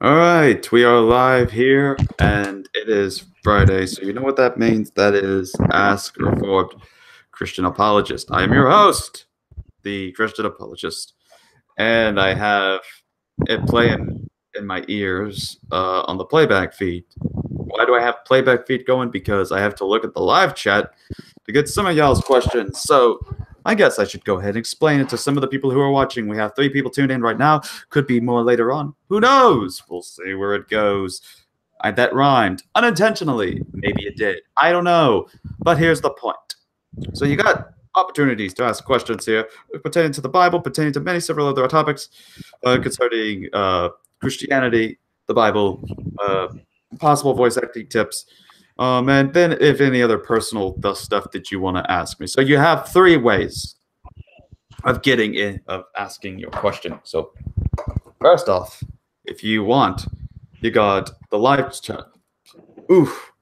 All right, we are live here, and it is Friday, so you know what that means? That is Ask Reformed Christian Apologist. I am your host, the Christian Apologist, and I have it playing in my ears on the playback feed. Why do I have playback feed going? Because I have to look at the live chat to get some of y'all's questions. So I guess I should go ahead and explain it to some of the people who are watching. We have 3 people tuned in right now. Could be more later on. Who knows? We'll see where it goes. That rhymed unintentionally. Maybe it did. I don't know. But here's the point. So you got opportunities to ask questions here pertaining to the Bible, pertaining to many several other topics concerning Christianity, the Bible, possible voice acting tips, and then if any other personal stuff that you want to ask me. So you have 3 ways of asking your question. So first off, if you want, you got the live chat. Oof.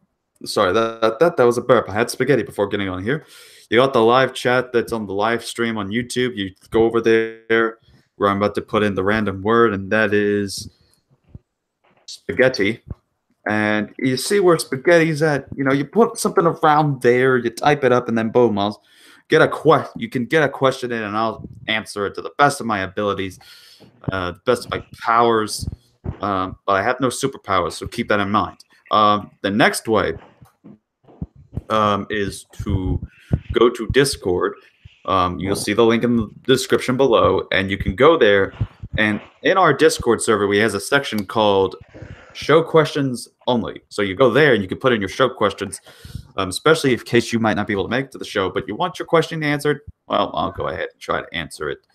Sorry, that was a burp. I had spaghetti before getting on here. You got the live chat that's on the live stream on YouTube. You go over there where I'm about to put in the random word, and that is spaghetti. And you see where spaghetti's at. You know, you put something around there, you type it up, and then boom, you can get a question in, and I'll answer it to the best of my abilities, the best of my powers. But I have no superpowers, so keep that in mind. The next way is to go to Discord. You'll see the link in the description below, and you can go there. And in our Discord server, we has a section called Show Questions Only. So you go there and you can put in your show questions, especially in case you might not be able to make it to the show, but you want your question answered. Well, I'll go ahead and try to answer it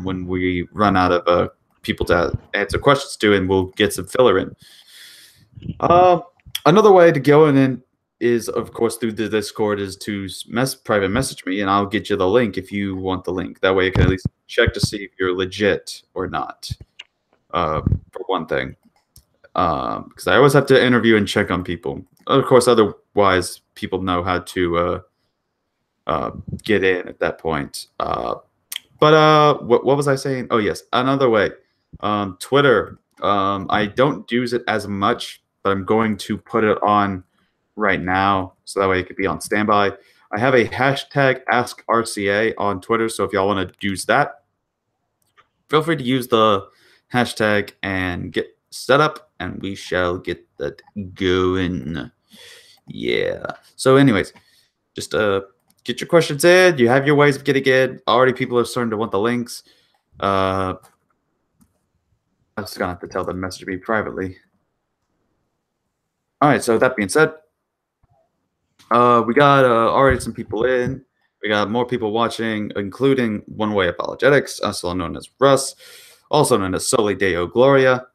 when we run out of people to answer questions to, and we'll get some filler in. Another way to go in is, of course, through the Discord, is to private message me, and I'll get you the link if you want the link. That way you can at least check to see if you're legit or not, for one thing. Because I always have to interview and check on people. Of course, otherwise, people know how to get in at that point. But what was I saying? Oh, yes, another way. Twitter. I don't use it as much, but I'm going to put it on right now, so that way it could be on standby. I have a hashtag AskRCA on Twitter, so if y'all want to use that, feel free to use the hashtag and get set up, and we shall get that going. Yeah. So anyways, just get your questions in. You have your ways of getting in. Already people are starting to want the links. I'm just gonna have to tell them to message me privately. All right, so that being said, we got already some people in. We got more people watching, including One Way Apologetics, also known as Russ, also known as Soli Deo Gloria,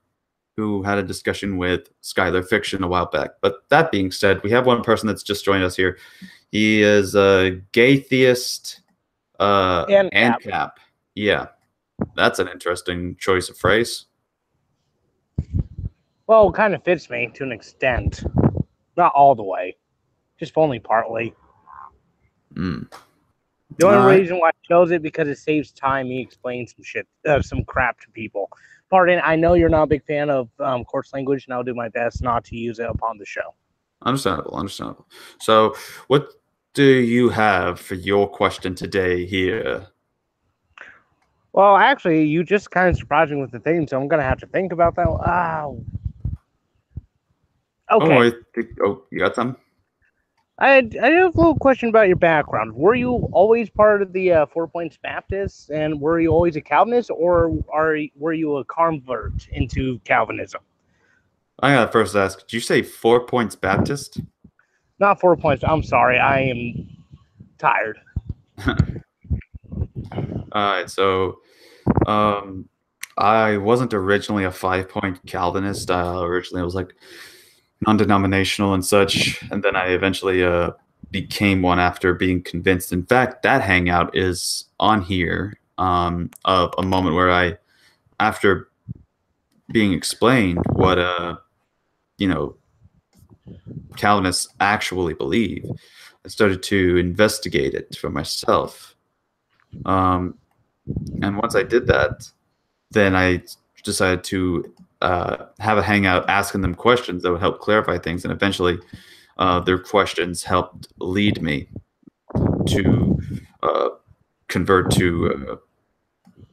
who had a discussion with Skylar Fiction a while back. But that being said, we have one person that's just joined us here. He is a gay theist and cap. Yeah, that's an interesting choice of phrase. Well, it kind of fits me to an extent. Not all the way. Just only partly. Mm. The only reason why I chose it because it saves time me explaining some shit, some crap to people. Pardon, I know you're not a big fan of coarse language, and I'll do my best not to use it upon the show. Understandable. So, what do you have for your question today here? Well, actually, you just kind of surprised me with the theme, so I'm going to have to think about that. Wow. Okay. You got some? I have a little question about your background. Were you always part of the 4 Points Baptists, and were you always a Calvinist, or were you a convert into Calvinism? I gotta first ask, did you say 4 Points Baptist? Not 4 Points. I'm sorry. I am tired. Alright, so I wasn't originally a 5-point Calvinist. Originally I was like non-denominational and such, and then I eventually became one after being convinced. In fact, that hangout is on here of a moment where I, after being explained what Calvinists actually believe, I started to investigate it for myself. And once I did that, then I decided to have a hangout asking them questions that would help clarify things, and eventually their questions helped lead me to convert to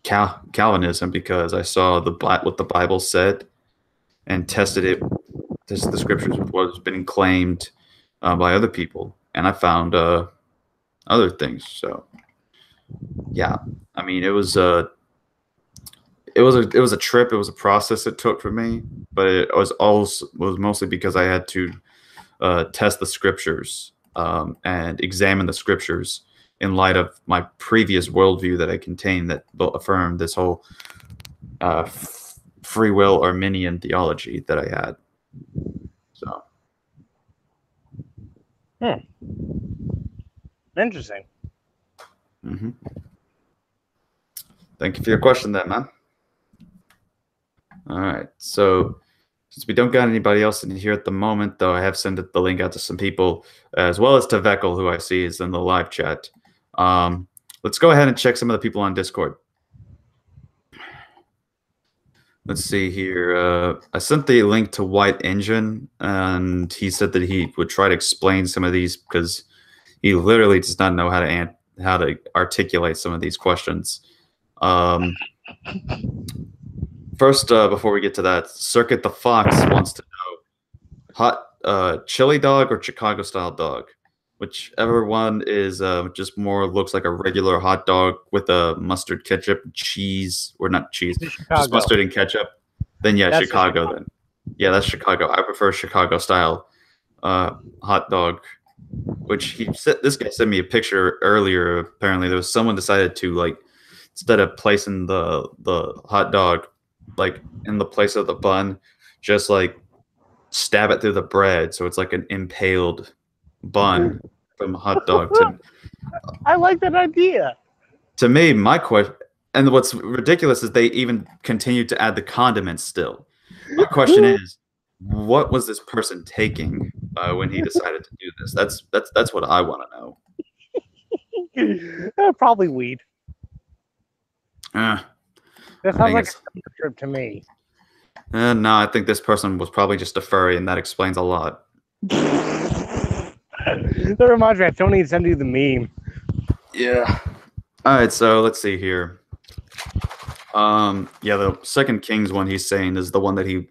Calvinism, because I saw what the Bible said and tested the scriptures with what has been claimed by other people, and I found other things. So yeah, I mean, it was a trip. It was a process it took for me, but it was mostly because I had to test the scriptures and examine the scriptures in light of my previous worldview that I contained that affirmed this whole free will Arminian theology that I had. So, Interesting. Thank you for your question, then, man. All right, so since we don't got anybody else in here at the moment, though, I have sent the link out to some people, as well as to Veckel, who I see is in the live chat. Let's go ahead and check some of the people on Discord. Let's see here. I sent the link to White Engine, and he said that he would try to explain some of these because he literally does not know how to articulate some of these questions. First, before we get to that, Circuit the Fox wants to know hot chili dog or Chicago style dog, whichever one is just more looks like a regular hot dog with a mustard, ketchup, cheese, or not cheese, just mustard and ketchup. Then yeah, that's Chicago. Then yeah, that's Chicago. I prefer Chicago style hot dog. Which this guy sent me a picture earlier. Apparently, there was someone decided to, like, instead of placing the hot dog like in the place of the bun, just like stab it through the bread, so it's like an impaled bun from a hot dog. I like that idea. To me, my question, and what's ridiculous is they even continue to add the condiments still. My question is, what was this person taking when he decided to do this? That's what I want to know. Probably weed. That sounds like a trip to me. No, I think this person was probably just a furry, and that explains a lot. That reminds me, I still need to send you the meme. Yeah. All right, so let's see here. Yeah, the Second Kings one he's saying is the one that he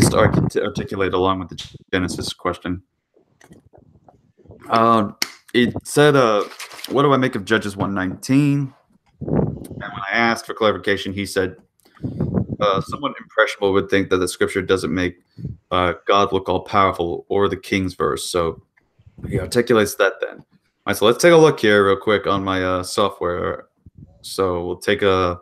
started to articulate along with the Genesis question. It said, what do I make of Judges 1:19? And when I asked for clarification, he said, someone impressionable would think that the scripture doesn't make God look all powerful, or the King's verse. So he articulates that then. All right, so let's take a look here real quick on my software. So we'll take a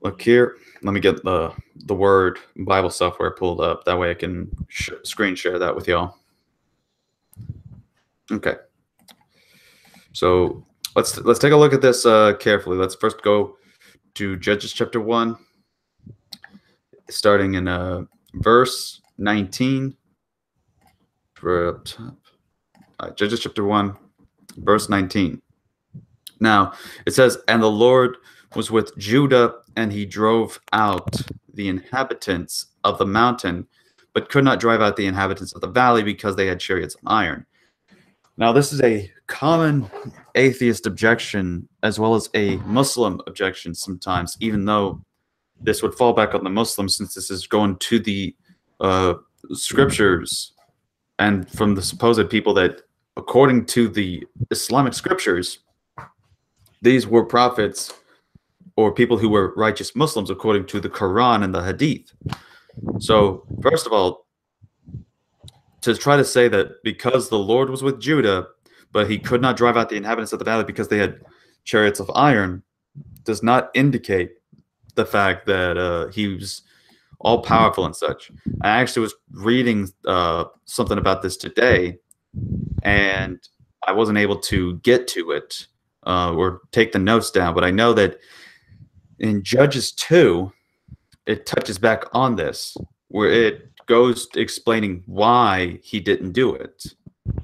look here. Let me get the Word Bible software pulled up. That way I can screen share that with y'all. Okay. So let's take a look at this carefully. Let's first go to Judges chapter 1, starting in verse 19. For up top. Judges chapter 1, verse 19. Now it says, "And the Lord was with Judah, and he drove out the inhabitants of the mountain, but could not drive out the inhabitants of the valley, because they had chariots of iron." Now, this is a common atheist objection, as well as a Muslim objection sometimes, even though this would fall back on the Muslims, since this is going to the scriptures and from the supposed people that, according to the Islamic scriptures, these were prophets or people who were righteous Muslims according to the Quran and the Hadith. So, first of all, to try to say that because the Lord was with Judah, but he could not drive out the inhabitants of the valley because they had chariots of iron, does not indicate the fact that he was all powerful and such. I actually was reading something about this today, and I wasn't able to get to it or take the notes down, but I know that in Judges 2, it touches back on this, where it goes explaining why he didn't do it,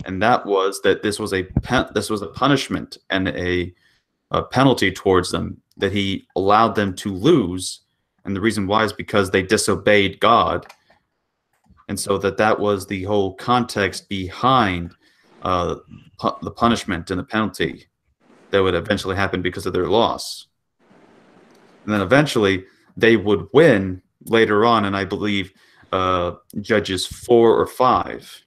and that was that this was a punishment and a penalty towards them, that he allowed them to lose And the reason why is because they disobeyed God. And so that was the whole context behind the punishment and the penalty that would eventually happen because of their loss. And then eventually they would win later on, and I believe Judges 4 or 5.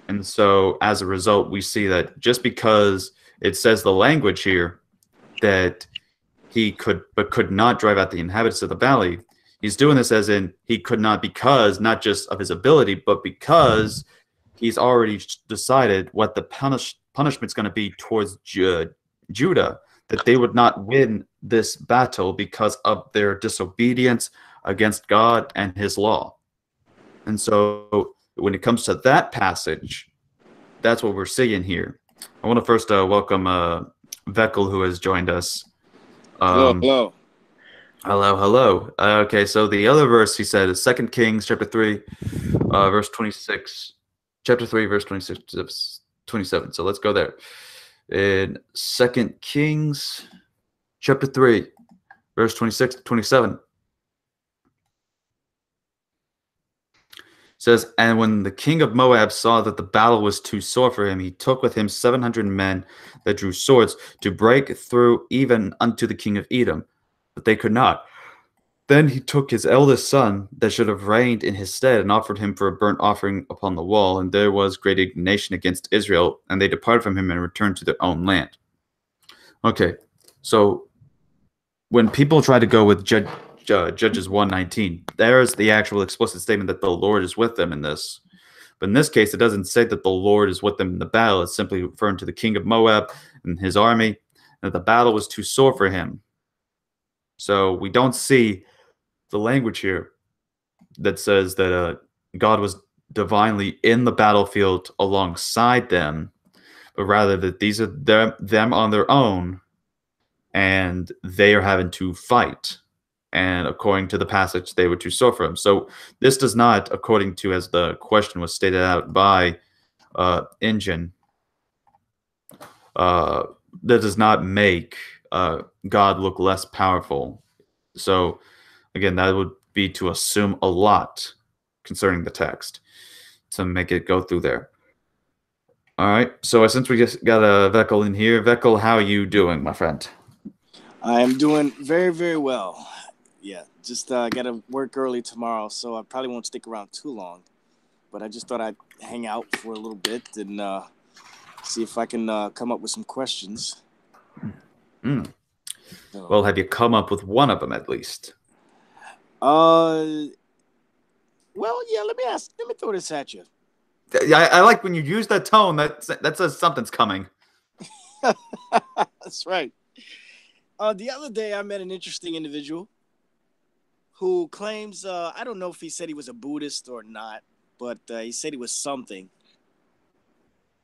And so as a result, we see that just because it says the language here that he could not drive out the inhabitants of the valley, he's doing this as in he could not, because not just of his ability, but because he's already decided what the punishment's going to be towards Judah, that they would not win this battle because of their disobedience against God and his law. And so when it comes to that passage, that's what we're seeing here. I want to first welcome Veckel, who has joined us. Hello. Hello. Okay, so the other verse he said is 2 Kings chapter 3, verse 26. Chapter 3, verse 26 27. So let's go there. In 2 Kings chapter 3, verse 26 to 27. Says, and when the king of Moab saw that the battle was too sore for him, he took with him 700 men that drew swords to break through even unto the king of Edom, but they could not. Then he took his eldest son that should have reigned in his stead and offered him for a burnt offering upon the wall, and there was great indignation against Israel, and they departed from him and returned to their own land. Okay, so when people try to go with Judges 1:19, there's the actual explicit statement that the Lord is with them in this. But in this case, it doesn't say that the Lord is with them in the battle. It's simply referring to the king of Moab and his army, and that the battle was too sore for him. So we don't see the language here that says that God was divinely in the battlefield alongside them, but rather that these are them on their own, and they are having to fight. And according to the passage, they were too sore for him. So this does not, according to as the question was stated out by Engine, that does not make God look less powerful. So again, that would be to assume a lot concerning the text to make it go through there. All right. So since we just got Veckel in here, Veckel, how are you doing, my friend? I am doing very, very well. Yeah, just got to work early tomorrow, so I probably won't stick around too long. But I just thought I'd hang out for a little bit and see if I can come up with some questions. Mm. So, well, have you come up with one of them at least? Well, yeah. Let me throw this at you. I like when you use that tone. That says something's coming. That's right. The other day, I met an interesting individual who claims, I don't know if he said he was a Buddhist or not, but he said he was something.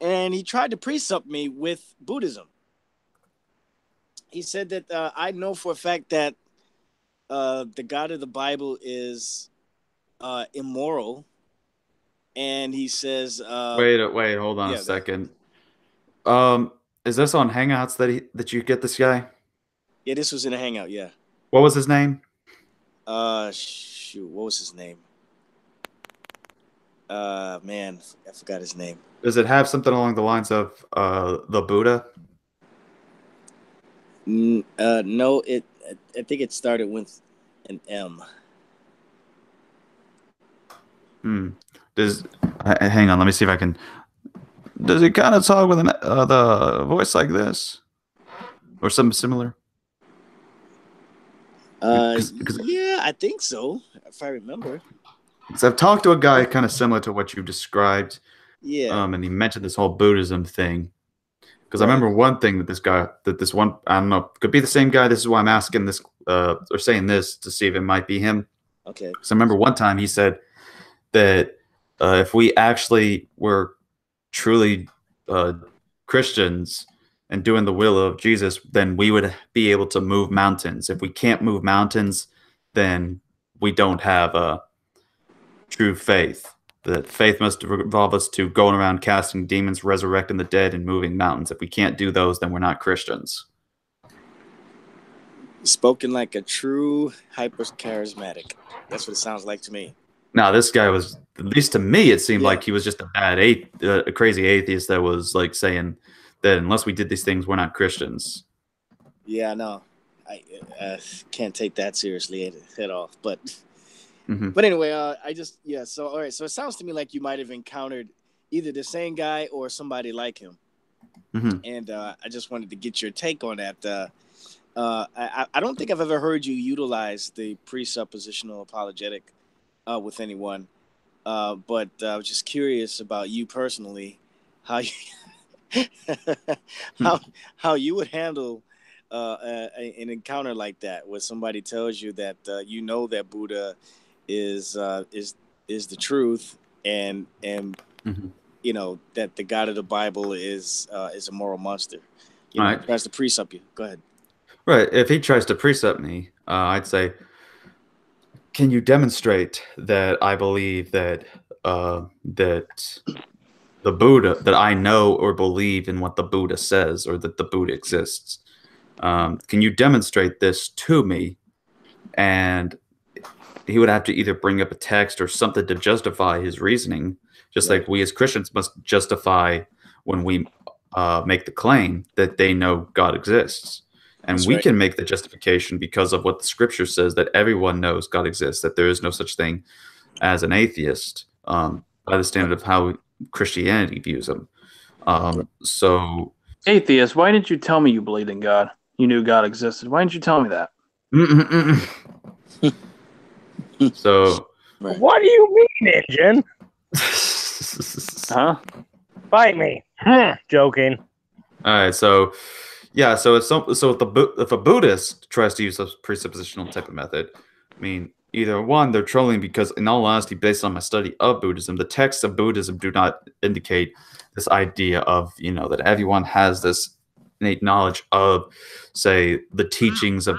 And he tried to precept me with Buddhism. He said that I know for a fact that the God of the Bible is immoral. And he says... wait, hold on a second. Is this on Hangouts that you get this guy? Yeah, this was in a Hangout, yeah. What was his name? Shoot, what was his name? Man, I forgot his name. Does it have something along the lines of the Buddha? No, I think it started with an M. Hang on, let me see if I can. Does it kind of talk with the voice like this, or something similar? Yeah, I think so, if I remember. So I've talked to a guy kind of similar to what you described. Yeah. And he mentioned this whole Buddhism thing. Because I remember one thing that I don't know, could be the same guy. This is why I'm asking this, or saying this to see if it might be him. Okay. So I remember one time he said that if we actually were truly Christians and doing the will of Jesus, then we would be able to move mountains. If we can't move mountains, then we don't have a true faith. That faith must involve us to going around casting demons, resurrecting the dead, and moving mountains. If we can't do those, then we're not Christians. Spoken like a true hyper charismatic. That's what it sounds like to me. Now, this guy was, at least to me, it seemed Yeah. like he was just a crazy atheist that was like saying that unless we did these things, we're not Christians. Yeah, no, I can't take that seriously at all. But but anyway, So all right, so it sounds to me like you might have encountered either the same guy or somebody like him, and I just wanted to get your take on that. I don't think I've ever heard you utilize the presuppositional apologetic with anyone, but I was just curious about you personally, how you how you would handle an encounter like that, where somebody tells you that you know that Buddha is the truth, and you know that the God of the Bible is a moral monster. You know, tries to precept you. Go ahead. Right. If he tries to precept me, I'd say, can you demonstrate that I believe that that the Buddha, that I know or believe in what the Buddha says, or that the Buddha exists? Can you demonstrate this to me? And he would have to either bring up a text or something to justify his reasoning, just like we as Christians must justify when we make the claim that they know God exists. And we can make the justification because of what the scripture says, that everyone knows God exists, that there is no such thing as an atheist by the standard of how Christianity views him. So, atheist, why didn't you tell me you believed in God? You knew God existed. Why didn't you tell me that? So, what do you mean, Engine? Huh? Fight me. Joking. All right, so yeah, so if a Buddhist tries to use a presuppositional type of method, I mean, either one, they're trolling, because in all honesty, based on my study of Buddhism, the texts of Buddhism do not indicate this idea of, you know, that everyone has this innate knowledge of, say, the teachings of,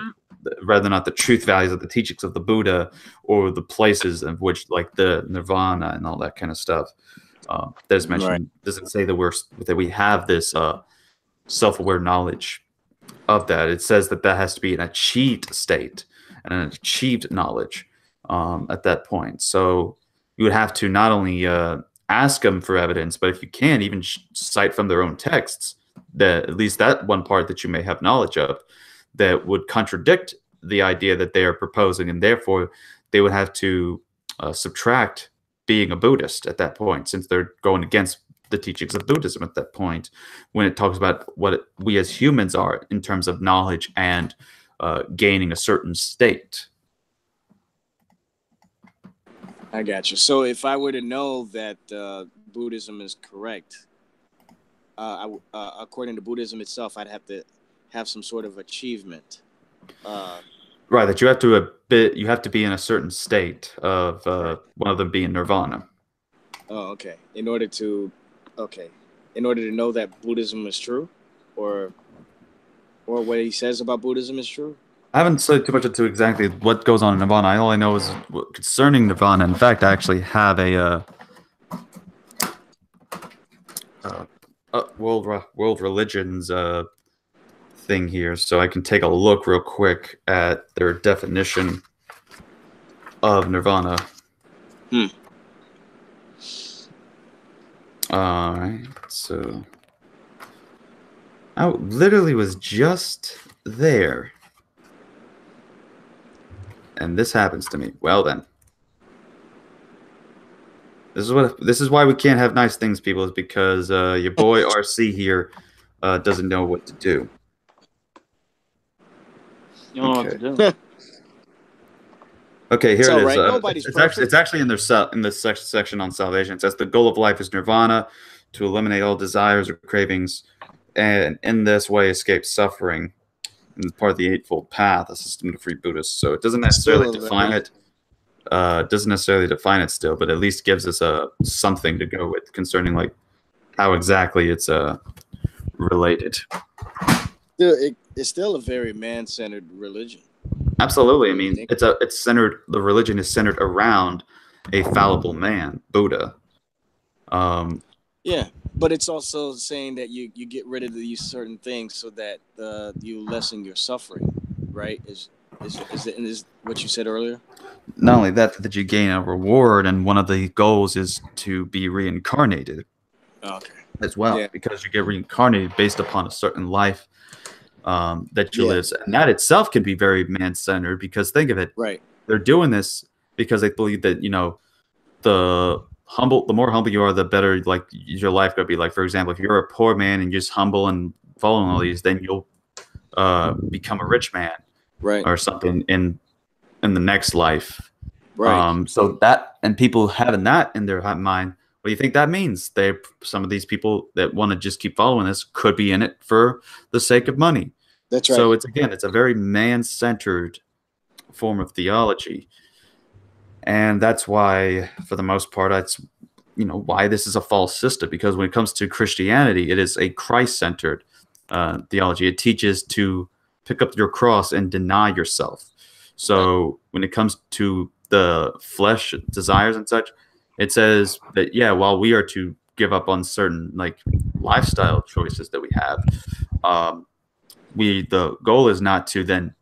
rather not the truth values of the teachings of the Buddha, or the places of which, like the nirvana and all that kind of stuff. There's mentioned, doesn't say that we have this self-aware knowledge of that. It says that has to be an achieved state and an achieved knowledge at that point. So you would have to not only ask them for evidence, but if you can, even cite from their own texts, that at least that one part that you may have knowledge of that would contradict the idea that they are proposing, and therefore they would have to subtract being a Buddhist at that point, since they're going against the teachings of Buddhism at that point, when it talks about what we as humans are in terms of knowledge and gaining a certain state. I got you. So if I were to know that Buddhism is correct, according to Buddhism itself, I'd have to have some sort of achievement. Right, that you have to be in a certain state of one of them being nirvana. Oh, okay. In order to know that Buddhism is true, or what he says about Buddhism is true. I haven't studied too much into exactly what goes on in nirvana. All I know is concerning nirvana. In fact, I actually have a world religions thing here, so I can take a look real quick at their definition of nirvana. All right, so I literally was just there, and this happens to me. Well then, this is why we can't have nice things, people, is because your boy RC here doesn't know what to do. You don't know what to do. Okay, here it is. Nobody's it's actually in this section on salvation. It says the goal of life is nirvana, to eliminate all desires or cravings, and in this way escape suffering. And it's part of the Eightfold Path, a system to free Buddhists. So it doesn't necessarily define it. Still, but at least gives us something to go with concerning like how exactly it's related. It's still a very man-centered religion. Absolutely. I mean, the religion is centered around a fallible man, Buddha. Yeah, but it's also saying that you get rid of these certain things so that you lessen your suffering. right? Is what you said earlier? Not only that you gain a reward, and one of the goals is to be reincarnated Okay. as well, Yeah. because you get reincarnated based upon a certain life that you Yeah. live. And that itself can be very man-centered, because think of it. Right. They're doing this because they believe that, the more humble you are, the better like your life could be. Like, for example, if you're a poor man and you're just humble and following all these, then you'll become a rich man Right. or something in the next life. Right. So that, and people having that in their mind, what do you think that means? Some of these people that want to just keep following this could be in it for the sake of money. That's right. So it's a very man-centered form of theology. And that's why, for the most part, that's why this is a false system. Because when it comes to Christianity, it is a Christ-centered theology. It teaches to pick up your cross and deny yourself. So when it comes to the flesh desires and such, it says that, while we are to give up on certain like lifestyle choices that we have, the goal is not to then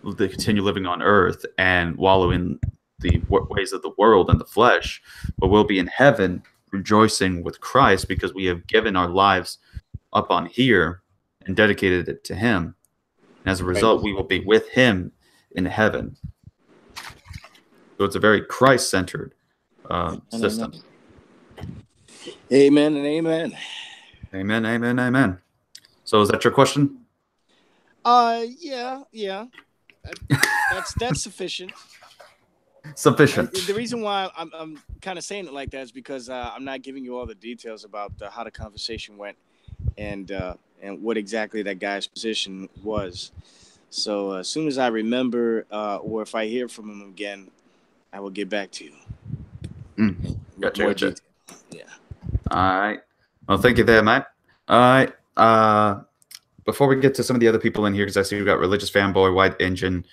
continue living on earth and wallow in the ways of the world and the flesh, but we'll be in heaven rejoicing with Christ, because we have given our lives up on here and dedicated it to him. And as a result, we will be with him in heaven. So it's a very Christ-centered system. Amen and amen. Amen, amen, amen. So is that your question? Yeah. That's sufficient. Sufficient. The reason why I'm kind of saying it like that is because I'm not giving you all the details about how the conversation went and what exactly that guy's position was. So as soon as I remember, or if I hear from him again, I will get back to you. Gotcha. Yeah. All right. Well, thank you there, mate. All right. Before we get to some of the other people in here, because I see we've got Religious Fanboy, White Engine.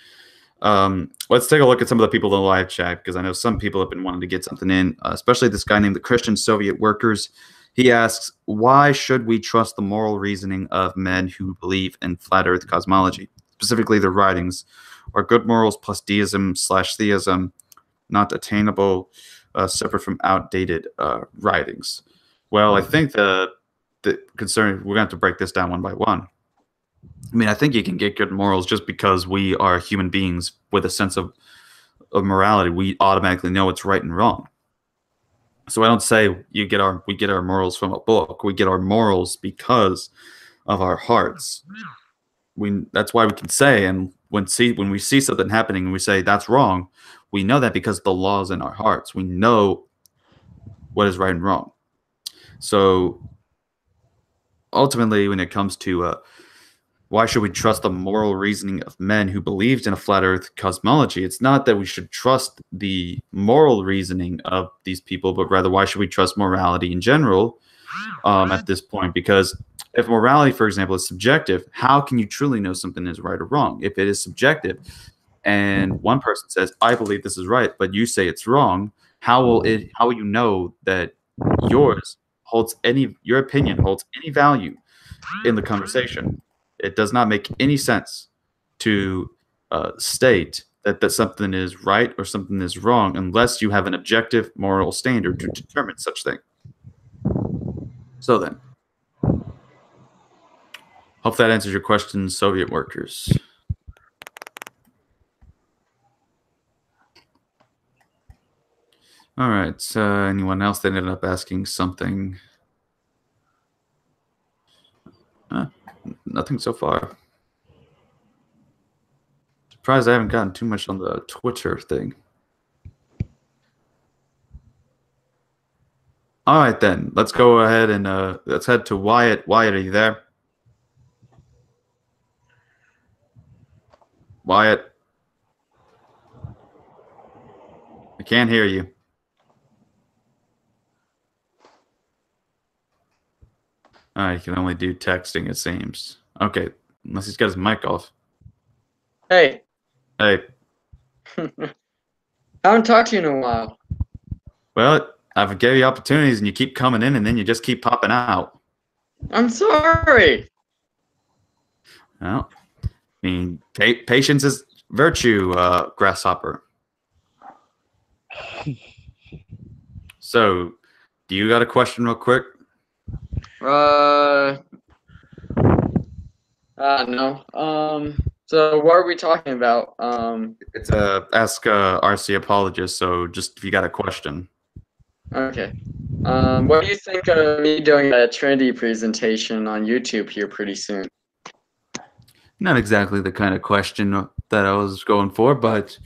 Let's take a look at some of the people in the live chat, because I know some people have been wanting to get something in, especially this guy named the Christian Soviet Workers. He asks, why should we trust the moral reasoning of men who believe in flat earth cosmology, specifically their writings? Are good morals plus deism/theism not attainable, separate from outdated writings? Well, I think the concern, we're going to have to break this down one by one. I mean, I think you can get good morals just because we are human beings with a sense of morality. We automatically know what's right and wrong. So I don't say we get our morals from a book. We get our morals because of our hearts. That's why we can say, and when we see something happening and we say that's wrong, we know that because the law is in our hearts. We know what is right and wrong. So ultimately, when it comes to why should we trust the moral reasoning of men who believed in a flat earth cosmology? It's not that we should trust the moral reasoning of these people, but rather why should we trust morality in general at this point? Because if morality, for example, is subjective, how can you truly know something is right or wrong? If it is subjective and one person says, I believe this is right, but you say it's wrong, how will you know that your opinion holds any value in the conversation? It does not make any sense to state that something is right or something is wrong unless you have an objective moral standard to determine such thing. So then, hope that answers your question, Soviet Workers. All right. Anyone else that ended up asking something? Nothing so far. Surprised I haven't gotten too much on the Twitter thing. All right, then. Let's go ahead and let's head to Wyatt. Wyatt, are you there? Wyatt? I can't hear you. All right, you can only do texting, it seems. Okay, unless he's got his mic off. Hey. Hey. Haven't talked to you in a while. Well, I've gave you opportunities and you keep coming in and then you just keep popping out. I'm sorry. Well, mean, patience is virtue, grasshopper. So, do you got a question real quick? No. So what are we talking about? It's ask RC Apologist, so just if you got a question. Okay. What do you think of me doing a Trinity presentation on YouTube here pretty soon? Not exactly the kind of question that I was going for, but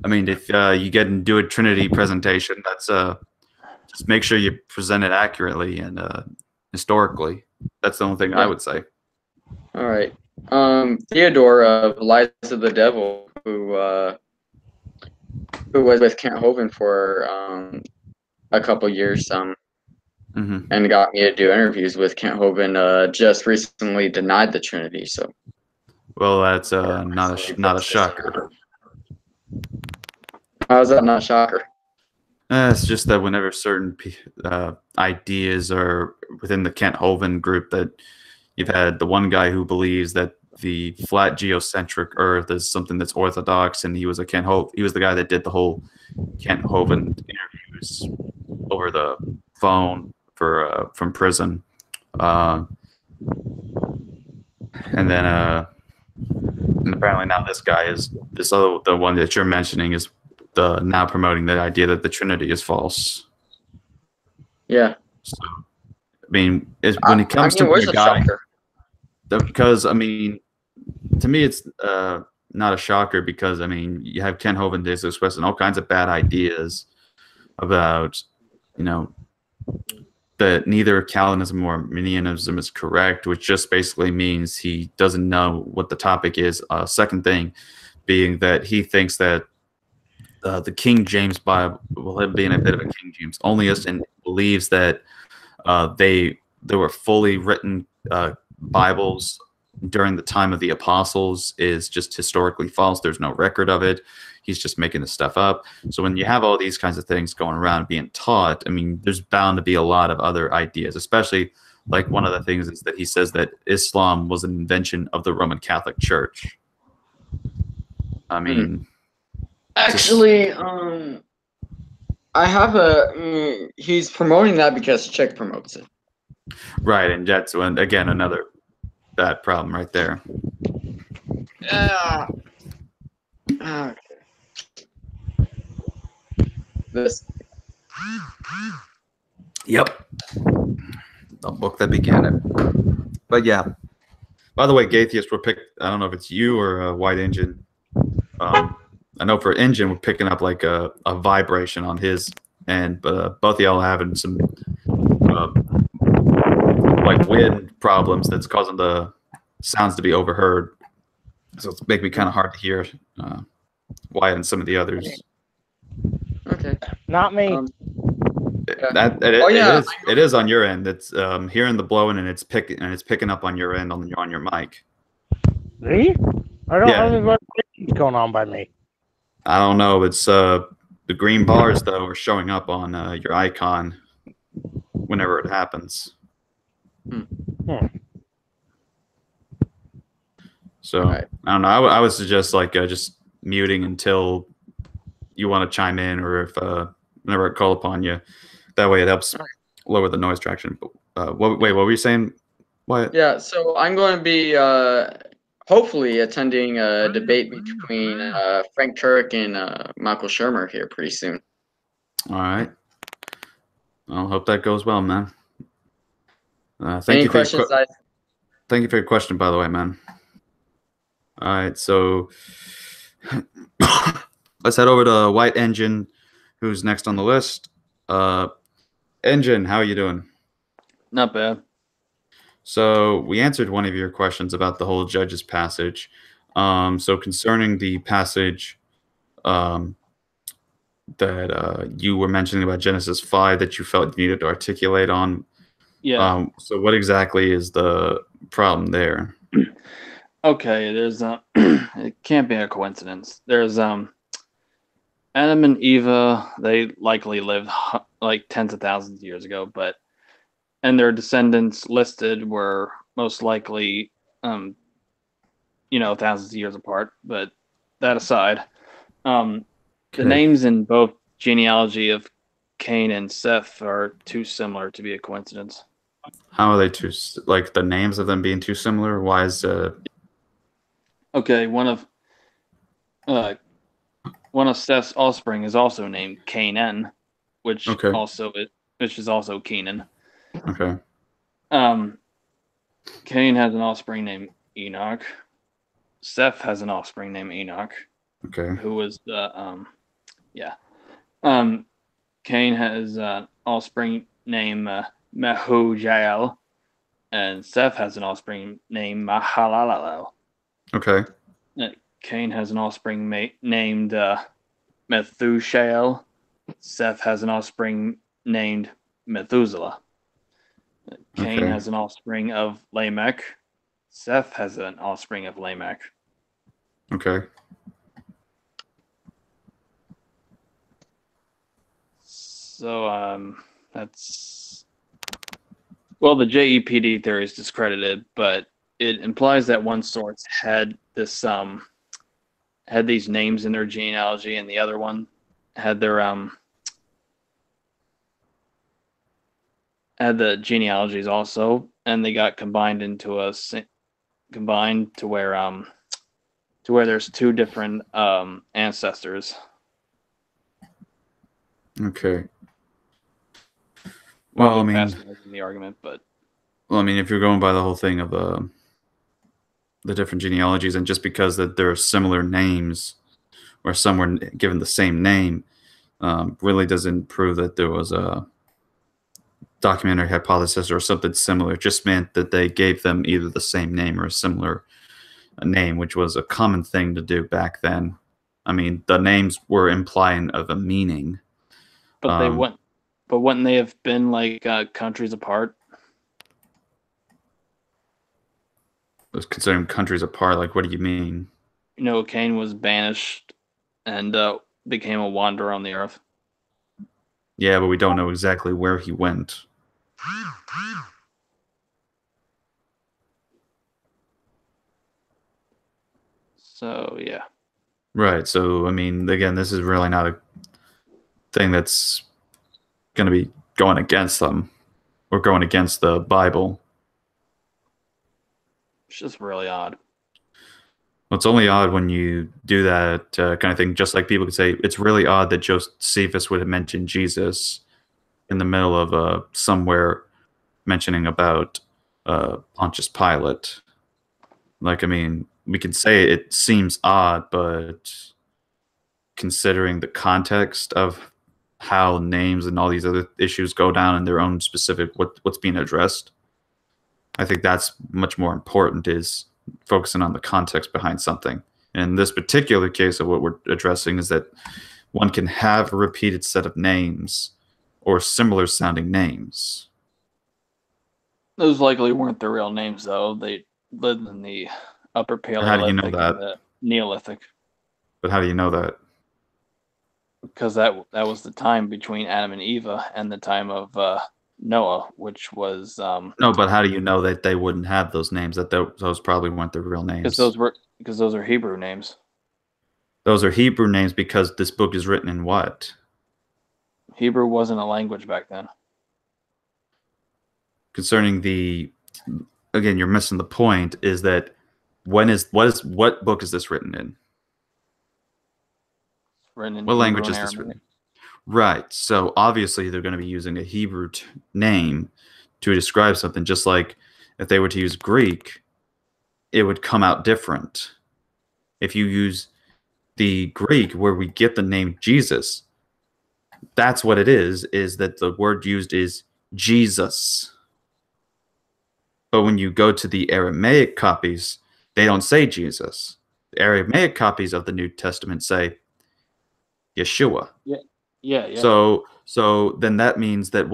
I mean, if you get and do a Trinity presentation, that's just make sure you present it accurately and historically. That's the only thing I would say. All right. Theodore of Lies of the Devil, who was with Kent Hovind for a couple years, and got me to do interviews with Kent Hovind, just recently denied the Trinity. So, well, that's not a shocker. How is that not a shocker? It's just that whenever certain ideas are within the Kent Hovind group, that you've had the one guy who believes that the flat geocentric Earth is something that's orthodox, and he was the guy that did the whole Kent Hovind interviews over the phone for from prison, and then and apparently now this guy is the one that you're mentioning is now promoting the idea that the Trinity is false. Yeah. So, I mean, when it comes to where's the the guy, shocker? because I mean, to me, it's not a shocker because I mean, you have Ken Hovind expressing all kinds of bad ideas about, you know, that neither Calvinism or Arminianism is correct, which just basically means he doesn't know what the topic is. Second thing being that he thinks that the King James Bible, well, him being a bit of a King James onlyist, and believes that they were fully written Bibles during the time of the apostles is just historically false. There's no record of it. He's just making this stuff up. So when you have all these kinds of things going around being taught, I mean, there's bound to be a lot of other ideas, especially like one of the things is that he says that Islam was an invention of the Roman Catholic Church. I mean, actually, I have he's promoting that because Chick promotes it. Right, and that's again another bad problem right there. Yeah. Okay. This. Yep. The book that began it. But yeah. By the way, Gatheist, we're I don't know if it's you or White Engine. I know for Engine, we're picking up like a vibration on his end, but both of y'all are having some like wind problems that's causing the sounds to be overheard. So it's making me kind of hard to hear Wyatt and some of the others. Okay. Not me. It is on your end. It's hearing the blowing and it's picking up on your end on your mic. Me? I don't have anything going on by me. I don't know. It's the green bars though are showing up on your icon whenever it happens. So I don't know. I would suggest like just muting until you want to chime in, or if whenever I call upon you. That way it helps lower the noise traction. What were you saying? What? Yeah, so I'm going to be hopefully attending a debate between Frank Turek and Michael Shermer here pretty soon. All right. I hope that goes well, man. Any questions? Thank you for your question, by the way, man. All right, so let's head over to White Engine, who's next on the list. Engine, how are you doing? Not bad. So we answered one of your questions about the whole Judges passage. So concerning the passage that you were mentioning about Genesis 5 that you felt you needed to articulate on. Yeah. So what exactly is the problem there? Okay, there's it can't be a coincidence. There's Adam and Eva, they likely lived like tens of thousands of years ago, and their descendants listed were most likely thousands of years apart. But that aside, the names in both genealogy of Cain and Seth are too similar to be a coincidence. How are they too, like the names of them being too similar? Why is Okay, one of Seth's offspring is also named Canaan, which is also Kenan. Okay. Cain has an offspring named Enoch. Seth has an offspring named Enoch. Okay. Who was the Cain has an offspring named Mehujael, and Seth has an offspring named Mahalalel. Okay. Cain has an offspring named Methushael. Seth has an offspring named Methuselah. Cain has an offspring of Lamech. Seth has an offspring of Lamech. Okay. So that's the JEPD theory is discredited, but it implies that one source had this had these names in their genealogy, and the other one had their had the genealogies also, and they got combined to where there's two different ancestors. Okay. Well, I mean, the argument, but if you're going by the whole thing of the different genealogies, and just because that there are similar names, or some were given the same name, really doesn't prove that there was a documentary hypothesis or something similar. It just meant that they gave them either the same name or a similar name, which was a common thing to do back then. I mean, the names were implying of a meaning. But they wouldn't. But wouldn't they have been like countries apart? Considering countries apart, like what do you mean? Cain was banished and became a wanderer on the earth. Yeah, but we don't know exactly where he went. So, yeah. Right. So, I mean, again, this is really not a thing that's going to be going against them or going against the Bible. It's just really odd. Well, it's only odd when you do that kind of thing. Just like people could say, it's really odd that Josephus would have mentioned Jesus in the middle of somewhere mentioning about Pontius Pilate. Like, I mean, we can say it seems odd, but considering the context of how names and all these other issues go down in their own specific what's being addressed, I think that's much more important, is focusing on the context behind something. And in this particular case of what we're addressing is that one can have a repeated set of names or similar sounding names. Those likely weren't the real names, though. They lived in the Upper Paleolithic How do you know that? and the Neolithic. But how do you know that? Because that was the time between Adam and Eve and the time of Noah, which was no. But how do you know that they wouldn't have those names? That those probably weren't their real names. Because those are Hebrew names. Those are Hebrew names because this book is written in what? Hebrew wasn't a language back then. Concerning again, you're missing the point. Is that what book is this written in? Written in what language is this written in? Right. So obviously they're going to be using a Hebrew name to describe something. Just like if they were to use Greek, it would come out different. If you use the Greek where we get the name Jesus, that's what it is that the word used is Jesus. But when you go to the Aramaic copies, they don't say Jesus. The Aramaic copies of the New Testament say Yeshua. Yeah. So then that means that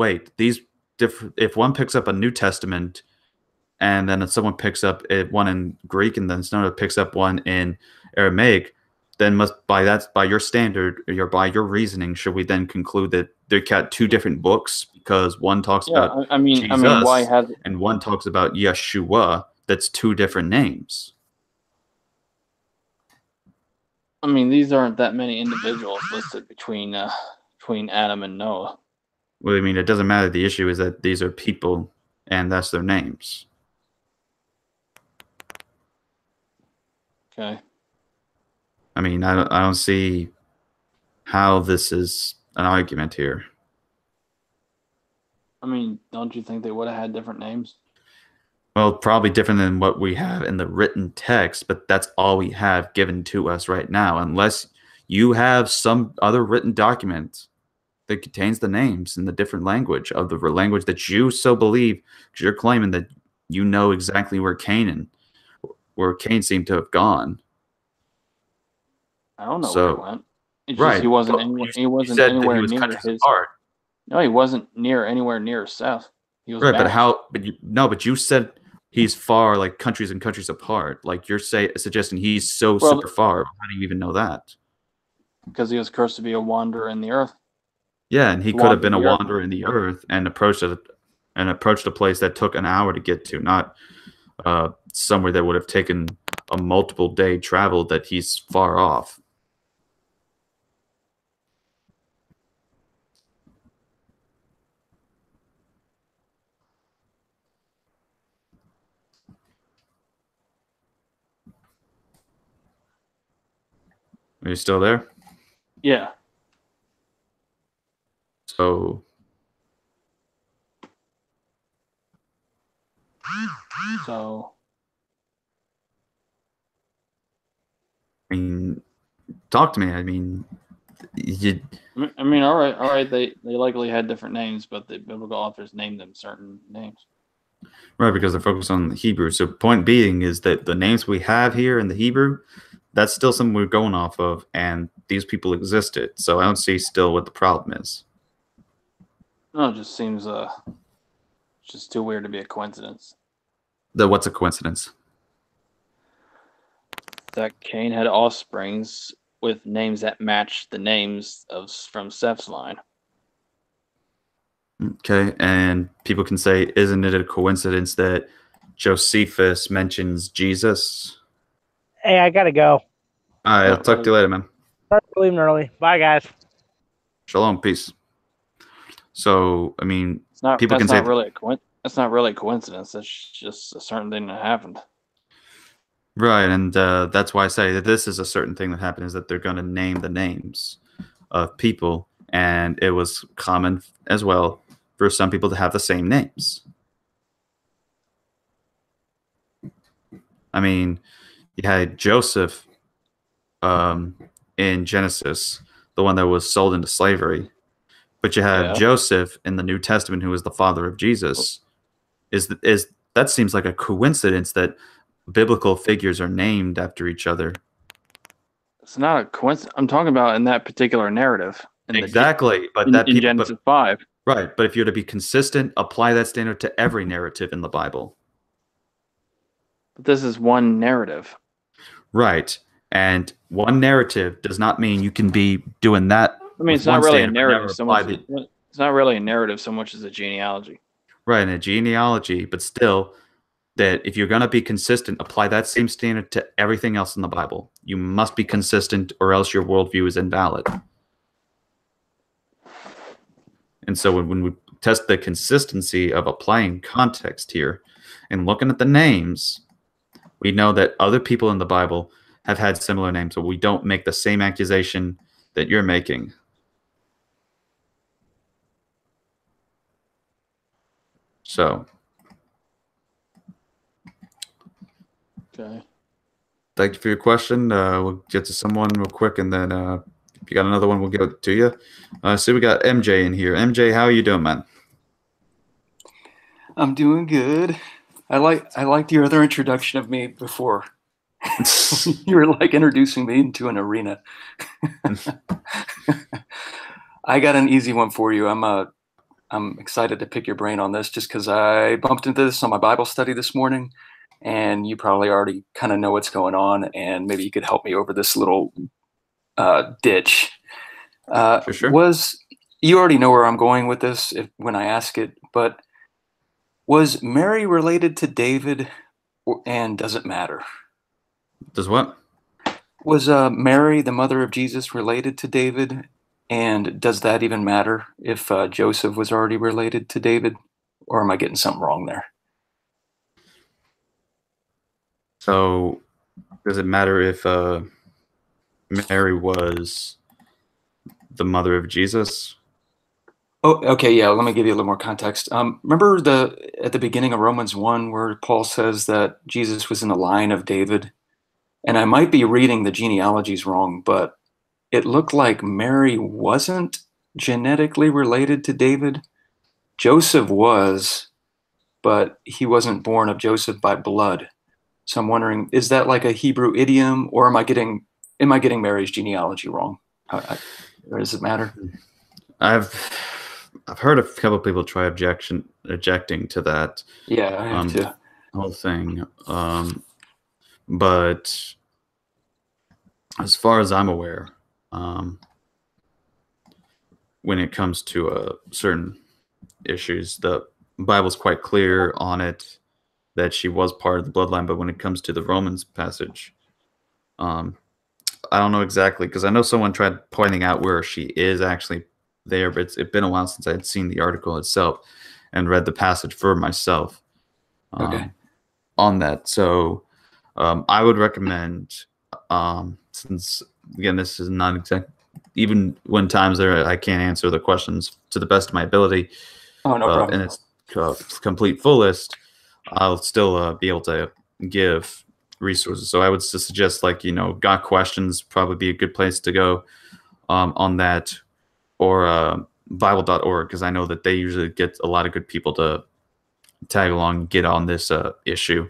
if one picks up a New Testament and then someone picks up one in Greek and then someone picks up one in Aramaic, then by your standard or by your reasoning, should we then conclude that they got two different books because one talks about Jesus why has and one talks about Yeshua? That's two different names. I mean, these aren't that many individuals listed between Adam and Noah. Well, I mean, it doesn't matter. The issue is that these are people, and that's their names. Okay. I mean, I don't see how this is an argument here. I mean, don't you think they would have had different names? Well, probably different than what we have in the written text, but that's all we have given to us right now. Unless you have some other written document that contains the names in the different language of the language that you so believe, because you're claiming that you know exactly where Cain seemed to have gone. I don't know where he went. It's just Right. he wasn't Well, anywhere. you He wasn't said that anywhere he was near countries his. apart. No, he wasn't anywhere near Seth. He was Right, back. but how? But you said he's far, like countries and countries apart. Like you're suggesting he's so super far. How do you even know that? Because he was cursed to be a wanderer in the earth. Yeah, and he could have been a wanderer in the earth and approached a place that took an hour to get to, not somewhere that would have taken a multiple day travel that he's far off. Are you still there? Yeah. So I mean, talk to me. I mean, all right. They likely had different names, but the biblical authors named them certain names. Right, because they're focused on the Hebrew. So point being is that the names we have here in the Hebrew, that's still something we're going off of, and these people existed. So I don't see still what the problem is. No, it just seems just too weird to be a coincidence. What's a coincidence? That Cain had offsprings with names that match the names from Seth's line. Okay, and people can say, isn't it a coincidence that Josephus mentions Jesus? Hey, I gotta go. All right, I'll talk to you later, man. Sorry for leaving early. Bye, guys. Shalom, peace. So, I mean, people can say that's not really a coincidence. That's just a certain thing that happened. Right, and that's why I say that this is a certain thing that happened, is that they're going to name the names of people, and it was common as well for some people to have the same names. I mean, you had Joseph in Genesis, the one that was sold into slavery, but you have Joseph in the New Testament, who is the father of Jesus. That seems like a coincidence that biblical figures are named after each other. It's not a coincidence. I'm talking about in that particular narrative. Exactly, in Genesis 5. Right, but if you're to be consistent, apply that standard to every narrative in the Bible. But this is one narrative. Right, and one narrative does not mean you can be doing that. I mean, it's not really a narrative so much. It's not really a narrative so much as a genealogy. Right, and a genealogy, but still, that if you're going to be consistent, apply that same standard to everything else in the Bible. You must be consistent, or else your worldview is invalid. And so when we test the consistency of applying context here and looking at the names, we know that other people in the Bible have had similar names, so we don't make the same accusation that you're making. So, okay. Thank you for your question. We'll get to someone real quick, and then if you got another one, we'll give it to you. So we got MJ in here. MJ, how are you doing, man? I'm doing good. I liked your other introduction of me before. You were like introducing me into an arena. I got an easy one for you. I'm excited to pick your brain on this just because I bumped into this on my Bible study this morning, and you probably already kind of know what's going on, and maybe you could help me over this little ditch. Sure. You already know where I'm going with this when I ask it, but was Mary related to David, and does it matter? Does what? Was Mary, the mother of Jesus, related to David? And does that even matter if Joseph was already related to David? Or am I getting something wrong there? So, does it matter if Mary was the mother of Jesus? Oh, okay, yeah. Let me give you a little more context. Remember at the beginning of Romans 1 where Paul says that Jesus was in the line of David? And I might be reading the genealogies wrong, but it looked like Mary wasn't genetically related to David. Joseph was, but he wasn't born of Joseph by blood. So I'm wondering, is that like a Hebrew idiom, or am I getting Mary's genealogy wrong? Or does it matter? I've heard a couple of people try objecting to that. Yeah, I have too. Whole thing. But as far as I'm aware, when it comes to certain issues, the Bible's quite clear on it that she was part of the bloodline. But when it comes to the Romans passage, I don't know exactly, because I know someone tried pointing out where she is actually there, but it's been a while since I had seen the article itself and read the passage for myself on that. So I would recommend, since again this is not exact, even when times there I can't answer the questions to the best of my ability, in its complete fullest, I'll still be able to give resources. So I would suggest, like, got questions, probably be a good place to go on that, or bible.org, because I know that they usually get a lot of good people to tag along and get on this issue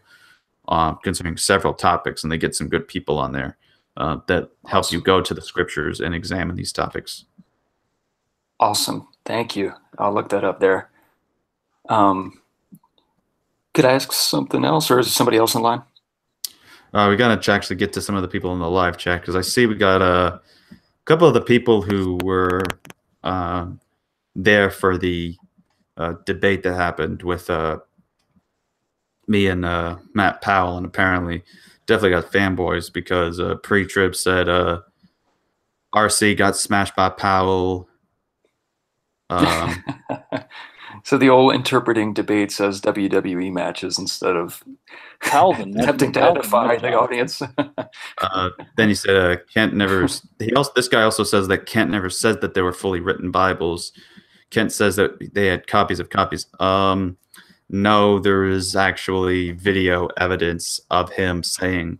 concerning several topics, and they get some good people on there that help you go to the scriptures and examine these topics. Awesome. Thank you. I'll look that up there. Could I ask something else, or is somebody else in line? We got to actually get to some of the people in the live chat, because I see we got a couple of the people who were there for the debate that happened with me and Matt Powell, and apparently definitely got fanboys, because pre-trib said RC got smashed by Powell. So the old interpreting debates as WWE matches instead of attempting to edify the audience. Then he said Kent never. This guy also says that Kent never said that they were fully written Bibles. Kent says that they had copies of copies. No, there is actually video evidence of him saying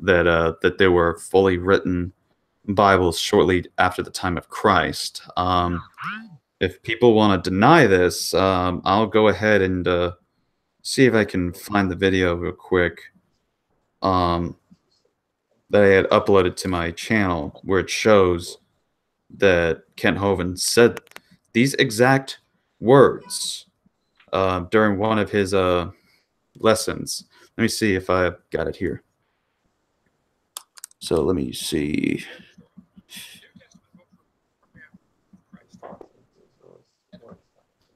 that that they were fully written Bibles shortly after the time of Christ. If people want to deny this, I'll go ahead and see if I can find the video real quick that I had uploaded to my channel, where it shows that Kent Hovind said these exact words during one of his lessons. Let me see if I've got it here. So let me see.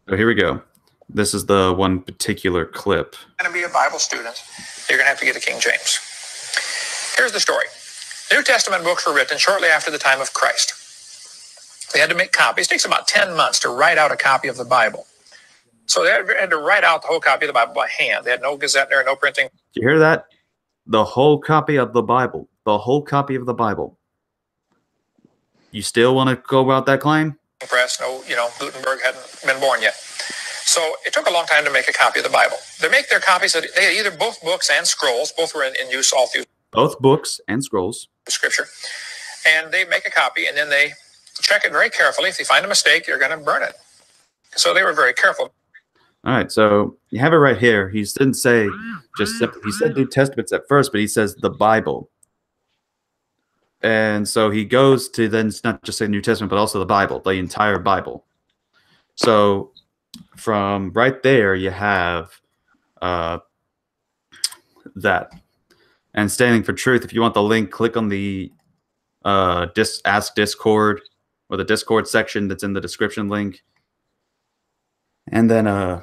So here we go. This is the one particular clip. Going to be a Bible student, you're going to have to get a King James. Here's the story. New Testament books were written shortly after the time of Christ. They had to make copies. It takes about 10 months to write out a copy of the Bible. So they had to write out the whole copy of the Bible by hand. They had no Gazetteer, no printing. Do you hear that? The whole copy of the Bible. The whole copy of the Bible. You still want to go about that claim? Press, no, Gutenberg hadn't been born yet. So it took a long time to make a copy of the Bible. They make their copies. They had either both books and scrolls. Both were in use all through. Both books and scrolls. Scripture. And they make a copy, and then they check it very carefully. If they find a mistake, you're going to burn it. So they were very careful. All right, so you have it right here. He didn't say just simply, he said New Testaments at first, but he says the Bible. And so he goes to then not just say New Testament, but also the Bible, the entire Bible. So from right there, you have that. And standing for truth, if you want the link, click on the Ask Discord, or the Discord section that's in the description link. And then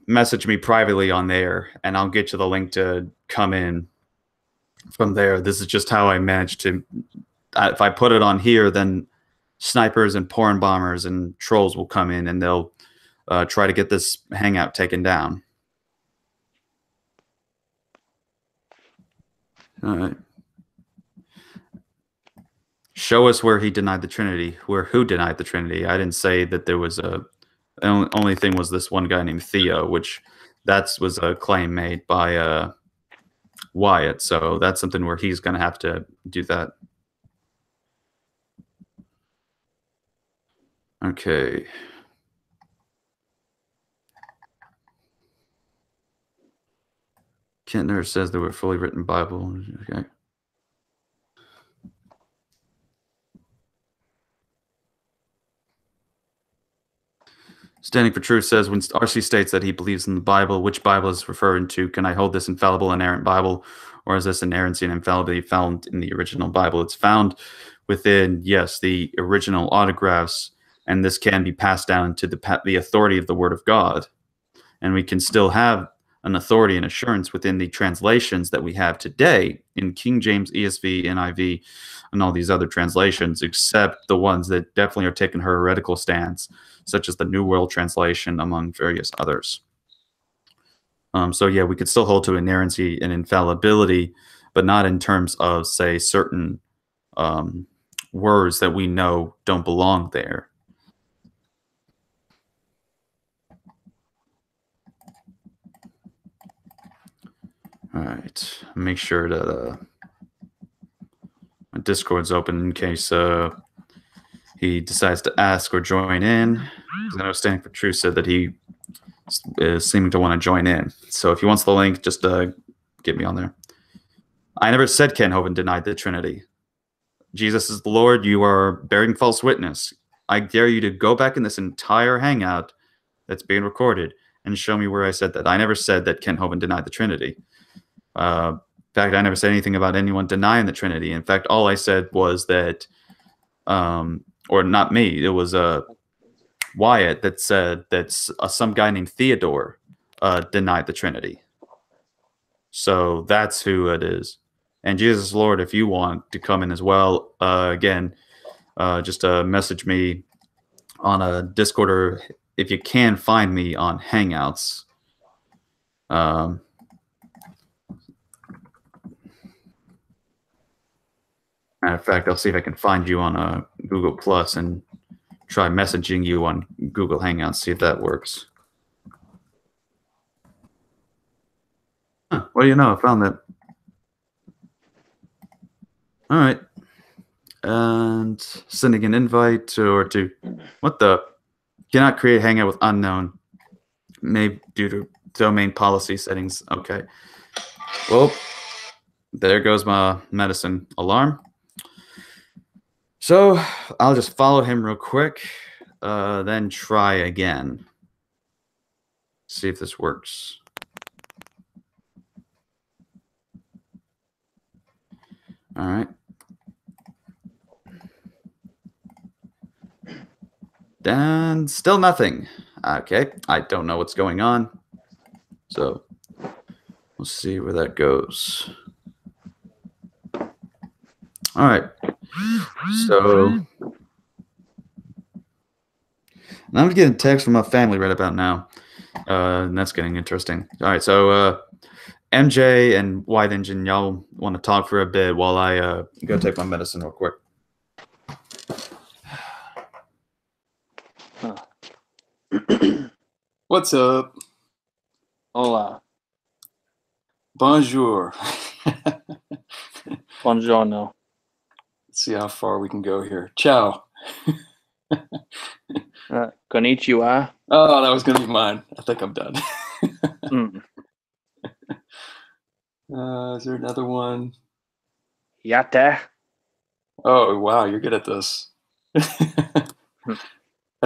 message me privately on there, and I'll get you the link to come in from there, this is just how I managed to. If I put it on here, then snipers and porn bombers and trolls will come in and they'll try to get this hangout taken down. All right. Show us where he denied the Trinity. Who denied the Trinity? I didn't say that there was a. The only thing was this one guy named Theo, which was a claim made by Wyatt. So that's something where he's going to have to do that. Okay. Kentner says they were fully written Bible. Okay. Standing for Truth says, when RC states that he believes in the Bible, which Bible is referring to? Can I hold this infallible, inerrant Bible, or is this inerrancy and infallibility found in the original Bible? It's found within, yes, the original autographs, and this can be passed down to the authority of the Word of God. And we can still have an authority and assurance within the translations that we have today in King James, ESV, NIV, and all these other translations, except the ones that definitely are taking heretical stance, such as the New World Translation, among various others. So yeah, we could still hold to inerrancy and infallibility, but not in terms of, say, certain words that we know don't belong there. All right, make sure that my Discord's open in case he decides to ask or join in. Because I know Standing for Truth said that he is seeming to want to join in. So if he wants the link, just get me on there. I never said Ken Hovind denied the Trinity. Jesus is the Lord. You are bearing false witness. I dare you to go back in this entire hangout that's being recorded and show me where I said that. I never said that Ken Hovind denied the Trinity. In fact, I never said anything about anyone denying the Trinity. In fact, all I said was that, or not me, it was Wyatt that said that some guy named Theodore denied the Trinity. So that's who it is. And Jesus Lord, if you want to come in as well, again, just message me on a Discord, or if you can find me on Hangouts. Matter of fact, I'll see if I can find you on Google Plus and try messaging you on Google Hangouts, see if that works. Huh, what do you know? I found that. All right. And sending an invite to what the? Cannot create Hangout with unknown. Maybe due to domain policy settings. Okay. Well, there goes my medicine alarm. So I'll just follow him real quick, then try again. See if this works. All right. And still nothing. Okay, I don't know what's going on. So we'll see where that goes. All right. So I'm getting a text from my family right about now. And that's getting interesting. All right, so MJ and White Engine, y'all want to talk for a bit while I go take my medicine real quick. What's up? Hola. Bonjour. Buongiorno. Let's see how far we can go here. Ciao. Konnichiwa. Oh, that was going to be mine. I think I'm done. Is there another one? Yate. Oh, wow. You're good at this. That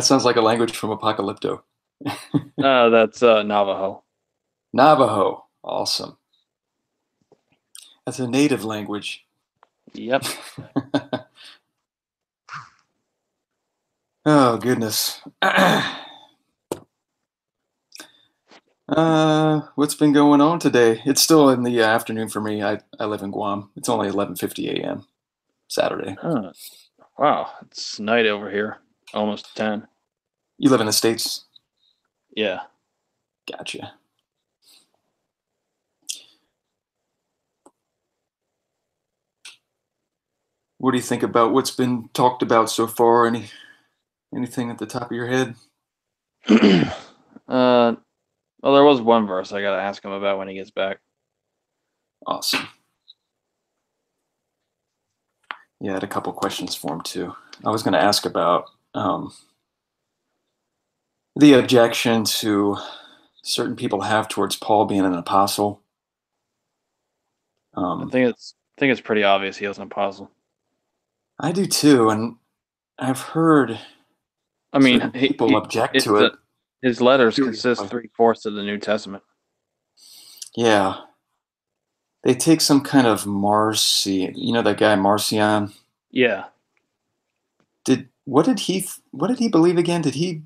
sounds like a language from Apocalypto. That's Navajo. Navajo. Awesome. That's a native language. Yep. Oh, goodness. What's been going on today? It's still in the afternoon for me. I live in Guam. It's only 11:50 a.m. Saturday. Huh. Wow, it's night over here. Almost 10. You live in the States? Yeah. Gotcha. What do you think about what's been talked about so far? Anything at the top of your head? Well, there was one verse I got to ask him about when he gets back. Awesome. Yeah, I had a couple questions for him too. I was going to ask about the objection to certain people have towards Paul being an apostle. I think it's pretty obvious he was an apostle. I do too, and I've heard. I mean, people object to it. His letters consist 3/4 of the New Testament. Yeah, they take some kind of Marcion. You know that guy Marcion? Yeah. What did he believe again? He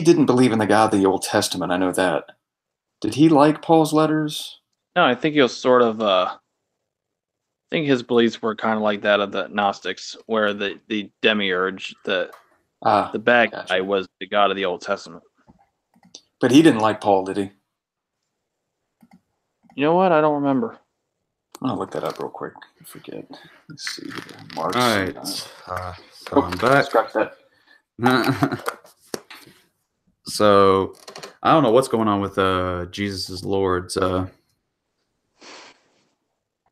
didn't believe in the God of the Old Testament. I know that. Did he like Paul's letters? No, I think he was sort of. I think his beliefs were kind of like that of the Gnostics, where the demiurge, the bad guy, was the God of the Old Testament. But he didn't like Paul, did he? You know what? I don't remember. I'll look that up real quick. I forget. Let's see. March. All right. So I'm back. Scratch that. So I don't know what's going on with Jesus is Lord's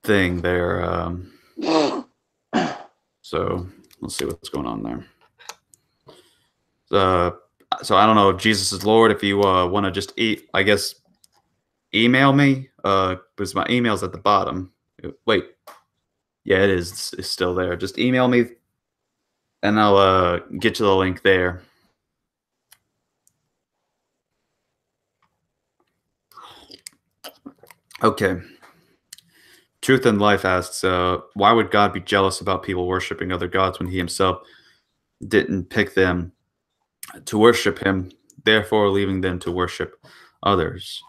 thing there. So let's see what's going on there. So I don't know if Jesus is Lord. If you want to just email me, because my email's at the bottom. Wait, yeah, it is. It's still there. Just email me, and I'll get you the link there. Okay. Truth and Life asks, why would God be jealous about people worshiping other gods when he himself didn't pick them to worship him, therefore leaving them to worship others?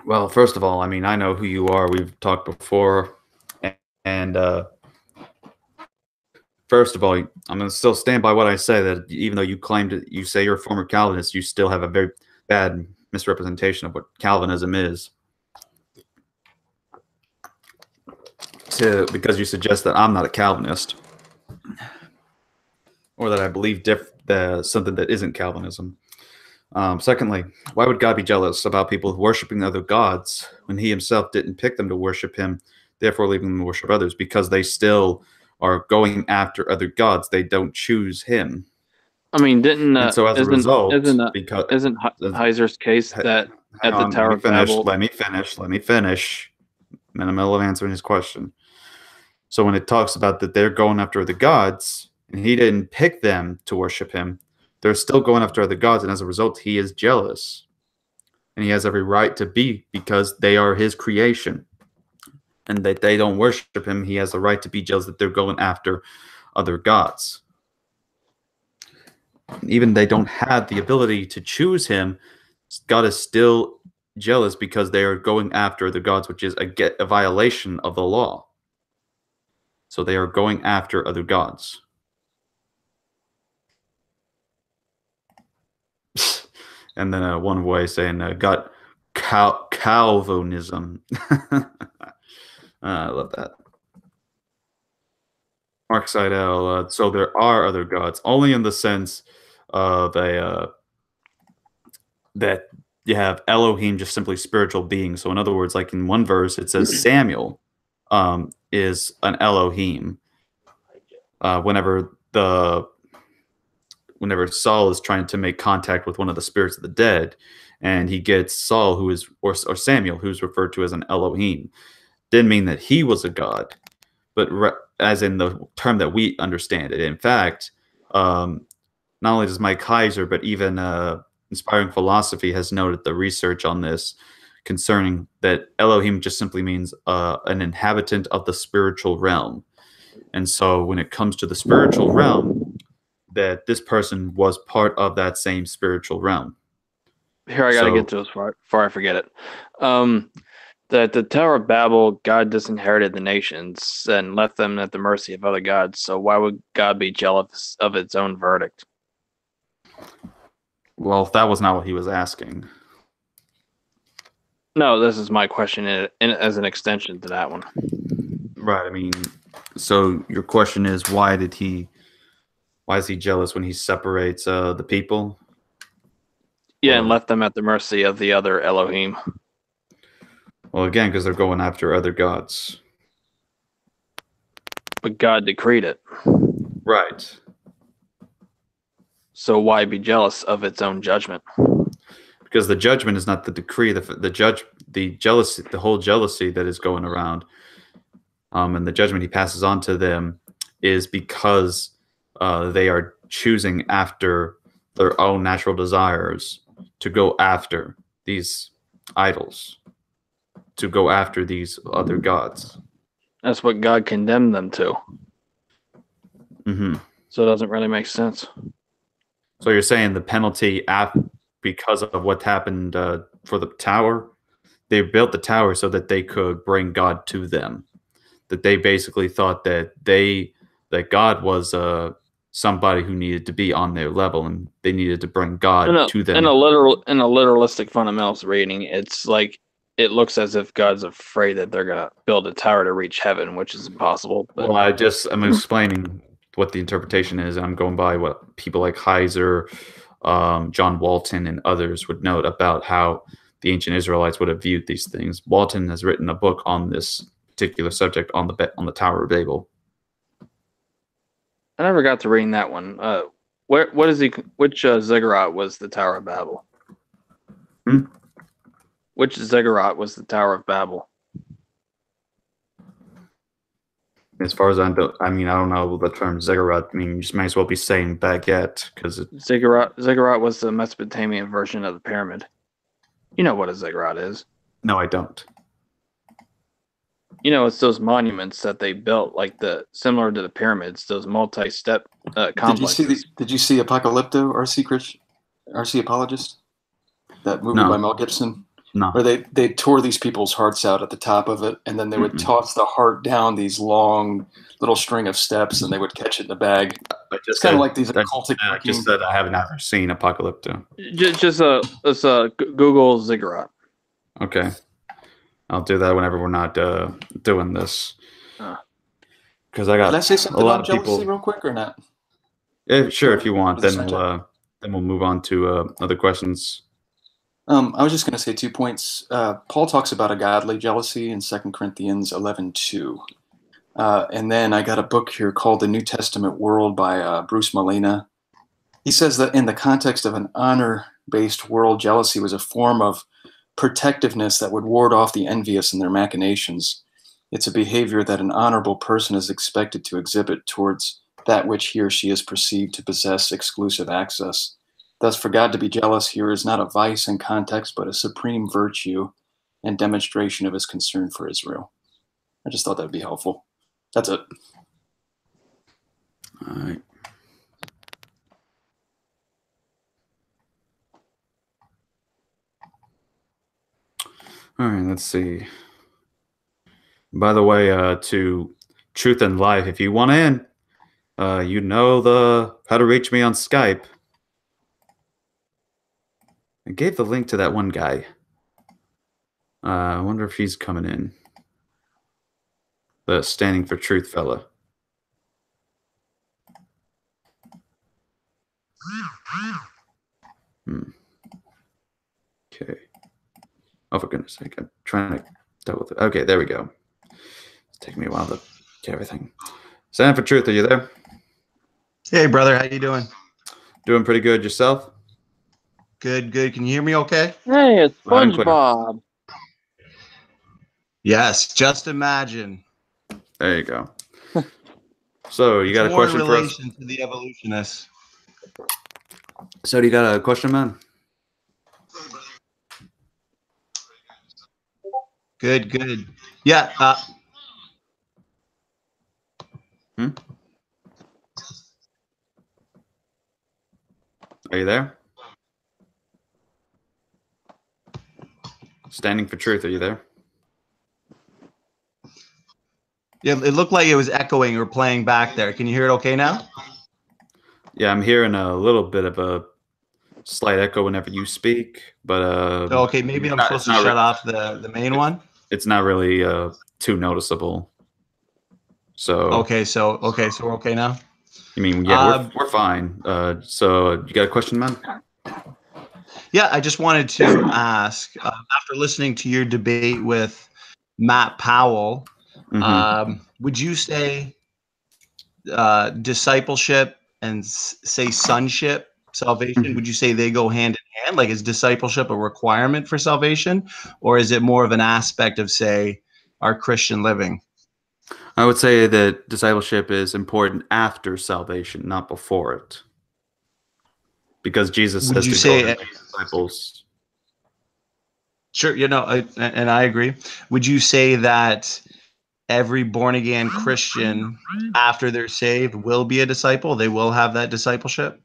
Well, first of all, I mean, I know who you are. We've talked before. And first of all, I'm going to still stand by what I say, that even though you say you're a former Calvinist, you still have a very bad misrepresentation of what Calvinism is. Because you suggest that I'm not a Calvinist, or that I believe something that isn't Calvinism. Secondly, why would God be jealous about people worshiping other gods when he himself didn't pick them to worship him, therefore leaving them to worship others? Because they still are going after other gods. They don't choose him. I mean, and so as a result, isn't Heiser's case that at the Tower of Babel? Let me finish. I'm in the middle of answering his question. So when it talks about that they're going after the gods, and he didn't pick them to worship him, they're still going after other gods, and as a result, he is jealous. And he has every right to be, because they are his creation. And that they don't worship him, he has the right to be jealous that they're going after other gods. Even they don't have the ability to choose him, God is still jealous because they are going after the gods, which is a violation of the law. So they are going after other gods. And then one way saying God Calvinism. I love that. Mark Seidel. So there are other gods, only in the sense of that you have Elohim, just simply spiritual beings. So in other words, like in one verse, it says Samuel is an Elohim. Whenever Saul is trying to make contact with one of the spirits of the dead, and he gets Saul, or Samuel, who's referred to as an Elohim, didn't mean that he was a god, but as in the term that we understand it. In fact, not only does Mike Heiser, but even Inspiring Philosophy has noted the research on this concerning that Elohim just simply means an inhabitant of the spiritual realm. And so when it comes to the spiritual realm, that this person was part of that same spiritual realm. Here, I got to get to this before I forget it. That the Tower of Babel, God disinherited the nations and left them at the mercy of other gods. So why would God be jealous of its own verdict? Well, that was not what he was asking. No, this is my question as an extension to that one. Right. I mean, so your question is why is he jealous when he separates the people? Yeah, and left them at the mercy of the other Elohim. Well, again, because they're going after other gods. But God decreed it. Right. So why be jealous of its own judgment? Because the judgment is not the decree. The jealousy, the whole jealousy that is going around, and the judgment he passes on to them is because they are choosing after their own natural desires to go after these idols, to go after these other gods. That's what God condemned them to. Mm-hmm. So it doesn't really make sense. So you're saying the penalty because of what happened for the tower, they built the tower so that they could bring God to them. That they basically thought that God was somebody who needed to be on their level, and they needed to bring God to them. In a literalistic fundamentals reading, it's like it looks as if God's afraid that they're gonna build a tower to reach heaven, which is impossible. But... Well, I'm explaining what the interpretation is. I'm going by what people like Heiser, John Walton, and others would note about how the ancient Israelites would have viewed these things. Walton has written a book on this particular subject on the Tower of Babel. I never got to reading that one. Which ziggurat was the Tower of Babel? Which ziggurat was the Tower of Babel? As far as I don't know the term ziggurat. I mean, you just might as well be saying baguette because ziggurat was the Mesopotamian version of the pyramid. You know what a ziggurat is? No, I don't. You know, it's those monuments that they built, like similar to the pyramids, those multi-step complexes. Did you see Apocalypto, RC Apologist? That movie by Mel Gibson? No. Where they tore these people's hearts out at the top of it, and then they would toss the heart down these long little string of steps, and they would catch it in the bag. It's kind of like these occultic. I just said I have never seen Apocalypto. Just Google ziggurat. Okay. I'll do that whenever we're not doing this. Because I got Can I say something a lot about of people. Jealousy real quick or not? Yeah, sure, if you want. Then we'll move on to other questions. I was just going to say 2 points. Paul talks about a godly jealousy in 2 Corinthians 11:2. And then I got a book here called The New Testament World by Bruce Malina. He says that in the context of an honor-based world, jealousy was a form of protectiveness that would ward off the envious and their machinations. It's a behavior that an honorable person is expected to exhibit towards that which he or she is perceived to possess exclusive access. Thus, for God to be jealous here is not a vice in context, but a supreme virtue and demonstration of his concern for Israel. I just thought that would be helpful. That's it. All right. All right, let's see. By the way, to Truth and Life, if you want in, you know how to reach me on Skype. I gave the link to that one guy. I wonder if he's coming in. The Standing for Truth fella. Okay. Oh, for goodness sake. I'm trying to deal with it. Okay, there we go. It's taking me a while to get everything. Standing for Truth, are you there? Hey, brother. How you doing? Doing pretty good. Yourself? Good, good. Can you hear me okay? Hey, it's SpongeBob. Yes, just imagine. There you go. So, you got a question for us? To the evolutionists. So, do you got a question, man? Good, good. Yeah. Are you there? Standing for truth. Are you there? Yeah, it looked like it was echoing or playing back there. Can you hear it okay now? Yeah, I'm hearing a little bit of a slight echo whenever you speak, but Okay, maybe I'm supposed to shut off the main one. It's not really too noticeable. So okay, so we're okay now. I mean, yeah, we're fine. So you got a question, man? Yeah, I just wanted to ask, after listening to your debate with Matt Powell, would you say discipleship and say sonship, salvation, would you say they go hand in hand? Like, is discipleship a requirement for salvation, or is it more of an aspect of, say, our Christian living? I would say that discipleship is important after salvation, not before it. Because Jesus says to go and make disciples. Sure, and I agree. Would you say that every born-again Christian, after they're saved, will be a disciple? They will have that discipleship?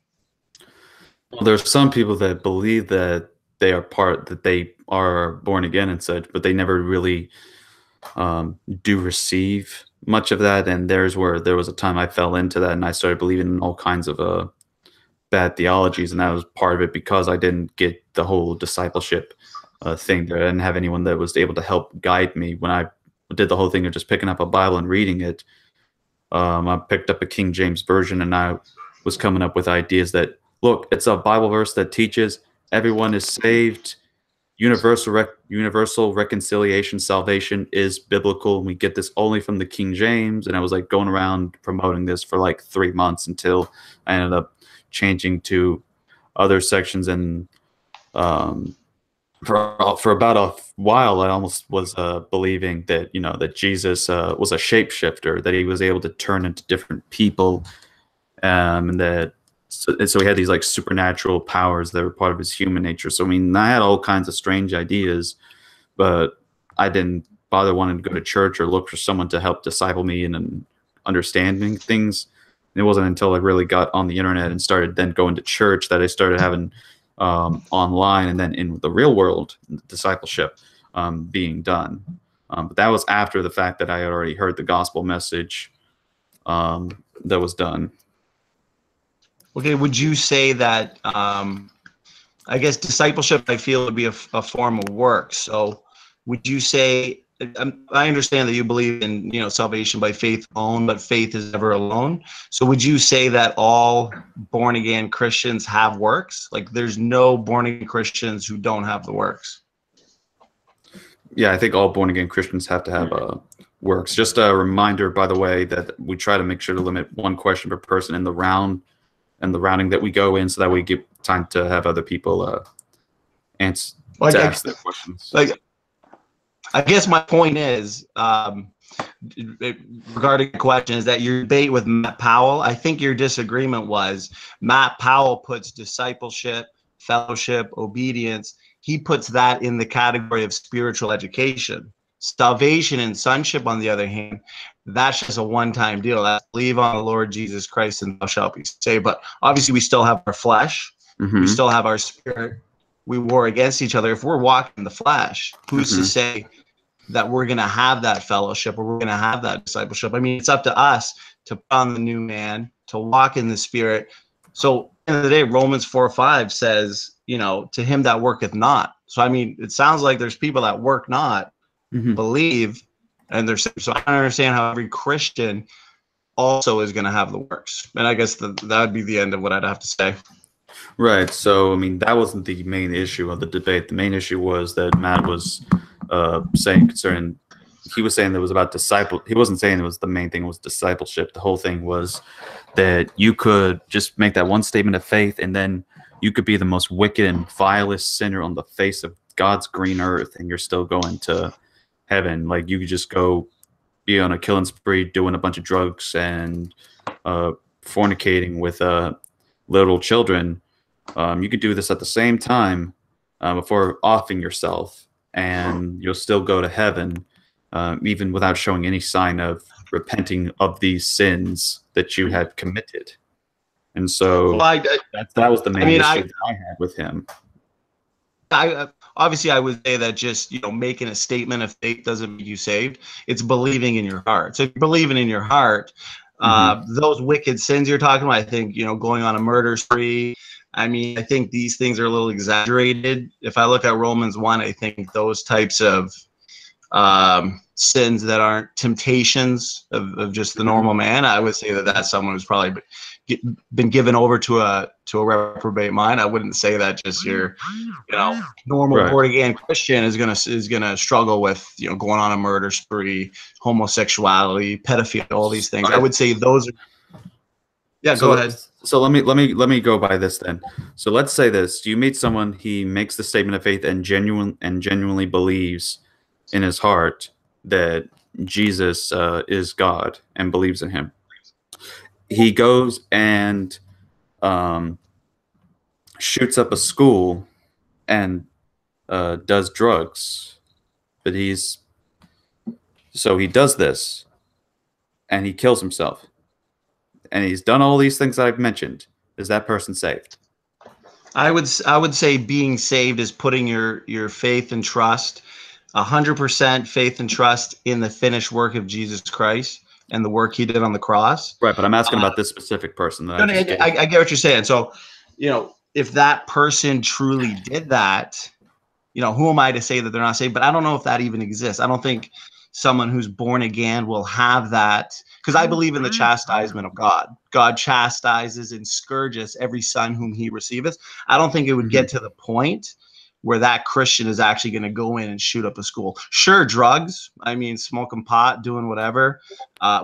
Well, there's some people that believe that they are born again and such, but they never really do receive much of that. And there's where there was a time I fell into that, and I started believing in all kinds of bad theologies, and that was part of it because I didn't get the whole discipleship thing there. I didn't have anyone that was able to help guide me when I did the whole thing of just picking up a Bible and reading it. I picked up a King James version, and I was coming up with ideas that, look, it's a Bible verse that teaches everyone is saved. Universal reconciliation, salvation is biblical, and we get this only from the King James. And I was like going around promoting this for like 3 months until I ended up changing to other sections. And for about a while, I almost was believing that that Jesus was a shapeshifter, that he was able to turn into different people, and that so he had these like supernatural powers that were part of his human nature. So I mean, I had all kinds of strange ideas, but I didn't bother wanting to go to church or look for someone to help disciple me in understanding things. It wasn't until I really got on the internet and started then going to church that I started having online, and then in the real world, discipleship being done. But that was after the fact that I had already heard the gospel message that was done. Okay, would you say that, I guess discipleship, I feel, would be a form of work. So would you say, I understand that you believe in, salvation by faith alone, but faith is never alone. So would you say that all born-again Christians have works? Like, there's no born-again Christians who don't have the works? Yeah, I think all born-again Christians have to have works. Just a reminder, by the way, that we try to make sure to limit one question per person in the round and the rounding that we go in, so that we give time to have other people ask their questions. I guess my point is, regarding the question, is that your debate with Matt Powell, I think your disagreement was Matt Powell puts discipleship, fellowship, obedience, he puts that in the category of spiritual education. Salvation and sonship, on the other hand, that's just a one-time deal. That's believe on the Lord Jesus Christ and thou shalt be saved. But obviously we still have our flesh. We still have our spirit. We war against each other. If we're walking in the flesh, who's to say that we're going to have that fellowship or we're going to have that discipleship? I mean, it's up to us to put on the new man, to walk in the spirit. So at the end of the day, Romans 4:5 says, to him that worketh not. So, I mean, it sounds like there's people that work not, believe, and they're, so I don't understand how every Christian also is going to have the works. And I guess that would be the end of what I'd have to say. Right. So, I mean, that wasn't the main issue of the debate. The main issue was that Matt was saying concerning, he was saying that it was about he wasn't saying it was the main thing was discipleship. The whole thing was that you could just make that one statement of faith, and then you could be the most wicked and vilest sinner on the face of God's green earth, and you're still going to heaven. Like, you could just go be on a killing spree, doing a bunch of drugs and fornicating with little children. You could do this at the same time before offing yourself, and you'll still go to heaven, even without showing any sign of repenting of these sins that you had committed. And so that was the main issue that I had with him. obviously I would say that just, making a statement of faith doesn't make you saved. It's believing in your heart. So if you're believing in your heart, those wicked sins you're talking about, I think, going on a murder spree, I mean, I think these things are a little exaggerated. If I look at Romans 1, I think those types of sins that aren't temptations of just the normal man, I would say that that's someone who's probably been given over to a reprobate mind. I wouldn't say that just your normal born again Christian is gonna struggle with going on a murder spree, homosexuality, pedophilia, all these things. I would say those are. Yeah, go ahead. So let me go by this then. So let's say this: you meet someone, he makes the statement of faith and genuinely believes in his heart that Jesus is God and believes in him. He goes and shoots up a school and does drugs, but he does this and he kills himself. And he's done all these things that I've mentioned. Is that person saved? I would say being saved is putting your faith and trust, 100% faith and trust in the finished work of Jesus Christ and the work he did on the cross. Right, but I'm asking about this specific person. I get what you're saying. So, if that person truly did that, who am I to say that they're not saved? But I don't know if that even exists. I don't think someone who's born again will have that, because I believe in the chastisement of God. God chastises and scourges every son whom he receiveth. I don't think it would get to the point where that Christian is actually going to go in and shoot up a school. Sure, drugs, I mean, smoking pot, doing whatever.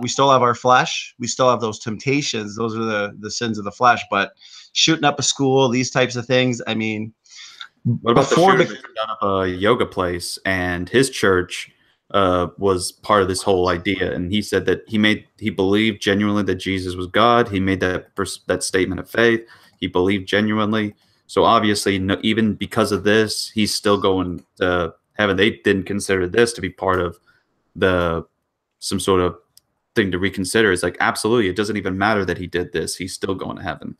We still have our flesh. We still have those temptations. Those are the sins of the flesh. But shooting up a school, these types of things, I mean. What about the shooter that done up a yoga place, and his church was part of this whole idea, and he said that he believed genuinely that Jesus was God. He made that statement of faith. He believed genuinely. So obviously, even because of this, he's still going to heaven. They didn't consider this to be part of some sort of thing to reconsider. It's like, absolutely, it doesn't even matter that he did this. He's still going to heaven.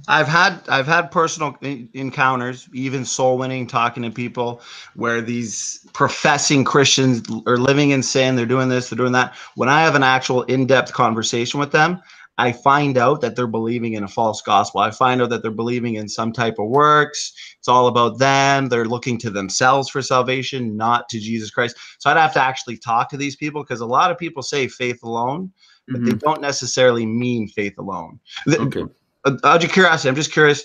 I've had personal encounters, even soul winning, talking to people where these professing Christians are living in sin. They're doing this, they're doing that. When I have an actual in-depth conversation with them, I find out that they're believing in a false gospel. I find out that they're believing in some type of works. It's all about them. They're looking to themselves for salvation, not to Jesus Christ. So I'd have to actually talk to these people, because a lot of people say faith alone, but they don't necessarily mean faith alone. Okay. Out of curiosity, I'm just curious,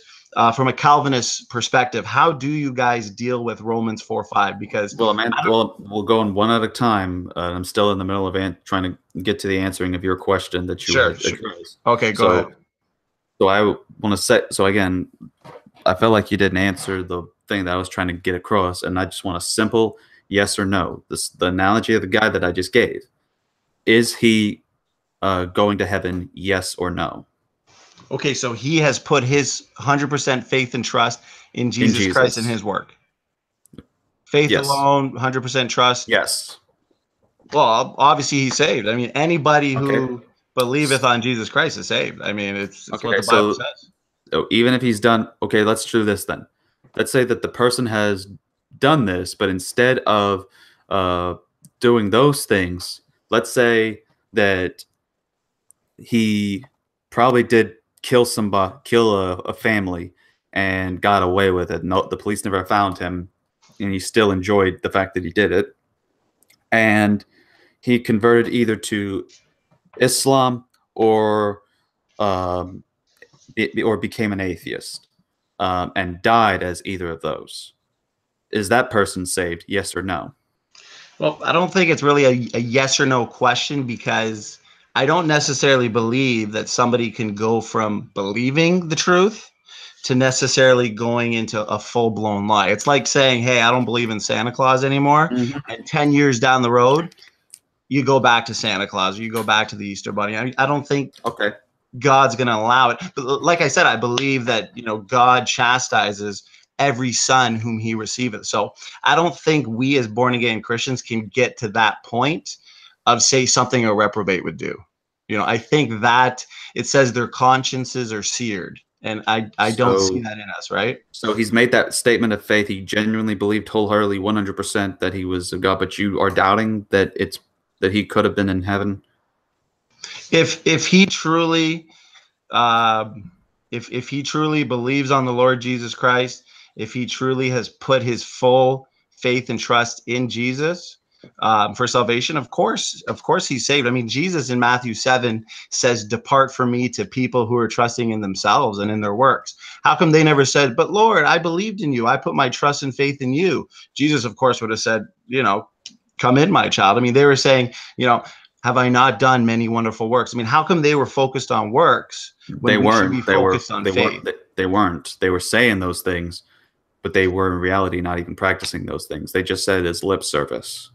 from a Calvinist perspective, how do you guys deal with Romans 4:5? Because we'll go in one at a time. I'm still in the middle of trying to get to the answering of your question that you addressed. Okay, go ahead. So I want to say, so again, I felt like you didn't answer the thing that I was trying to get across, and I just want a simple yes or no. The analogy of the guy that I just gave. Is he going to heaven, yes or no? Okay, so he has put his 100% faith and trust in Jesus Christ and his work. Faith alone, 100% trust. Yes. Well, obviously he's saved. I mean, anybody who believeth on Jesus Christ is saved. I mean, it's what the Bible says. So even if he's done, okay, let's do this then. Let's say that the person has done this, but instead of doing those things, let's say that he probably did kill a family and got away with it. No, the police never found him, and he still enjoyed the fact that he did it. And he converted either to Islam or became an atheist and died as either of those. Is that person saved? Yes or no? Well, I don't think it's really a yes or no question, because I don't necessarily believe that somebody can go from believing the truth to necessarily going into a full-blown lie. It's like saying, hey, I don't believe in Santa Claus anymore. And 10 years down the road, you go back to Santa Claus, or you go back to the Easter Bunny. I don't think God's going to allow it. But like I said, I believe that, God chastises every son whom he receiveth. So I don't think we as born-again Christians can get to that point of say something a reprobate would do. I think that it says their consciences are seared. And I don't see that in us, right? So he's made that statement of faith. He genuinely believed wholeheartedly, 100% that he was of God, but you are doubting that he could have been in heaven. If he truly if he truly believes on the Lord Jesus Christ, if he truly has put his full faith and trust in Jesus for salvation, of course he's saved. I mean, Jesus in Matthew 7 says, "Depart from me to people who are trusting in themselves and in their works." How come they never said, "But Lord, I believed in you. I put my trust and faith in you"? Jesus, of course, would have said, "Come in, my child." I mean, they were saying, "Have I not done many wonderful works?" I mean, how come they were focused on works when we should be focused on faith? They weren't. They were saying those things, but they were in reality not even practicing those things. They just said it as lip service.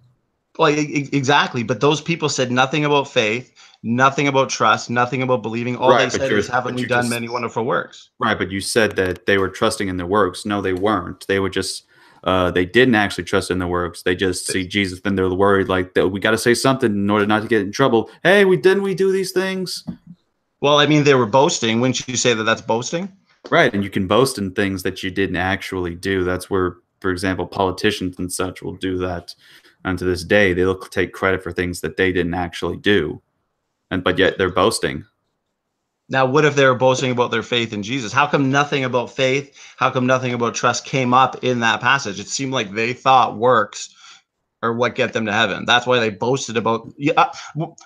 Well, exactly. But those people said nothing about faith, nothing about trust, nothing about believing. All they said is, "Haven't we done many wonderful works?" Right, but you said that they were trusting in their works. No, they weren't. They were just they didn't actually trust in their works. They just see Jesus, then they're worried like we got to say something in order not to get in trouble. Hey, we do these things? Well, I mean, they were boasting. Wouldn't you say that that's boasting? Right, and you can boast in things that you didn't actually do. That's where, for example, politicians and such will do that. And to this day, they'll take credit for things that they didn't actually do, but yet they're boasting. Now, what if they were boasting about their faith in Jesus? How come nothing about faith, how come nothing about trust came up in that passage? It seemed like they thought works are what get them to heaven. That's why they boasted about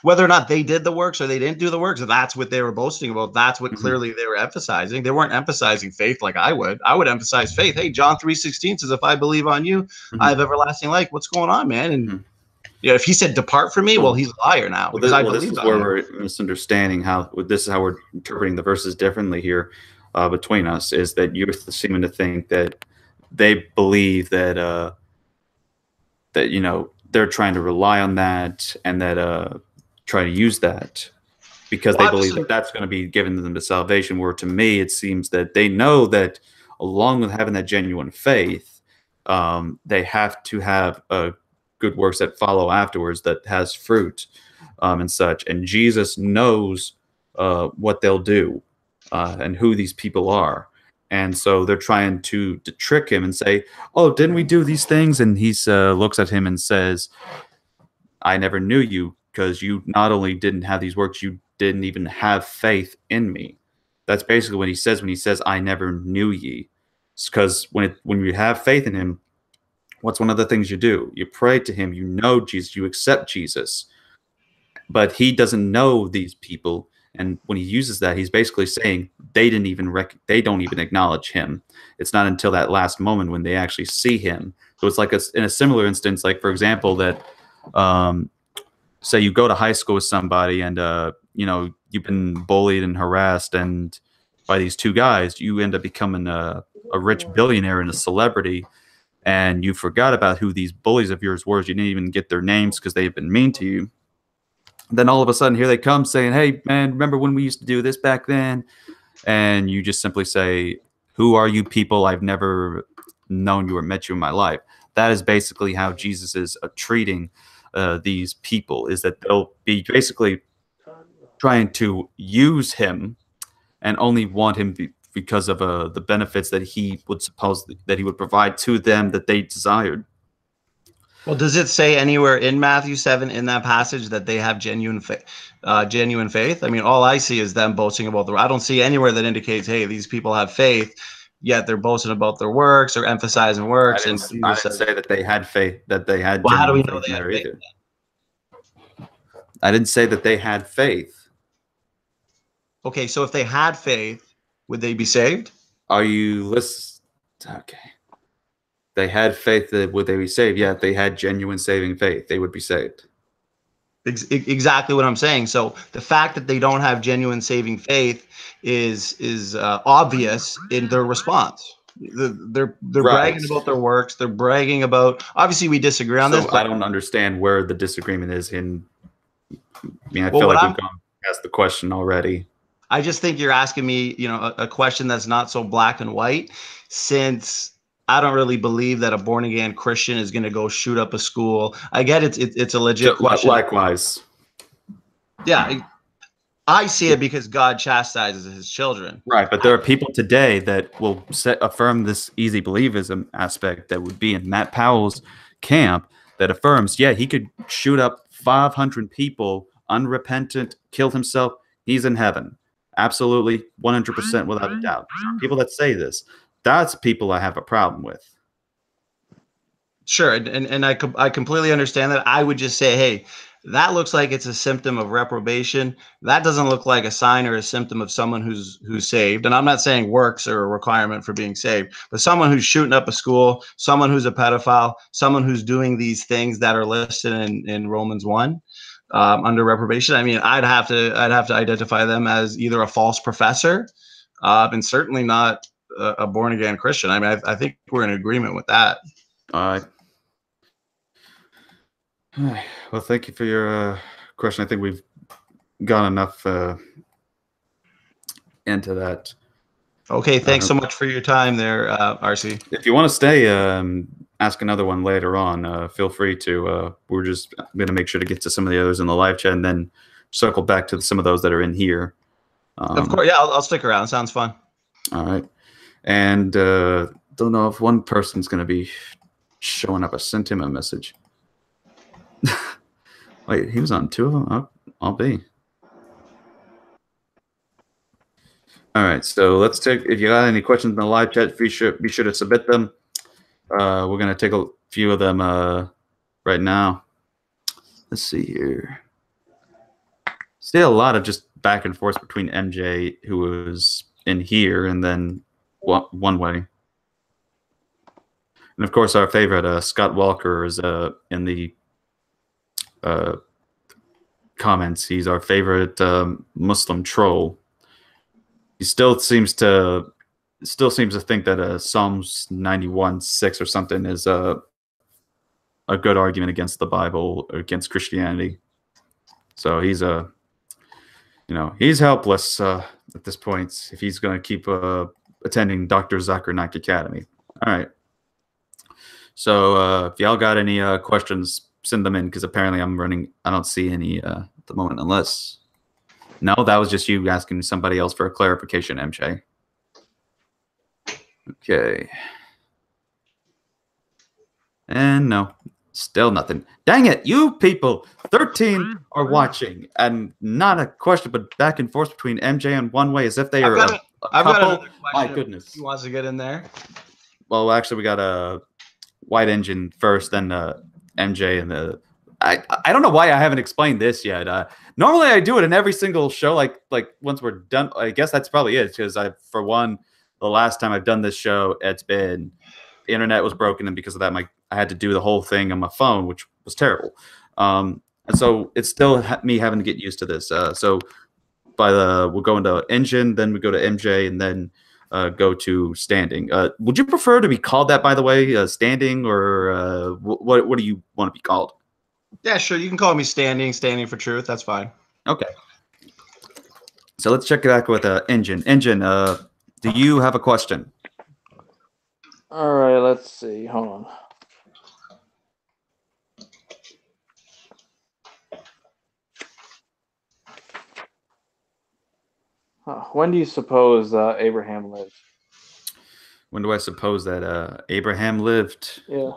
whether or not they did the works or they didn't do the works. That's what they were boasting about. That's what clearly they were emphasizing. They weren't emphasizing faith like I would. I would emphasize faith. Hey, John 3:16 says, "If I believe on you, I have everlasting life." What's going on, man? And if he said, "Depart from me," well, he's a liar now. This is where we're misunderstanding this is how we're interpreting the verses differently here between us, is that you're seeming to think that they believe that they're trying to rely on that and that try to use that because they believe that that's going to be giving them the salvation, where to me it seems that they know that along with having that genuine faith, they have to have good works that follow afterwards that has fruit and such. And Jesus knows what they'll do and who these people are. And so they're trying to trick him and say, "Oh, didn't we do these things?" And he looks at him and says, "I never knew you, because you not only didn't have these works, you didn't even have faith in me." That's basically what he says when he says, "I never knew ye." Because when you have faith in him, what's one of the things you do? You pray to him, you know Jesus, you accept Jesus. But he doesn't know these people. And when he uses that, he's basically saying they don't even acknowledge him. It's not until that last moment when they actually see him. So it's like in a similar instance, like, for example, that say you go to high school with somebody and you've been bullied and harassed and by these two guys, you end up becoming a rich billionaire and a celebrity, and you forgot about who these bullies of yours were. You didn't even get their names because they've been mean to you. Then all of a sudden, here they come saying, "Hey, man, remember when we used to do this back then?" And you just simply say, "Who are you people? I've never known you or met you in my life." That is basically how Jesus is treating these people, is that they'll be basically trying to use him and only want him because of the benefits that he would provide to them that they desired. Well, does it say anywhere in Matthew 7 in that passage that they have genuine faith? I mean, all I see is them boasting about I don't see anywhere that indicates, hey, these people have faith, yet they're boasting about their works or emphasizing works. I didn't say that they had faith, that they had. Well, how do we know they had faith? I didn't say that they had faith. Okay, so if they had faith, would they be saved? Are you listening? Okay. They had faith, that would they be saved? Yeah, if they had genuine saving faith, they would be saved. Exactly what I'm saying. So the fact that they don't have genuine saving faith is obvious in their response. They're bragging about their works. They're bragging about. Obviously, we disagree on this. I don't understand where the disagreement is in. I mean, I feel like we've gone past the question already. I just think you're asking me, a question that's not so black and white, since I don't really believe that a born-again Christian is going to go shoot up a school. I get it's a legit question. Likewise. Yeah. I see it because God chastises his children. Right, but there are people today that will affirm this easy believism aspect that would be in Matt Powell's camp that affirms, yeah, he could shoot up 500 people, unrepentant, kill himself. He's in heaven. Absolutely, 100% without a doubt. People that say this, that's people I have a problem with. Sure, and I completely understand that. I would just say, hey, that looks like it's a symptom of reprobation. That doesn't look like a sign or a symptom of someone who's saved. And I'm not saying works are a requirement for being saved, but someone who's shooting up a school, someone who's a pedophile, someone who's doing these things that are listed in Romans 1 under reprobation. I mean, I'd have to identify them as either a false professor, and certainly not a born again Christian. I mean, I think we're in agreement with that. Well, thank you for your question. I think we've got enough into that. Okay, thanks so much for your time there, RC. If you want to stay, ask another one later on. Feel free to. We're just going to make sure to get to some of the others in the live chat and then circle back to some of those that are in here. Of course, yeah, I'll stick around. Sounds fun. All right. And don't know if one person's going to be showing up. I sent him a message. Wait, he was on two of them? I'll be. All right, so let's take, if you got any questions in the live chat, be sure to submit them. We're going to take a few of them right now. Let's see here. Still a lot of just back and forth between MJ, who was in here, and then one way. And of course, our favorite, Scott Walker, is in the comments. He's our favorite Muslim troll. He still seems to think that Psalms 91:6 or something is a good argument against the Bible or against Christianity. So he's he's helpless at this point if he's going to keep attending Dr. Zakir Naik Academy. All right. So if y'all got any questions, send them in, because apparently I'm running. I don't see any at the moment, unless. No, that was just you asking somebody else for a clarification, MJ. Okay. And no, still nothing. Dang it, you people, 13 are watching, and not a question, but back and forth between MJ and One Way as if they are a I've couple. got another question. My goodness. Who wants to get in there? Well, actually, we got a White Engine first, then MJ, and I don't know why I haven't explained this yet. Normally, I do it in every single show. Like once we're done, I guess that's probably it. Because for one, the last time I've done this show, it's been the internet was broken, and because of that, I had to do the whole thing on my phone, which was terrible. And so it's still me having to get used to this. So we'll go into Engine, then we go to MJ, and then go to Standing. Would you prefer to be called that, by the way, Standing, or what do you want to be called? Yeah, sure. You can call me Standing for truth. That's fine. Okay. So let's check it out with Engine. Engine, do you have a question? All right, let's see. Hold on. When do you suppose Abraham lived? When do I suppose that Abraham lived? Yeah.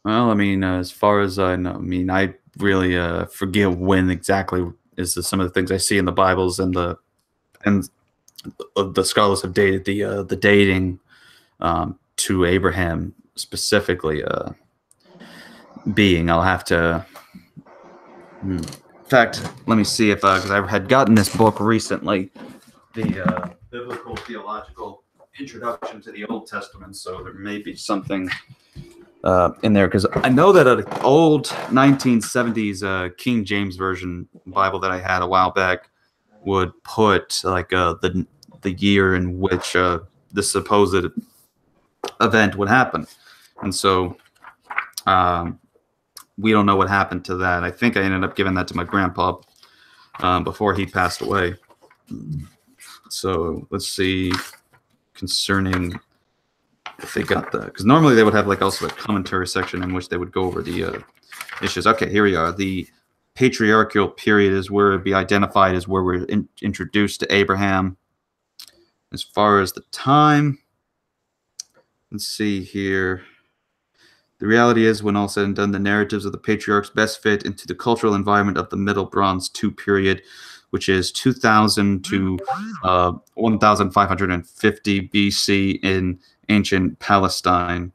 Well, I mean, as far as I know, I mean, I really forget when exactly is some of the things I see in the Bibles, and the scholars have dated the dating to Abraham specifically being. I'll have to. In fact, let me see if because I had gotten this book recently, the Biblical Theological Introduction to the Old Testament. So there may be something in there, because I know that an old 1970s King James Version Bible that I had a while back would put like the year in which this supposed event would happen, and so we don't know what happened to that. I think I ended up giving that to my grandpa before he passed away. So let's see concerning if they got that, because normally they would have like also a commentary section in which they would go over the issues. Okay, here we are. The patriarchal period is where it'd be identified as where we're introduced to Abraham. As far as the time, let's see here. The reality is, when all said and done, the narratives of the patriarchs best fit into the cultural environment of the Middle Bronze II period, which is 2000 to 1550 BC in ancient Palestine.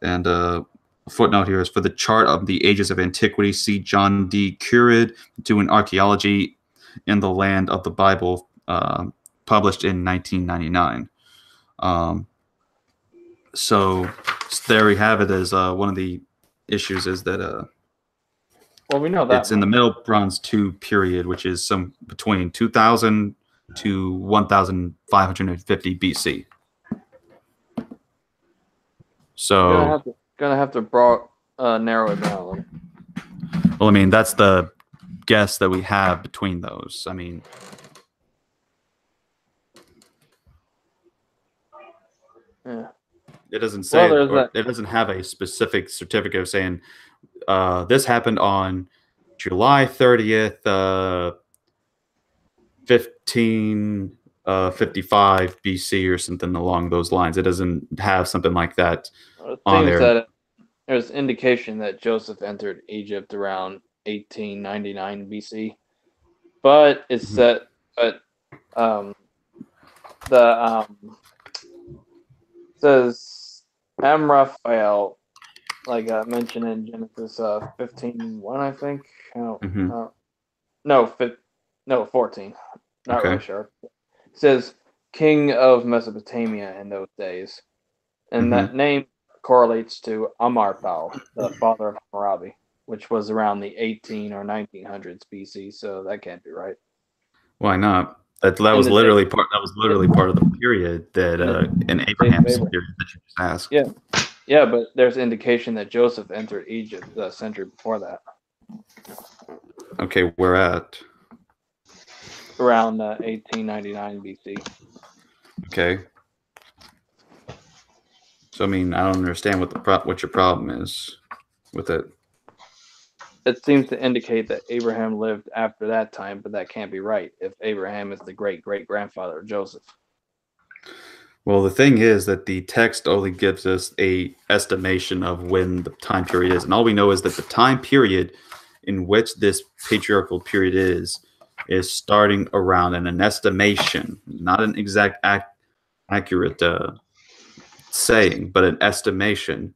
And a footnote here is, for the chart of the ages of antiquity, see John D. Currid doing archaeology in the land of the Bible, published in 1999. So there we have it. As one of the issues is that well, we know that it's in the Middle Bronze II period, which is some between 2000 to 1550 BC. So gonna have to narrow it down a little. Well, I mean, that's the guess that we have between those. I mean, yeah. It doesn't say, well, it doesn't have a specific certificate of saying this happened on July 30th, 1555 BC or something along those lines. It doesn't have something like that on there. That there's indication that Joseph entered Egypt around 1899 BC, but it's that, says Amraphel, like I mentioned in Genesis 15:1, I think. No, 14. Not really sure. It says king of Mesopotamia in those days, and that name correlates to Amarphel, the father of Hammurabi, which was around the 18 or 1900s BC. So that can't be right. Why not? That was literally part. That was literally part of the period that in Abraham's period that you just asked. Yeah, but there's indication that Joseph entered Egypt a century before that. Okay, where at? Around 1899 BC. Okay. So I mean, I don't understand what your problem is with it. It seems to indicate that Abraham lived after that time, but that can't be right if Abraham is the great-great-grandfather of Joseph. Well, the thing is that the text only gives us a estimation of when the time period is, and all we know is that the time period in which this patriarchal period is starting around, and an estimation, not an exact accurate saying, but an estimation,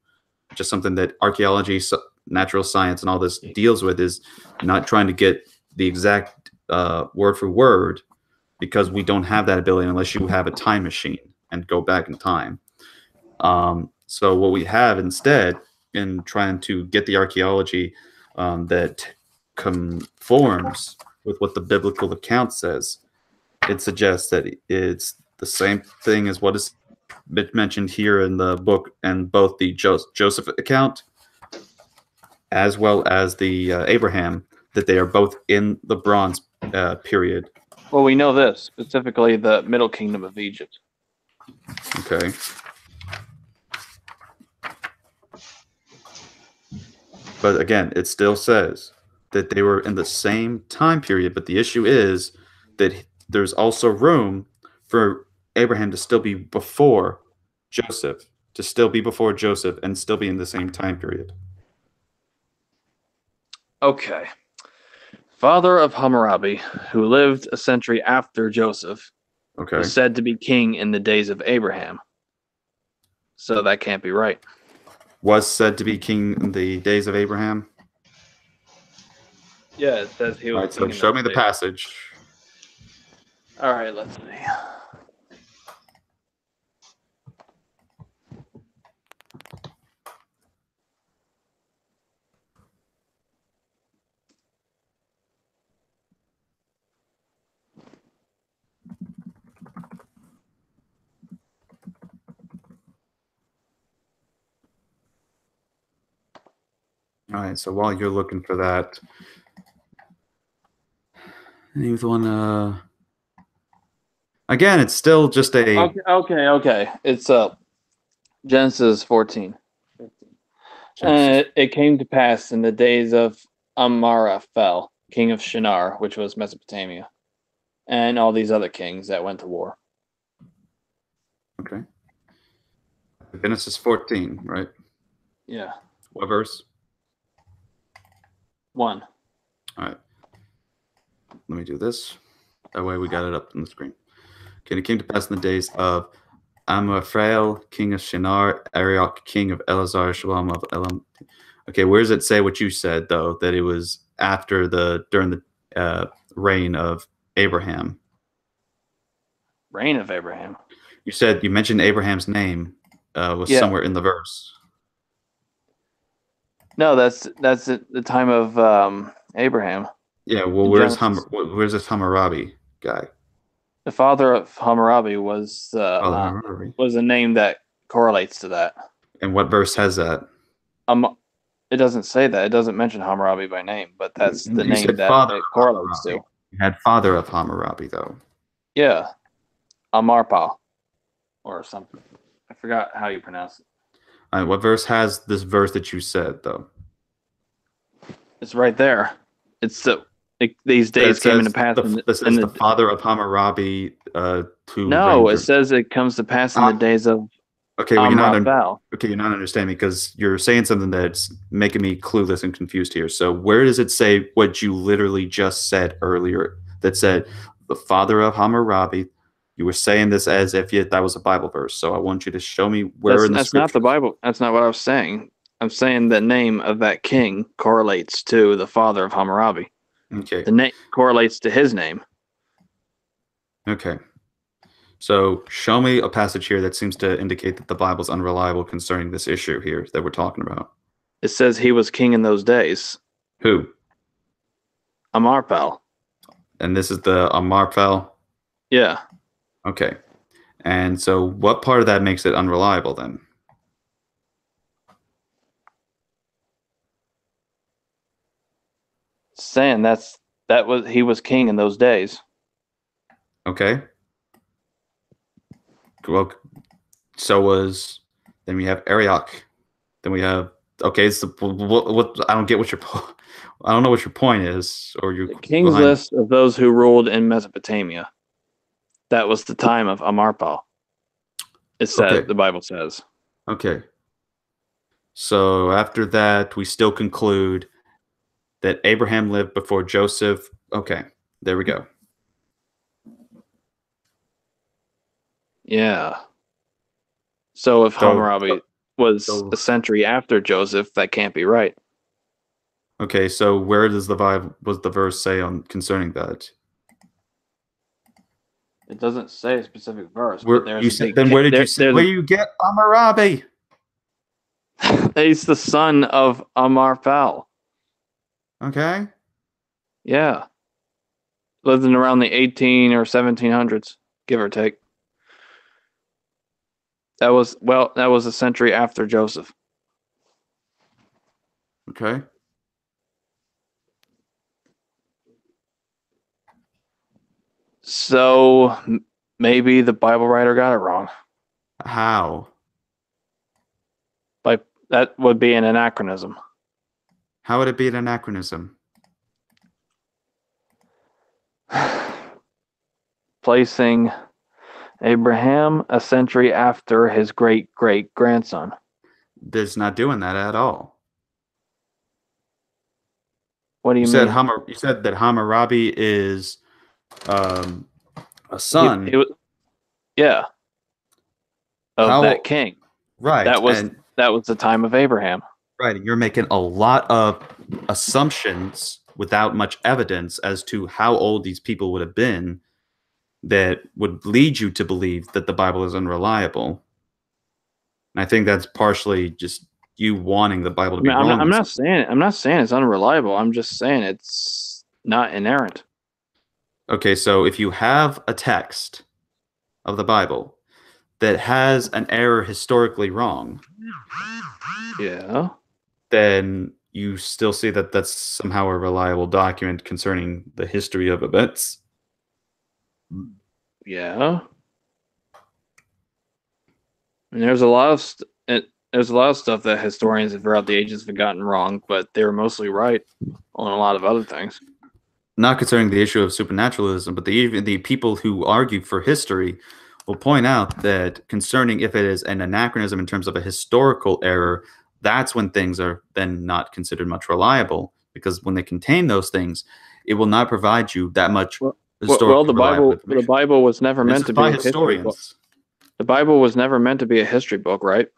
just something that archaeology, natural science, and all this deals with, is not trying to get the exact word for word, because we don't have that ability unless you have a time machine and go back in time. So what we have instead, in trying to get the archaeology that conforms with what the biblical account says, it suggests that it's the same thing as what is mentioned here in the book, and both the Joseph account as well as the Abraham, that they are both in the Bronze period. Well, we know this, specifically the Middle Kingdom of Egypt. Okay. But again, it still says that they were in the same time period, but the issue is that there's also room for Abraham to still be before Joseph, and still be in the same time period. Okay. Father of Hammurabi, who lived a century after Joseph, was said to be king in the days of Abraham. So that can't be right. Was said to be king in the days of Abraham? Yeah, it says he was. All right, so show me the passage. All right, let's see. All right, so while you're looking for that, again, it's still just a... Okay. It's Genesis 14. It came to pass in the days of Amaraphel, king of Shinar, which was Mesopotamia, and all these other kings that went to war. Okay. Genesis 14, right? Yeah. What verse? 1. All right. Let me do this. That way we got it up on the screen. Okay, it came to pass in the days of Amraphel, king of Shinar, Arioch, king of Elazar, Shalom of Elam. Okay, where does it say what you said, though, that it was during the reign of Abraham? Reign of Abraham. You mentioned Abraham's name was somewhere in the verse. No, that's at the time of Abraham. Yeah, well, where's this Hammurabi guy? The father of Hammurabi was was a name that correlates to that. And what verse has that? It doesn't say that. It doesn't mention Hammurabi by name, but that's the name that it correlates to. You had father of Hammurabi, though. Yeah, Amarpa, or something. I forgot how you pronounce it. All right, what verse has this verse that you said, though? It's right there. It's these days came into pass. The father of Hammurabi it says it comes to pass in the days of you're not understanding because you're saying something that's making me clueless and confused here. So where does it say what you literally just said earlier that said the father of Hammurabi? You were saying this as if that was a Bible verse. So I want you to show me where in the That's not the Bible. That's not what I was saying. I'm saying the name of that king correlates to the father of Hammurabi. Okay. The name correlates to his name. Okay. So show me a passage here that seems to indicate that the Bible's unreliable concerning this issue here that we're talking about. It says he was king in those days. Who? Amarpal. And this is the Amarpal? Yeah. Okay. And so what part of that makes it unreliable then? Saying he was king in those days. Okay. Well, then we have Arioch. Then we have so what I don't get I don't know what your point is, or your king's list of those who ruled in Mesopotamia. That was the time of Amarpal. It said the Bible says. Okay. So after that, we still conclude that Abraham lived before Joseph. Okay, there we go. Yeah. So if Hammurabi was a century after Joseph, that can't be right. Okay, so where does the verse say concerning that? It doesn't say a specific verse. Where did you say? Where you get Hammurabi? He's the son of Amarpal. Okay. Yeah. Lived in around the 18 or 1700s, give or take. That was a century after Joseph. Okay. So maybe the Bible writer got it wrong. How? That would be an anachronism. How would it be an anachronism? Placing Abraham a century after his great-great-grandson. It's not doing that at all. What do you mean? You said that Hammurabi is a son. Of that king. Right. That was the time of Abraham. Right. And you're making a lot of assumptions without much evidence as to how old these people would have been that would lead you to believe that the Bible is unreliable. And I think that's partially just you wanting the Bible to be wrong. I'm not saying it's unreliable. I'm just saying it's not inerrant. Okay, so if you have a text of the Bible that has an error historically wrong, yeah, then you still see that that's somehow a reliable document concerning the history of events. Yeah. And there's a lot of stuff that historians throughout the ages have gotten wrong, but they were mostly right on a lot of other things. not concerning the issue of supernaturalism, but the people who argue for history will point out that concerning if it is an anachronism in terms of a historical error, that's when things are then not considered much reliable, because when they contain those things, it will not provide you that much historical reliable information. The Bible was never meant to be by a history book. historians. The Bible was never meant to be a history book, right?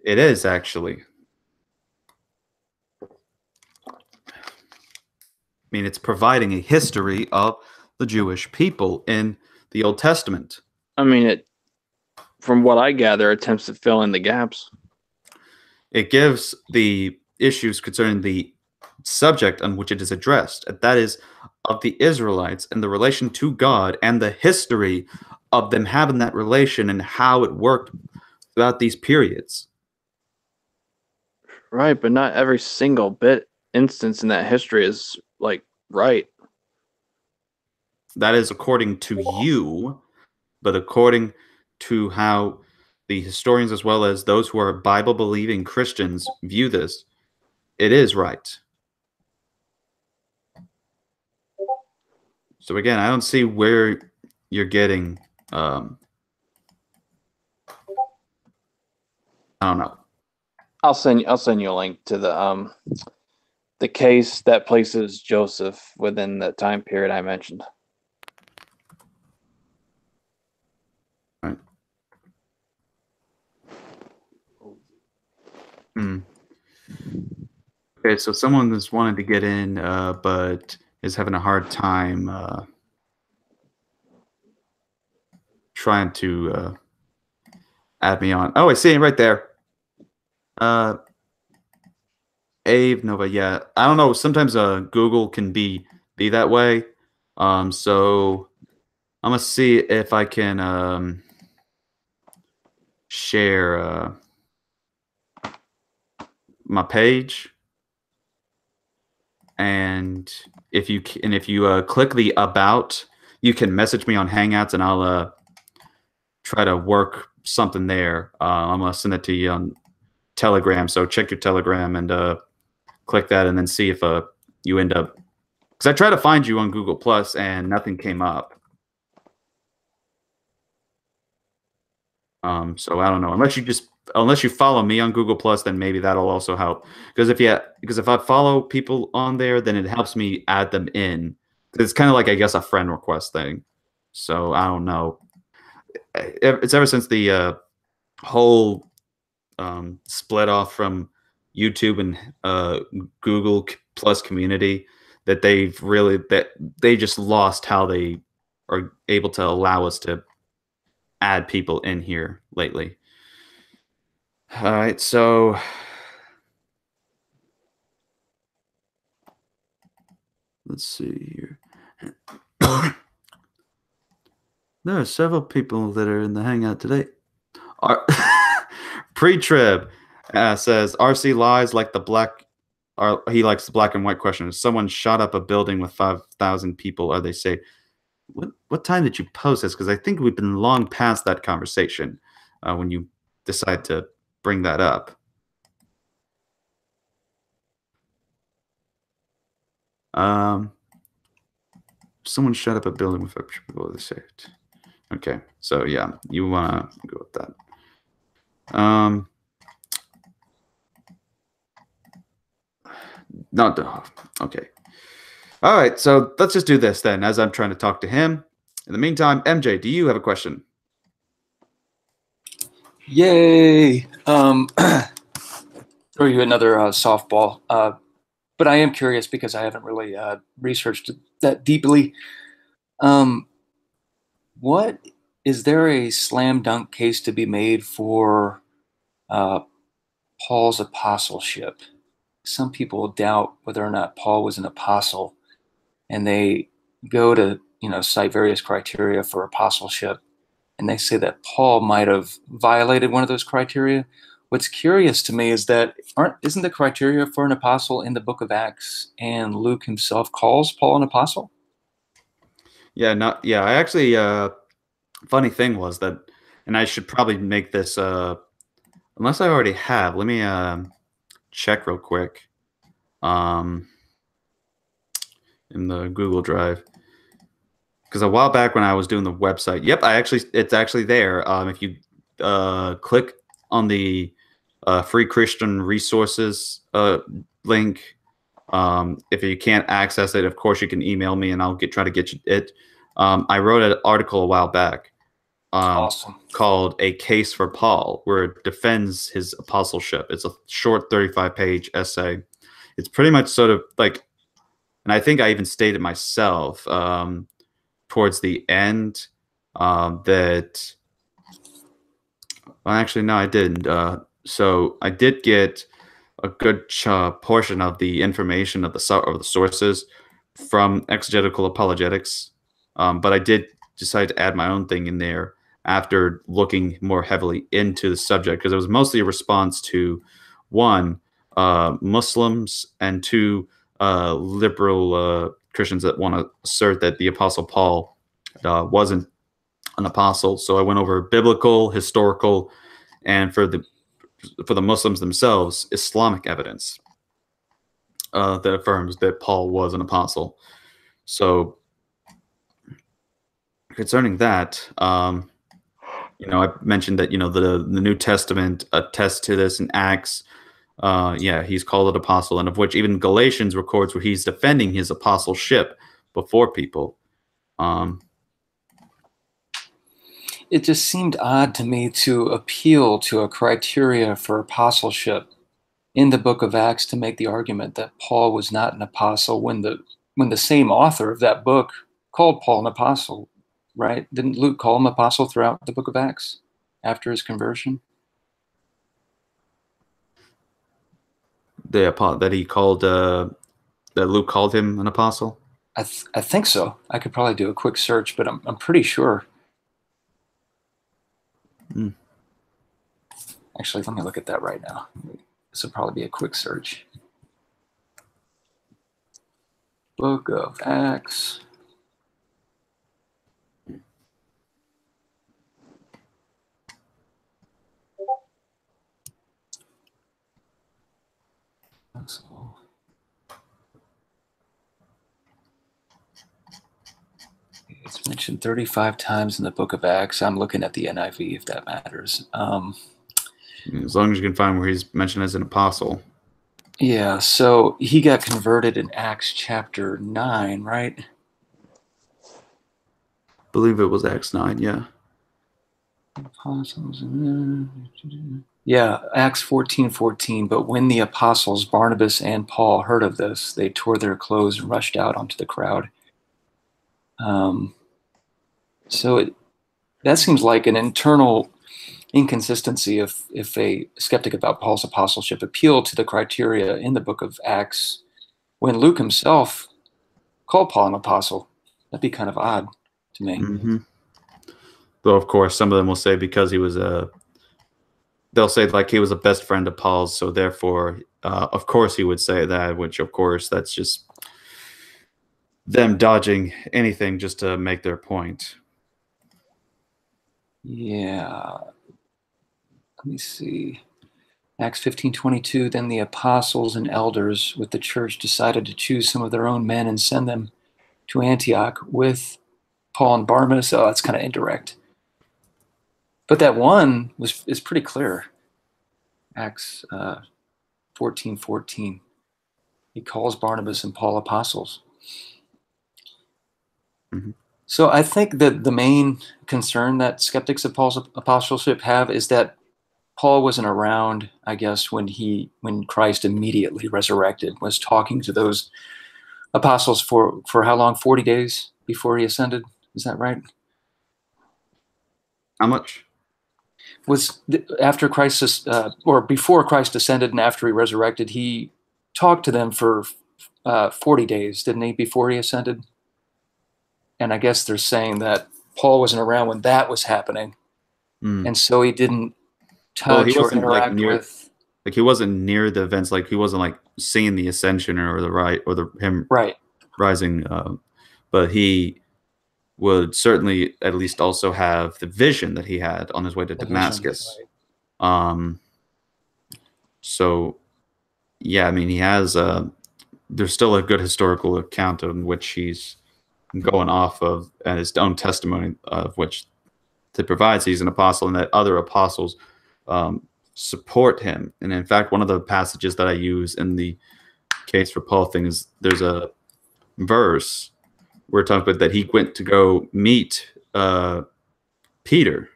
It is actually. I mean, it's providing a history of the Jewish people in the Old Testament. I mean, it, from what I gather, attempts to fill in the gaps. It gives the issues concerning the subject on which it is addressed, and that is of the Israelites and the relation to God and the history of them having that relation and how it worked throughout these periods. Right, but not every single bit instance in that history is like right. That is according to you, but according to how the historians as well as those who are Bible-believing Christians view this, it is right. So again, I don't see where you're getting, I don't know. I'll send you a link to the case that places Joseph within the time period I mentioned. Right. Okay, so someone that's wanted to get in, but is having a hard time trying to add me on. Oh, I see it right there. Ave Nova, yeah. I don't know. Sometimes Google can be that way. So I'm gonna see if I can share my page, and if you click the about, you can message me on Hangouts, and I'll try to work something there. I'm gonna send it to you on Telegram, so check your Telegram and click that, and then see if you end up, because I tried to find you on Google Plus and nothing came up. So I don't know, unless you follow me on Google Plus, then maybe that'll also help. Because if I follow people on there, then it helps me add them in. It's kind of like, I guess, a friend request thing. So I don't know. It's ever since the whole split off from YouTube and Google Plus community that they just lost how they are able to allow us to add people in here lately. All right, so let's see here. There are several people that are in the Hangout today. Pre-trib says RC lies like the black. He likes the black and white question. If someone shot up a building with 5,000 people, are they safe? What time did you post this? Because I think we've been long past that conversation when you decide to bring that up. Someone shut up a building with 5 people, are they saved? Okay, so yeah, you want to go with that. Okay. All right, so let's just do this then, as I'm trying to talk to him. In the meantime, MJ, do you have a question? Yay! Throw you another softball. But I am curious because I haven't really researched it that deeply. What is there a slam dunk case to be made for Paul's apostleship? Some people doubt whether or not Paul was an apostle, and they go to cite various criteria for apostleship, and they say that Paul might have violated one of those criteria. What's curious to me is that isn't the criteria for an apostle in the book of Acts, and Luke himself calls Paul an apostle? Yeah, I actually, funny thing was that, and I should probably make this, unless I already have, let me check real quick. in the Google Drive. Because a while back when I was doing the website, yep, it's actually there. If you click on the free Christian resources link, if you can't access it, of course you can email me and I'll try to get you it. I wrote an article a while back Awesome. called "A Case for Paul," where it defends his apostleship. It's a short 35-page essay. It's pretty much sort of like, and I think I even stated myself towards the end that, well, actually, no, I didn't. So I did get a good portion of the information of the sources from exegetical apologetics, but I did decide to add my own thing in there after looking more heavily into the subject, because it was mostly a response to, one, Muslims, and two, liberal Christians that want to assert that the Apostle Paul wasn't an apostle. So I went over biblical, historical, and for the Muslims themselves, Islamic evidence that affirms that Paul was an apostle. So concerning that, I mentioned that the New Testament attests to this in Acts. He's called an apostle, and of which even Galatians records where he's defending his apostleship before people. It just seemed odd to me to appeal to a criteria for apostleship in the book of Acts to make the argument that Paul was not an apostle when the same author of that book called Paul an apostle, right? Didn't Luke call him apostle throughout the book of Acts after his conversion? That he called that Luke called him an apostle? I think so. I could probably do a quick search, but I'm pretty sure. Actually, let me look at that right now. This will probably be a quick search. Book of Acts. It's mentioned 35 times in the book of Acts. I'm looking at the NIV if that matters. As long as you can find where he's mentioned as an apostle. Yeah, so he got converted in Acts chapter 9, right? I believe it was Acts 9, yeah. Apostles. Yeah, Acts 14:14. But when the apostles Barnabas and Paul heard of this, they tore their clothes and rushed out onto the crowd. That seems like an internal inconsistency if a skeptic about Paul's apostleship appealed to the criteria in the book of Acts when Luke himself called Paul an apostle. That'd be kind of odd to me. Mm-hmm. Though, of course, some of them will say because he was they'll say like he was a best friend of Paul's, so therefore, of course he would say that, which of course that's just them dodging anything just to make their point. Yeah. Let me see. Acts 15:22. Then the apostles and elders with the church decided to choose some of their own men and send them to Antioch with Paul and Barnabas. Oh, that's kind of indirect. But that one is pretty clear. Acts 14:14. He calls Barnabas and Paul apostles. Mm-hmm. So I think that the main concern that skeptics of Paul's apostleship have is that Paul wasn't around, I guess, when Christ immediately resurrected, was talking to those apostles for how long? 40 days before he ascended. Is that right? How much? After Christ, or before Christ ascended and after he resurrected, he talked to them for 40 days, didn't he, before he ascended? And I guess they're saying that Paul wasn't around when that was happening. And so he didn't touch or interact with. Like he wasn't near the events, like he wasn't like seeing the ascension or him rising, but he would certainly at least also have the vision that he had on his way to Damascus. Right. So yeah, I mean he has there's still a good historical account in which he's going off of, and his own testimony of which that provides he's an apostle, and that other apostles support him. And in fact, one of the passages that I use in the case for Paul thing is there's a verse where it talks about that he went to go meet Peter,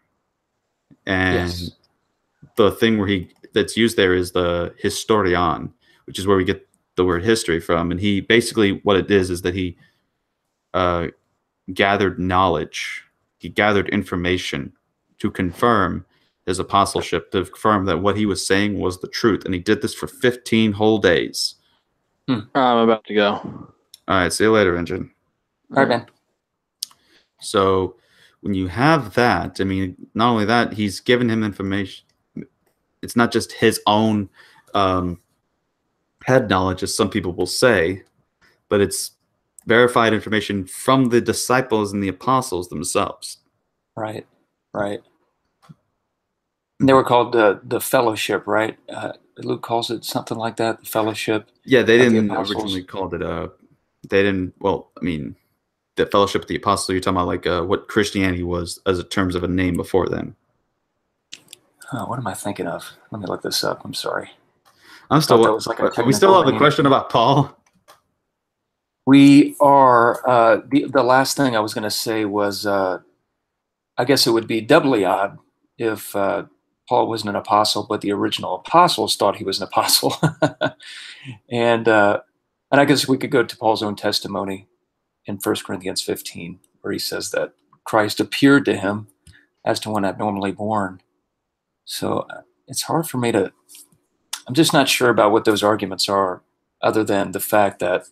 and the thing where that's used there is the historian, which is where we get the word history from. And he basically, what it is that he gathered knowledge, he gathered information to confirm his apostleship, to confirm that what he was saying was the truth. And he did this for 15 whole days. I'm about to go. All right, see you later, Engine. All right, man. So when you have that, I mean, not only that, he's given him information. It's not just his own head knowledge, as some people will say, but it's verified information from the disciples and the apostles themselves. Right, right. And they were called the fellowship, right? Luke calls it something like that, the fellowship. Yeah, they didn't the originally called it they didn't, well, I mean, the fellowship of the apostles, you're talking about like what Christianity was as a terms of a name before then. What am I thinking of? Let me look this up. I'm sorry. I'm still. That was like we still have the question about Paul. We are. The last thing I was going to say was, I guess it would be doubly odd if Paul wasn't an apostle, but the original apostles thought he was an apostle. And I guess we could go to Paul's own testimony in 1 Corinthians 15, where he says that Christ appeared to him as to one abnormally born. So it's hard for me to, I'm just not sure about what those arguments are, other than the fact that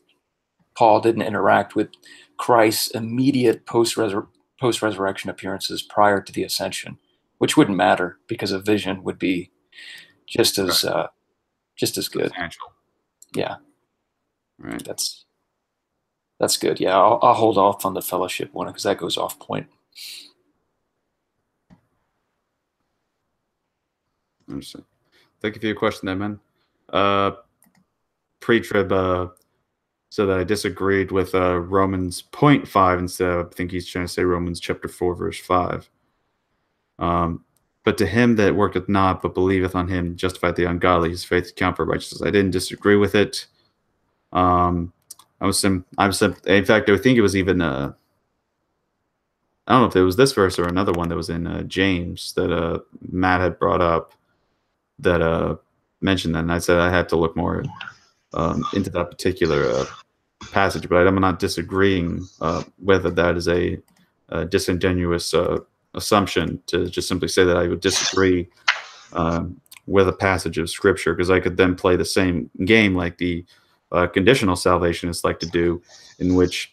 Paul didn't interact with Christ's immediate post-resurrection appearances prior to the ascension, which wouldn't matter because a vision would be just as good. Substantial. Yeah. Right. That's good. Yeah, I'll hold off on the fellowship one because that goes off point. Understood. Thank you for your question there, man. Pre-trib so that I disagreed with Romans 0.5 instead of, I think he's trying to say Romans chapter 4, verse 5. But to him that worketh not, but believeth on him, justified the ungodly, his faith count for righteousness. I didn't disagree with it. In fact, I think it was even I don't know if it was this verse or another one that was in James that Matt had brought up that mentioned that, and I said I had to look more into that particular passage, but I'm not disagreeing whether that is a disingenuous assumption to just simply say that I would disagree with a passage of scripture, because I could then play the same game like the conditional salvationists like to do, in which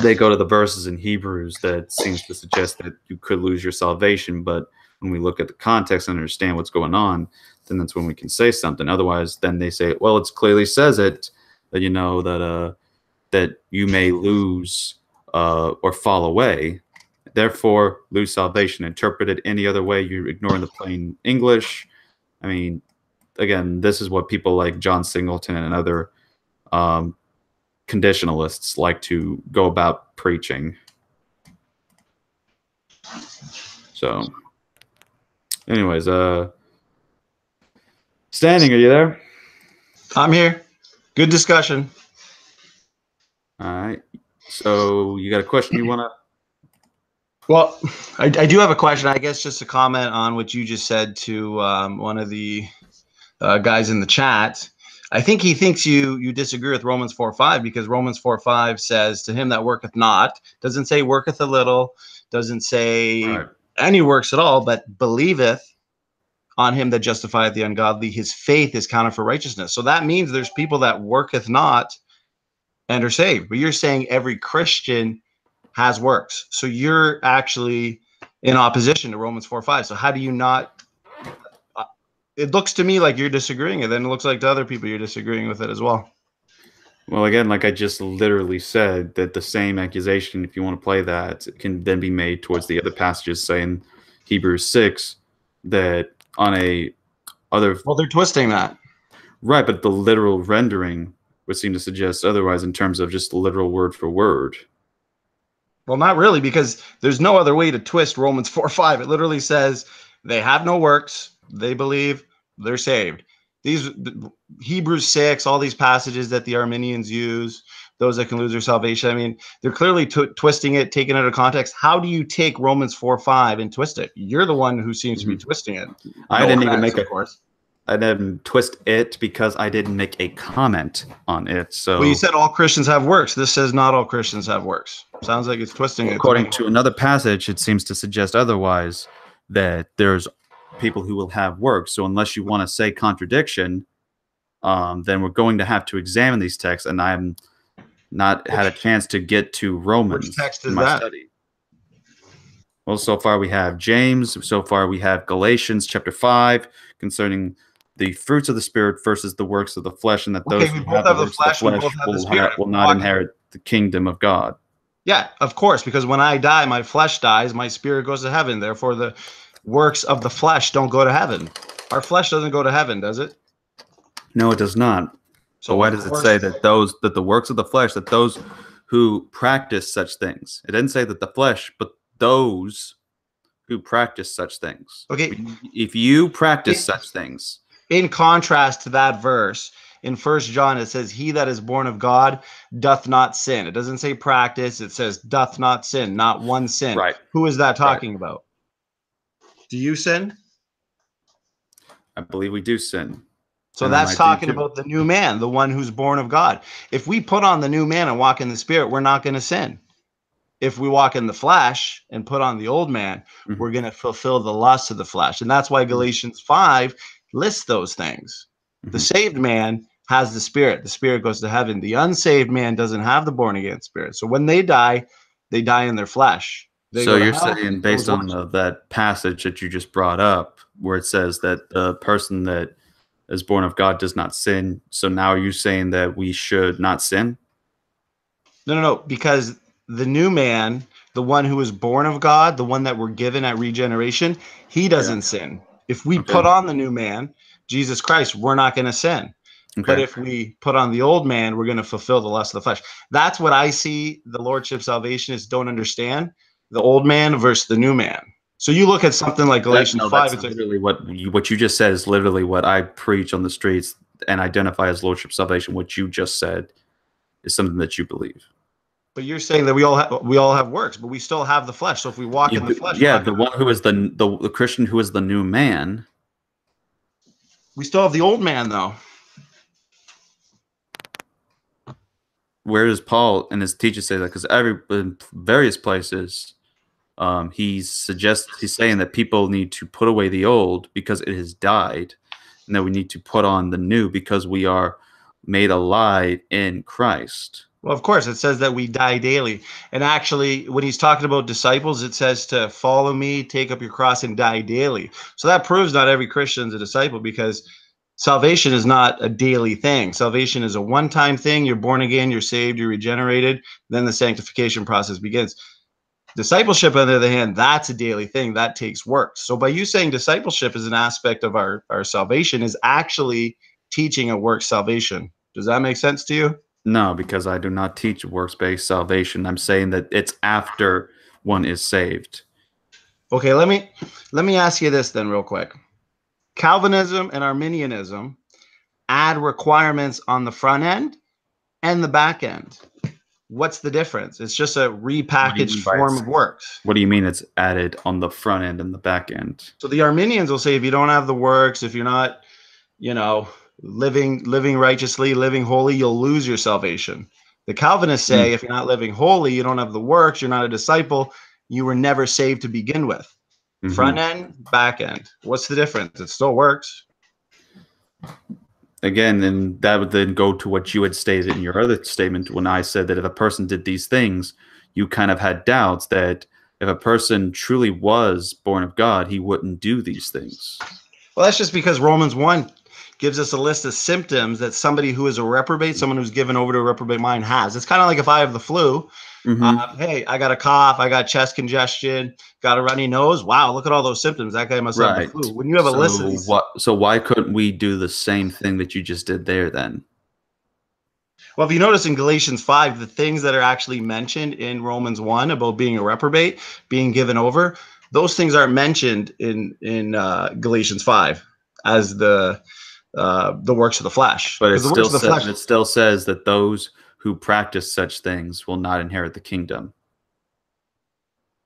they go to the verses in Hebrews that seems to suggest that you could lose your salvation, but when we look at the context and understand what's going on, then that's when we can say something. Otherwise, then they say, well, it clearly says it, that you know that you may lose or fall away, therefore lose salvation. Interpret it any other way, you're ignoring the plain English. I mean, again, this is what people like John Singleton and other conditionalists like to go about preaching. So anyways, Standing, are you there? I'm here. Good discussion. All right. So you got a question you want to? Well, I do have a question. I guess just a comment on what you just said to one of the guys in the chat. I think he thinks you disagree with Romans 4:5, because Romans 4:5 says, to him that worketh not, doesn't say worketh a little, doesn't say any works at all, but believeth on him that justifieth the ungodly, his faith is counted for righteousness. So that means there's people that worketh not and are saved. But you're saying every Christian has works. So you're actually in opposition to Romans 4:5. So how do you not? It looks to me like you're disagreeing, and then it looks like to other people you're disagreeing with it as well. Well, again, like I just literally said, that the same accusation, if you want to play that, can then be made towards the other passages, saying Hebrews 6, that on a other. Well, they're twisting that. Right, but the literal rendering would seem to suggest otherwise in terms of just literal word for word. Well, not really, because there's no other way to twist Romans 4:5. It literally says they have no works, they believe, they're saved. These Hebrews 6, all these passages that the Arminians use, those that can lose their salvation. I mean, they're clearly twisting it, taking it out of context. How do you take Romans 4:5 and twist it? You're the one who seems to be twisting it. I didn't even make I didn't twist it because I didn't make a comment on it. So, well, you said all Christians have works. This says not all Christians have works. Sounds like it's twisting it. According to another passage, it seems to suggest otherwise, that there's people who will have works. So unless you want to say contradiction, then we're going to have to examine these texts. And I'm not had a chance to get to Romans. Which text is in my that? study. Well, so far we have James. So far we have Galatians chapter 5 concerning the fruits of the Spirit versus the works of the flesh, and that those who have the works of the flesh will not inherit the kingdom of God. Yeah, of course, because when I die, my flesh dies, my spirit goes to heaven. Therefore, the works of the flesh don't go to heaven. Our flesh doesn't go to heaven, does it? No, it does not. So why does it say that the works of the flesh, that those who practice such things? It didn't say that the flesh, but those who practice such things. Okay. If you practice such things. In contrast to that verse, in 1 John, it says, he that is born of God doth not sin. It doesn't say practice. It says doth not sin, not one sin. Right. Who is that talking about? Do you sin? I believe we do sin. So that's talking about the new man, the one who's born of God. If we put on the new man and walk in the Spirit, we're not going to sin. If we walk in the flesh and put on the old man, we're going to fulfill the lust of the flesh. And that's why Galatians 5 lists those things. The saved man has the Spirit. The Spirit goes to heaven. The unsaved man doesn't have the born-again Spirit. So when they die in their flesh. So you're saying, based on that passage that you just brought up, where it says that the person that is born of God does not sin, so now you're saying that we should not sin? No, because the new man, the one who is born of God, the one that we're given at regeneration, he doesn't sin. If we put on the new man, Jesus Christ, we're not going to sin. But if we put on the old man, we're going to fulfill the lust of the flesh. That's what I see the Lordship salvationists don't understand, the old man versus the new man. So you look at something like Galatians 5. It's literally what you just said is literally what I preach on the streets and identify as Lordship salvation. What you just said is something that you believe. But you're saying that we all have works, but we still have the flesh. So if we walk in the flesh, the one who is the Christian who is the new man, we still have the old man, though. Where does Paul and his teachers say that? Because in various places, he's saying that people need to put away the old because it has died, and that we need to put on the new because we are made alive in Christ. Well, of course, it says that we die daily. And actually, when he's talking about disciples, it says to follow me, take up your cross, and die daily. So that proves not every Christian is a disciple, because salvation is not a daily thing. Salvation is a one-time thing. You're born again, you're saved, you're regenerated. Then the sanctification process begins. Discipleship, on the other hand, that's a daily thing. That takes work. So by you saying discipleship is an aspect of our salvation, is actually teaching a work salvation. Does that make sense to you? No, because I do not teach works-based salvation. I'm saying that it's after one is saved. Okay, let me ask you this then real quick. Calvinism and Arminianism add requirements on the front end and the back end. What's the difference? It's just a repackaged form of works. What do you mean it's added on the front end and the back end? So the Arminians will say if you don't have the works, if you're not, living righteously, living holy, you'll lose your salvation. The Calvinists say if you're not living holy, you don't have the works, you're not a disciple, you were never saved to begin with. Front end, back end. What's the difference? It still works. Again, then that would then go to what you had stated in your other statement when I said that if a person did these things, you kind of had doubts that if a person truly was born of God, he wouldn't do these things. Well, that's just because Romans 1 gives us a list of symptoms that somebody who is a reprobate, someone who's given over to a reprobate mind has. It's kind of like if I have the flu. Hey, I got a cough, I got chest congestion, got a runny nose. Wow, look at all those symptoms. That guy must have the flu. When you have a list of these, so why couldn't we do the same thing that you just did there then? Well, if you notice in Galatians 5, the things that are actually mentioned in Romans 1 about being a reprobate, being given over, those things aren't mentioned in Galatians 5 as the works of the flesh. But it the works of the flesh, it still says that those who practice such things will not inherit the kingdom.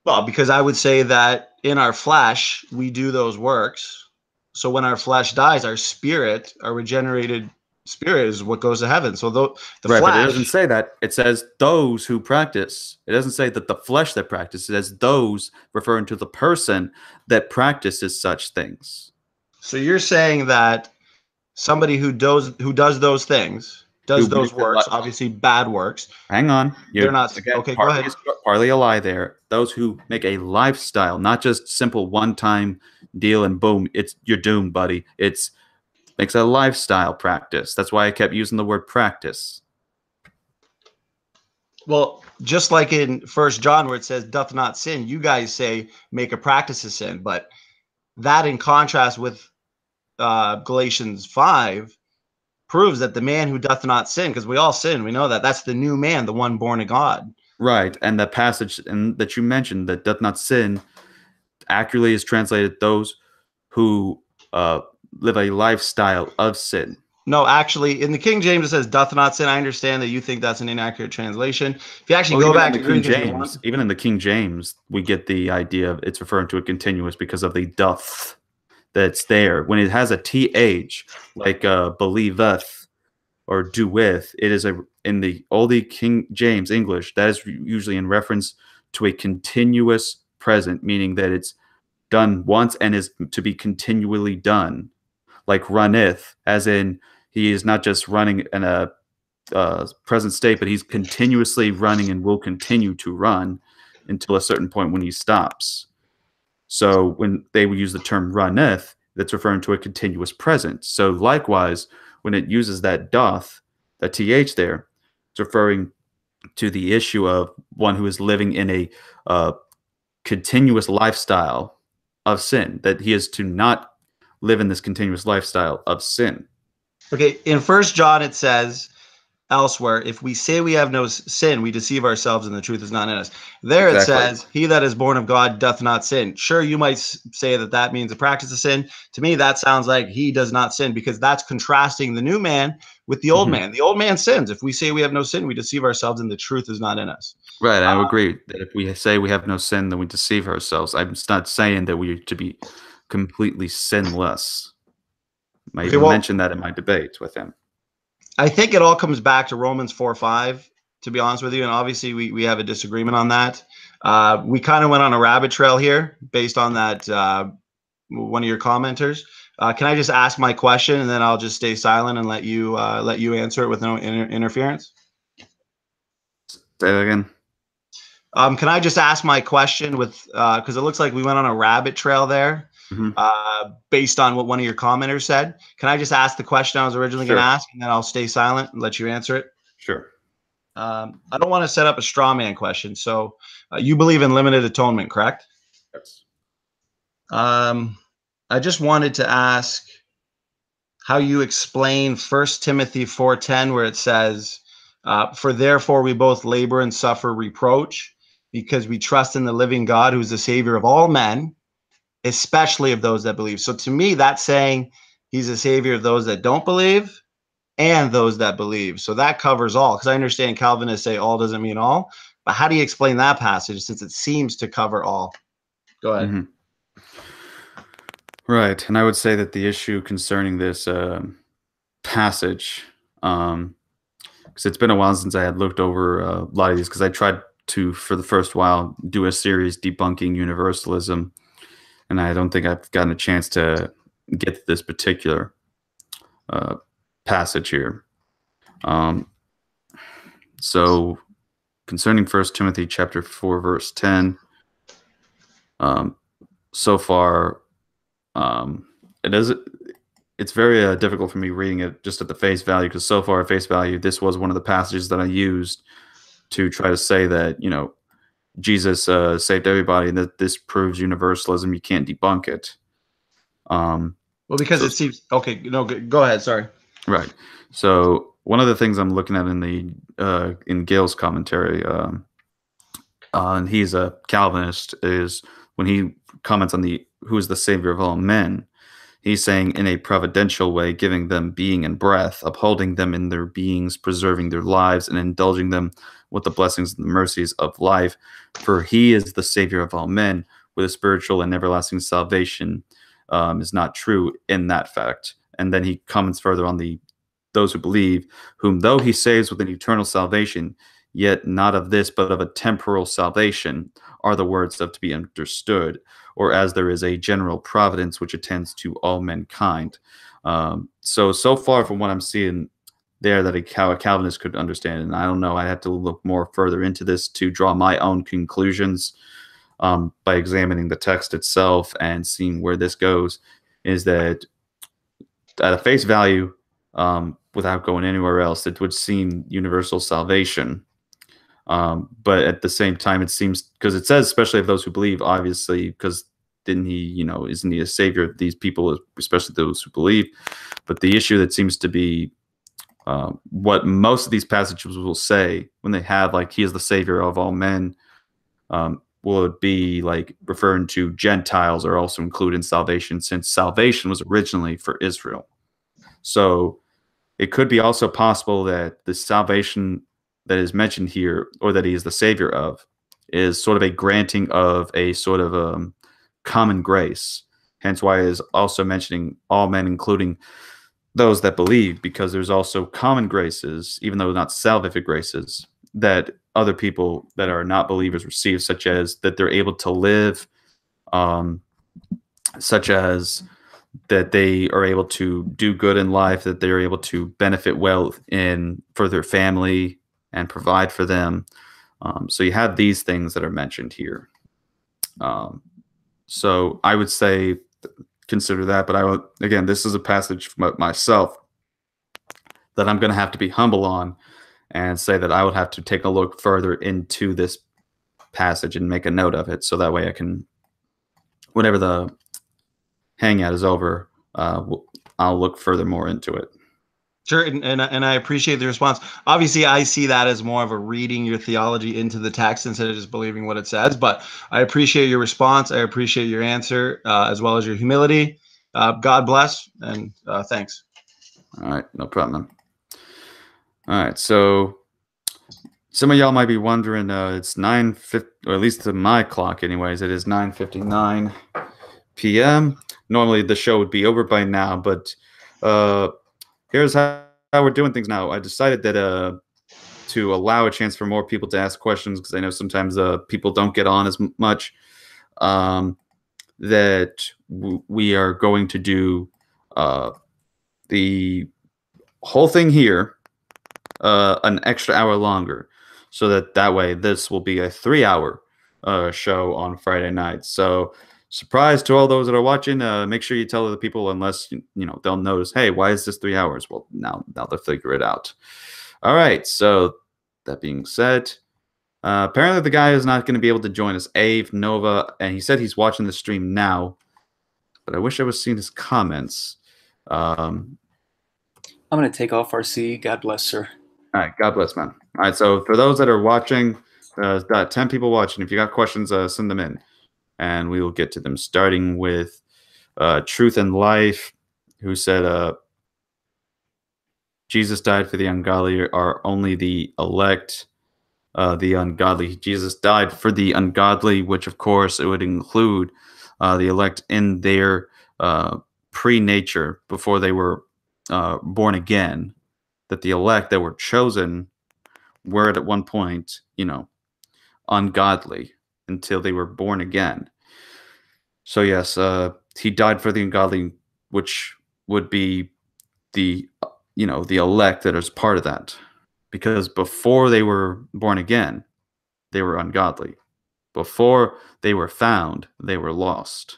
well, because I would say that in our flesh, we do those works. So when our flesh dies, our spirit, our regenerated spirit is what goes to heaven. So the Right, flesh, but it doesn't say that. It says those who practice. It doesn't say that the flesh that practices. It says those, referring to the person that practices such things. So you're saying that somebody who does those things, does those works, obviously bad works. Hang on. They're not okay. Go ahead. Partly a lie there. Those who make a lifestyle, not just simple one-time deal and boom, you're doomed, buddy. It's makes a lifestyle practice. That's why I kept using the word practice. Well, just like in 1 John where it says doth not sin, you guys say make a practice of sin, but that in contrast with Galatians 5 proves that the man who doth not sin, because we all sin, we know that that's the new man, the one born of God. Right, and the passage that you mentioned that doth not sin accurately is translated those who live a lifestyle of sin. No, actually, in the King James it says doth not sin. I understand that you think that's an inaccurate translation. If you actually go back to King James, even in the King James, we get the idea of it's referring to a continuous because of the doth that's there. When it has a th, like believeth or doeth, it is in the oldie King James English, that is usually in reference to a continuous present, meaning that it's done once and is to be continually done. Like runneth, as in he is not just running in a present state, but he's continuously running and will continue to run until a certain point when he stops. So when they would use the term runneth, that's referring to a continuous present. So likewise, when it uses that doth, that th there, it's referring to the issue of one who is living in a continuous lifestyle of sin, that he is to not live in this continuous lifestyle of sin. Okay, in 1 John it says elsewhere, if we say we have no sin, we deceive ourselves and the truth is not in us. There exactly. It says, he that is born of God doth not sin. Sure, you might say that that means a practice of sin. To me, that sounds like he does not sin, because that's contrasting the new man with the old man. The old man sins. If we say we have no sin, we deceive ourselves and the truth is not in us. Right, I agree that if we say we have no sin, then we deceive ourselves. I'm not saying that we are to be completely sinless. I even mentioned that in my debate with him. I think it all comes back to Romans 4:5, to be honest with you. And obviously we have a disagreement on that. We kind of went on a rabbit trail here based on that one of your commenters. Can I just ask my question and then I'll just stay silent and let you answer it with no interference? Say that again. Can I just ask my question with because it looks like we went on a rabbit trail there. Based on what one of your commenters said. Can I just ask the question I was originally going to ask, and then I'll stay silent and let you answer it? Sure. I don't want to set up a straw man question. So you believe in limited atonement, correct? Yes. I just wanted to ask how you explain 1 Timothy 4:10, where it says, for therefore we both labor and suffer reproach, because we trust in the living God, who is the Savior of all men, especially of those that believe. So to me, that's saying he's a savior of those that don't believe and those that believe. So that covers all, because I understand Calvinists say all doesn't mean all, but how do you explain that passage since it seems to cover all? Go ahead. Right. And I would say that the issue concerning this passage, because it's been a while since I had looked over a lot of these, because I tried to, for the first while, do a series debunking universalism. And I don't think I've gotten a chance to get to this particular passage here. So concerning 1 Timothy chapter 4, verse 10, so far, it's very difficult for me reading it just at the face value, because so far at face value, this was one of the passages that I used to try to say that, you know, Jesus saved everybody, and that this proves universalism. You can't debunk it. Well, because it seems okay. No, go ahead. Sorry. Right. So one of the things I'm looking at in Gale's commentary, and he's a Calvinist, is when he comments on who is the Savior of all men. He's saying, in a providential way, giving them being and breath, upholding them in their beings, preserving their lives, and indulging them with the blessings and the mercies of life. For he is the Savior of all men, with a spiritual and everlasting salvation is not true in that fact. And then he comments further on those who believe, whom though he saves with an eternal salvation, yet not of this, but of a temporal salvation, are the words of to be understood, or as there is a general providence which attends to all mankind. So far from what I'm seeing there, that how a Calvinist could understand, and I don't know, I have to look more further into this to draw my own conclusions by examining the text itself and seeing where this goes, is that at a face value, without going anywhere else, it would seem universal salvation. But at the same time, it seems, because it says, especially of those who believe, obviously, because isn't he a savior of these people, especially those who believe? But the issue that seems to be what most of these passages will say when they have, like, he is the savior of all men, will it be like referring to Gentiles are also included in salvation, since salvation was originally for Israel. So it could be also possible that the salvation that is mentioned here, or that he is the savior of, is sort of a granting of a sort of common grace. Hence why it is also mentioning all men, including those that believe, because there's also common graces, even though not salvific graces, that other people that are not believers receive, such as that they're able to live, such as that they are able to do good in life, that they're able to benefit well for their family and provide for them. So you have these things that are mentioned here. So I would say consider that, but again, this is a passage for myself that I'm going to have to be humble on and say that I would have to take a look further into this passage and make a note of it, so that way I can, whenever the hangout is over, I'll look furthermore into it. Sure, and I appreciate the response. Obviously, I see that as more of a reading your theology into the text instead of just believing what it says. But I appreciate your response. I appreciate your answer, as well as your humility. God bless, and thanks. All right, no problem. All right, so some of y'all might be wondering, it's 9:50, or at least to my clock anyways, it is 9:59 p.m. Normally the show would be over by now, but here's how we're doing things now. I decided that to allow a chance for more people to ask questions, because I know sometimes people don't get on as much, that we are going to do the whole thing here an extra hour longer, so that way this will be a 3-hour show on Friday night. So surprise to all those that are watching. Make sure you tell other people, unless they'll notice, hey, why is this 3 hours? Well, now they'll figure it out. All right, so that being said, apparently the guy is not going to be able to join us, Ave Nova, and he said he's watching the stream now, but I wish I was seeing his comments. I'm going to take off, RC. God bless, sir. All right, God bless, man. All right, so for those that are watching, got 10 people watching. If you got questions, send them in, and we will get to them, starting with Truth and Life, who said, Jesus died for the ungodly, are only the elect the ungodly. Jesus died for the ungodly, which of course it would include the elect in their pre-nature, before they were born again, that the elect that were chosen were at one point, ungodly until they were born again. So yes, he died for the ungodly, which would be the elect that is part of that, because before they were born again, they were ungodly. Before they were found, they were lost.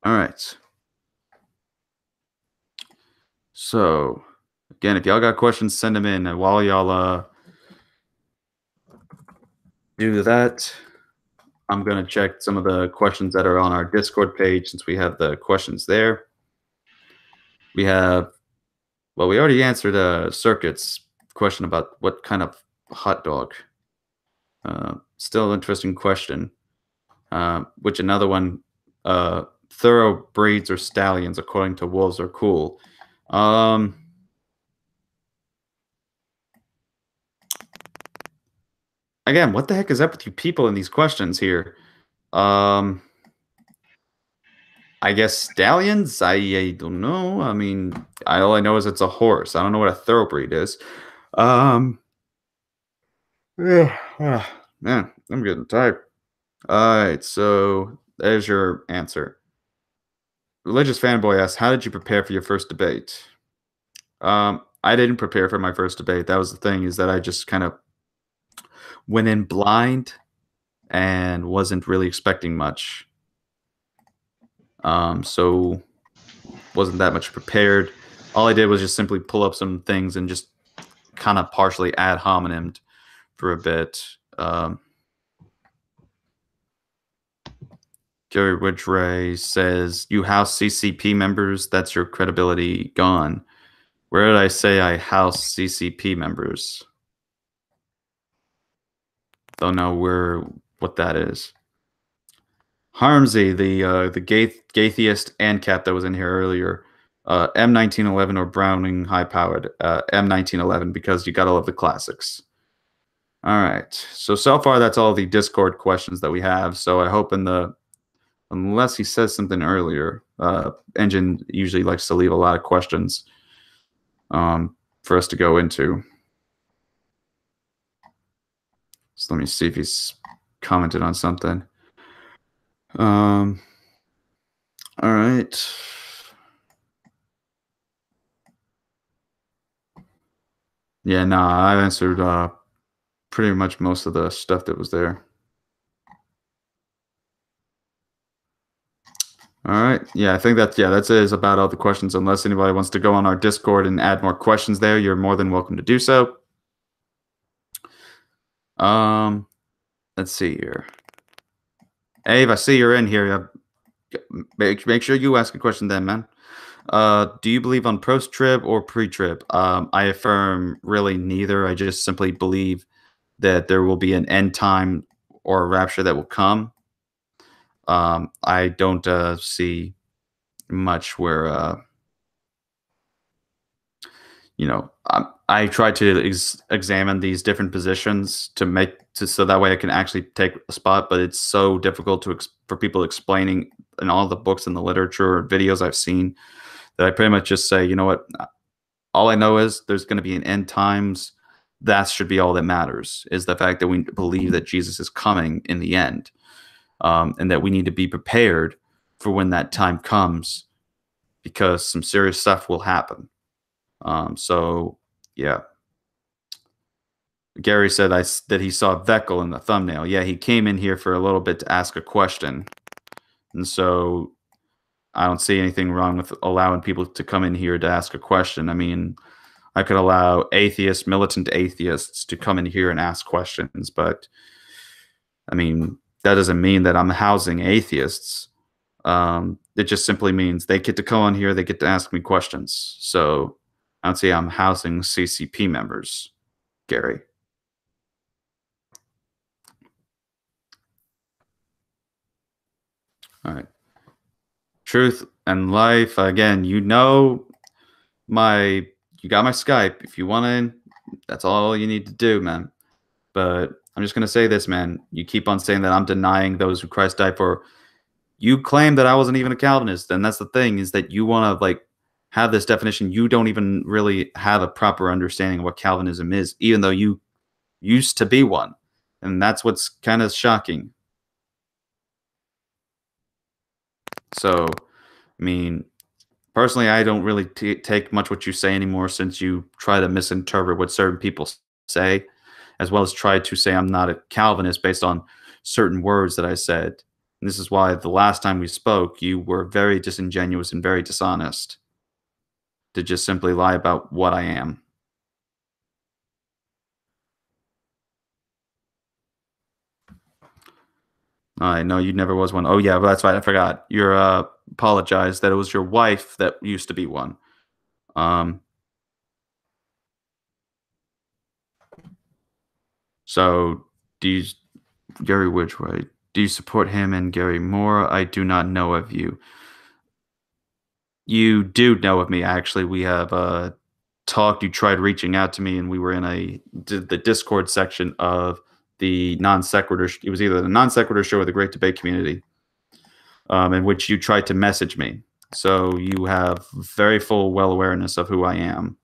All right. So again, if y'all got questions, send them in. And while y'all do that, I'm going to check some of the questions that are on our Discord page, since we have the questions there. We have Well, we already answered Circuit's question about what kind of hot dog. Still an interesting question. Which another one, thoroughbreds or stallions, according to wolves, are cool. Again, what the heck is up with you people in these questions here? I guess stallions? I don't know. I mean, all I know is it's a horse. I don't know what a thoroughbred is. Man, I'm getting tired. All right, so there's your answer. Religious Fanboy asks, how did you prepare for your first debate? I didn't prepare for my first debate. That was the thing, is that I just kind of went in blind and wasn't really expecting much. So wasn't that much prepared. All I did was just simply pull up some things and just kind of partially ad hominem for a bit. Gary Woodray says, you house CCP members, that's your credibility gone. Where did I say I house CCP members? Don't know what that is. Harmsy, the gaytheist ANCAP that was in here earlier, M1911 or Browning high-powered, M1911, because you gotta love the classics. All right, so far that's all the Discord questions that we have. So I hope unless he says something earlier, Engine usually likes to leave a lot of questions for us to go into. So let me see if he's commented on something. All right. Yeah, nah, I answered pretty much most of the stuff that was there. All right. Yeah, I think that is about all the questions. Unless anybody wants to go on our Discord and add more questions there, you're more than welcome to do so. Let's see here. Abe, I see you're in here. Make sure you ask a question then, man. Do you believe on post-trib or pre-trib? I affirm really neither. I just simply believe that there will be an end time or a rapture that will come. I don't see much where, I try to examine these different positions so that way I can actually take a spot, but it's so difficult for people explaining in all the books and the literature or videos I've seen that I pretty much just say, you know what, all I know is there's going to be an end times. That should be all that matters, is the fact that we believe that Jesus is coming in the end, and that we need to be prepared for when that time comes, because some serious stuff will happen. So yeah. Gary said that he saw Veckel in the thumbnail. Yeah, he came in here for a little bit to ask a question. And so I don't see anything wrong with allowing people to come in here to ask a question. I mean, I could allow atheists, militant atheists, to come in here and ask questions, but I mean, that doesn't mean that I'm housing atheists. It just simply means they get to come on here, they get to ask me questions. So I don't see I'm housing CCP members, Gary. All right. Truth and Life. Again, you got my Skype. If you want in, that's all you need to do, man. But I'm just going to say this, man. You keep on saying that I'm denying those who Christ died for. You claim that I wasn't even a Calvinist. And that's the thing, is that you want to have this definition. You don't even really have a proper understanding of what Calvinism is, even though you used to be one. And that's what's kind of shocking. So, I mean, personally, I don't really take much what you say anymore, since you try to misinterpret what certain people say, as well as try to say I'm not a Calvinist based on certain words that I said. And this is why the last time we spoke, you were very disingenuous and very dishonest to just simply lie about what I am. I know you never was one. Oh yeah, that's right. I forgot. You're apologized that it was your wife that used to be one. So, do you, Gary Ridgway, do you support him and Gary Moore? I do not know of you. You do know of me, actually. We have talked. You tried reaching out to me, and we were in the Discord section of the non sequitur. It was either the non sequitur show or the Great Debate Community, in which you tried to message me. So you have very full well awareness of who I am,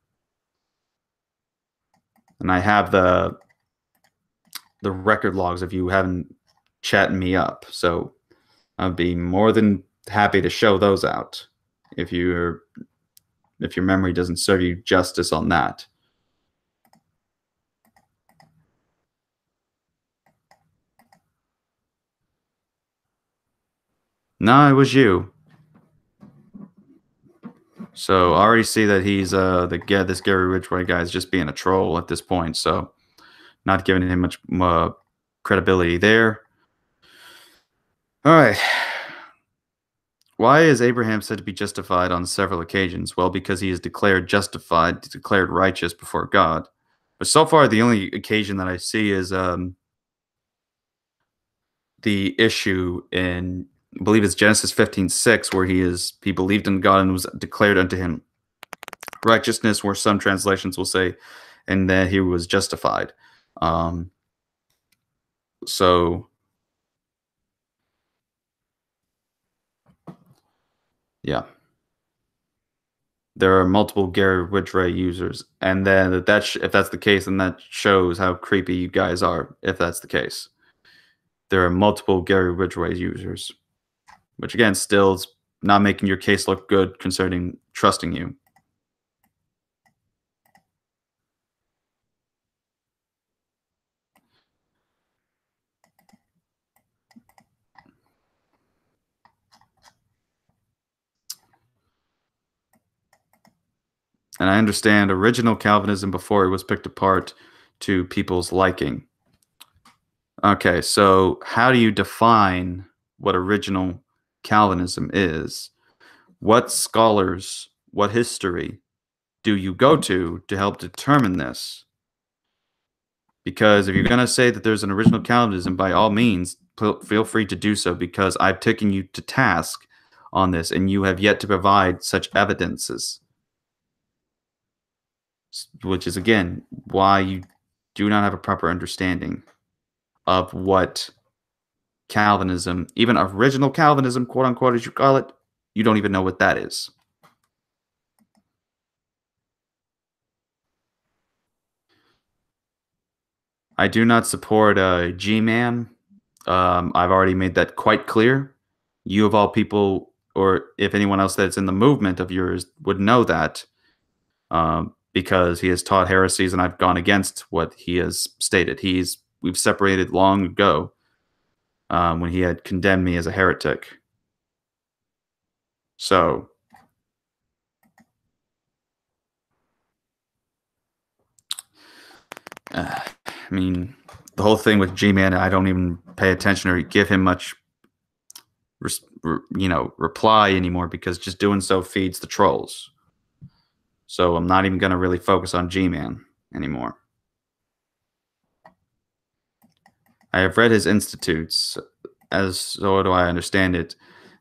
and I have the record logs of you having chatting me up. So I'd be more than happy to show those out if your memory doesn't serve you justice on that. No, it was you. So I already see that he's this Gary Ridgway guy is just being a troll at this point. So not giving him much credibility there. All right. Why is Abraham said to be justified on several occasions? Well, because he is declared justified, declared righteous before God. But so far, the only occasion that I see is the issue in, I believe it's Genesis 15:6, where he believed in God and was declared unto him righteousness, where some translations will say, and that he was justified. So, yeah. There are multiple Gary Ridgway users, and then if that's the case, then that shows how creepy you guys are. If that's the case, there are multiple Gary Ridgway users, which again, still is not making your case look good concerning trusting you. And I understand original Calvinism before it was picked apart to people's liking. Okay, so how do you define what original Calvinism is? What scholars, what history do you go to help determine this? Because if you're going to say that there's an original Calvinism, by all means, feel free to do so, because I've taken you to task on this, and you have yet to provide such evidences. Which is, again, why you do not have a proper understanding of what Calvinism, even original Calvinism, quote unquote, as you call it, you don't even know what that is. I do not support G-Man. I've already made that quite clear. You of all people, or if anyone else that's in the movement of yours would know that, because he has taught heresies, and I've gone against what he has stated. We've separated long ago when he had condemned me as a heretic. So, I mean, the whole thing with G-Man, I don't even pay attention or give him much, reply anymore, because just doing so feeds the trolls. So I'm not even going to really focus on G-Man anymore. I have read his Institutes, so do I understand it.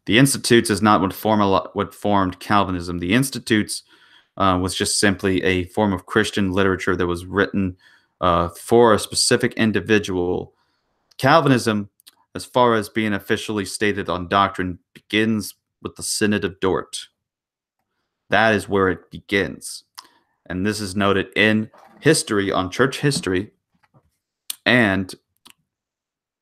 The Institutes is not what formed Calvinism. The Institutes was just simply a form of Christian literature that was written for a specific individual. Calvinism, as far as being officially stated on doctrine, begins with the Synod of Dort. That is where it begins. And this is noted in history, on church history, and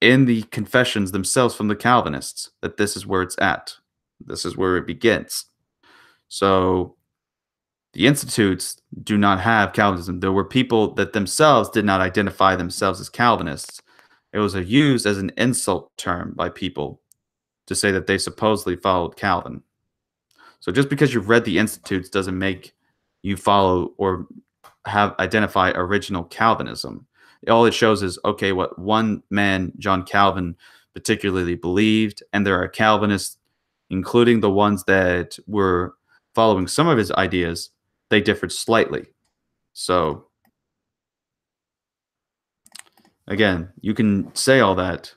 in the confessions themselves from the Calvinists, that this is where it's at. This is where it begins. So the Institutes do not have Calvinism. There were people that themselves did not identify themselves as Calvinists. It was used as an insult term by people to say that they supposedly followed Calvin. So just because you've read the Institutes doesn't make you follow or identify original Calvinism. All it shows is, okay, what one man, John Calvin, particularly believed, and there are Calvinists, including the ones that were following some of his ideas, they differed slightly. So again, you can say all that,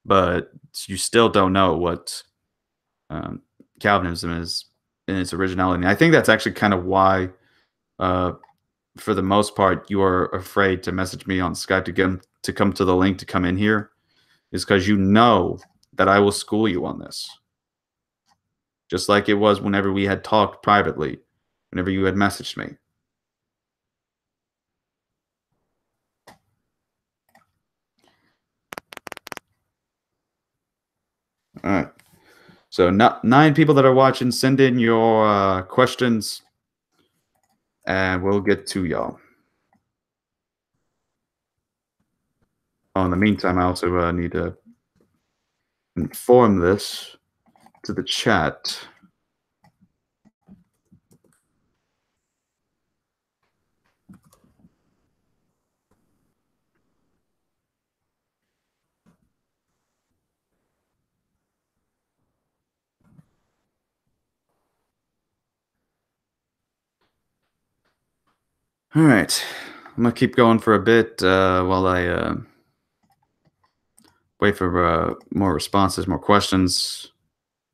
but you still don't know what Calvinism is in its originality. And I think that's actually kind of why, for the most part, you are afraid to message me on Skype to come to the link to come in here, is because you know that I will school you on this. Just like it was whenever we had talked privately, whenever you had messaged me. All right. So 9 people that are watching, send in your questions, and we'll get to y'all. Oh, in the meantime, I also need to inform this to the chat. All right, I'm gonna keep going for a bit while I wait for more responses, more questions.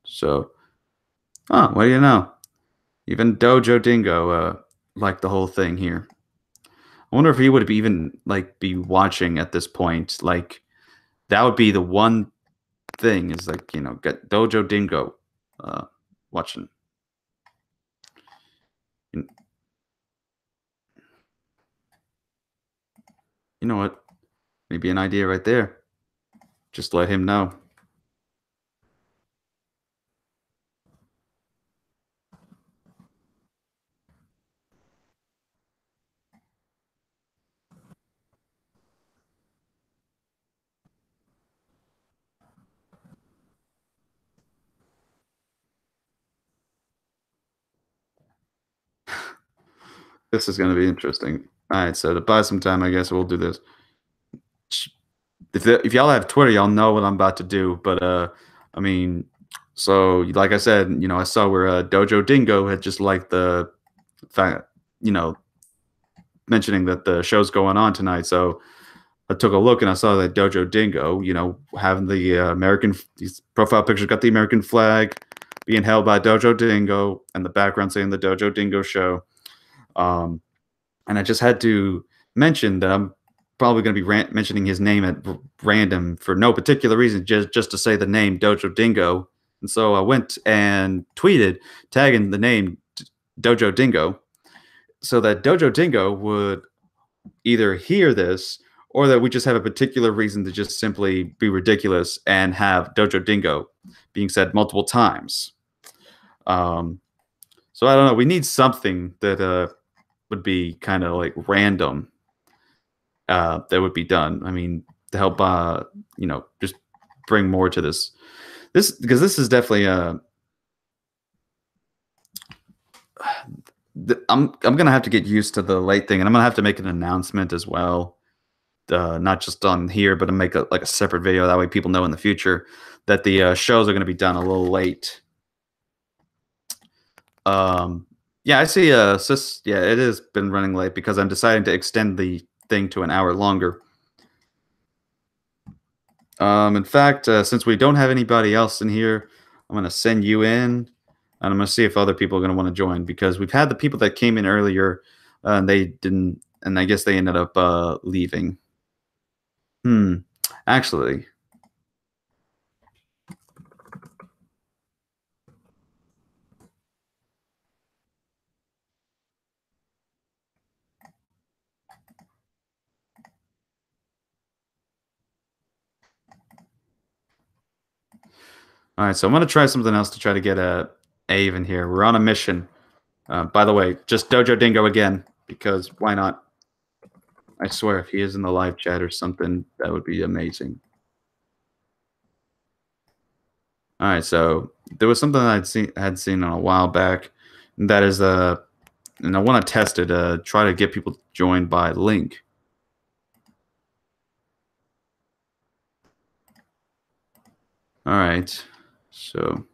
So, what do you know? Even Dojo Dingo liked the whole thing here. I wonder if he would even be watching at this point. Like, that would be the one thing is get Dojo Dingo watching. You know what? Maybe an idea right there. Just let him know. This is going to be interesting. All right, so to buy some time, I guess we'll do this. If y'all have Twitter, y'all know what I'm about to do. But I mean, so like I said, I saw where Dojo Dingo had just liked the fact, mentioning that the show's going on tonight. So I took a look and I saw that Dojo Dingo, having the American profile picture, got the American flag being held by Dojo Dingo, and the background saying the Dojo Dingo show. And I just had to mention that I'm probably going to be mentioning his name at random for no particular reason, just to say the name Dojo Dingo. And so I went and tweeted, tagging the name Dojo Dingo, so that Dojo Dingo would either hear this or that we just have a particular reason to just simply be ridiculous and have Dojo Dingo being said multiple times. So I don't know. We need something that would be kind of like random that would be done. I mean, to help, just bring more to this. Because this is definitely I'm gonna have to get used to the late thing, and I'm gonna have to make an announcement as well, not just on here, but to make a separate video. That way, people know in the future that the shows are gonna be done a little late. Yeah, I see. Sis, yeah, it has been running late because I'm deciding to extend the thing to an hour longer. In fact, since we don't have anybody else in here, I'm gonna send you in, and I'm gonna see if other people are gonna want to join, because we've had the people that came in earlier, and they didn't, and I guess they ended up leaving. Actually. All right, so I'm going to try something else to try to get Ave in here. We're on a mission. By the way, just Dojo Dingo again, because why not? I swear, if he is in the live chat or something, that would be amazing. All right, so there was something that I had seen a while back, and that is and I want to test it. Try to get people joined by link. All right, so.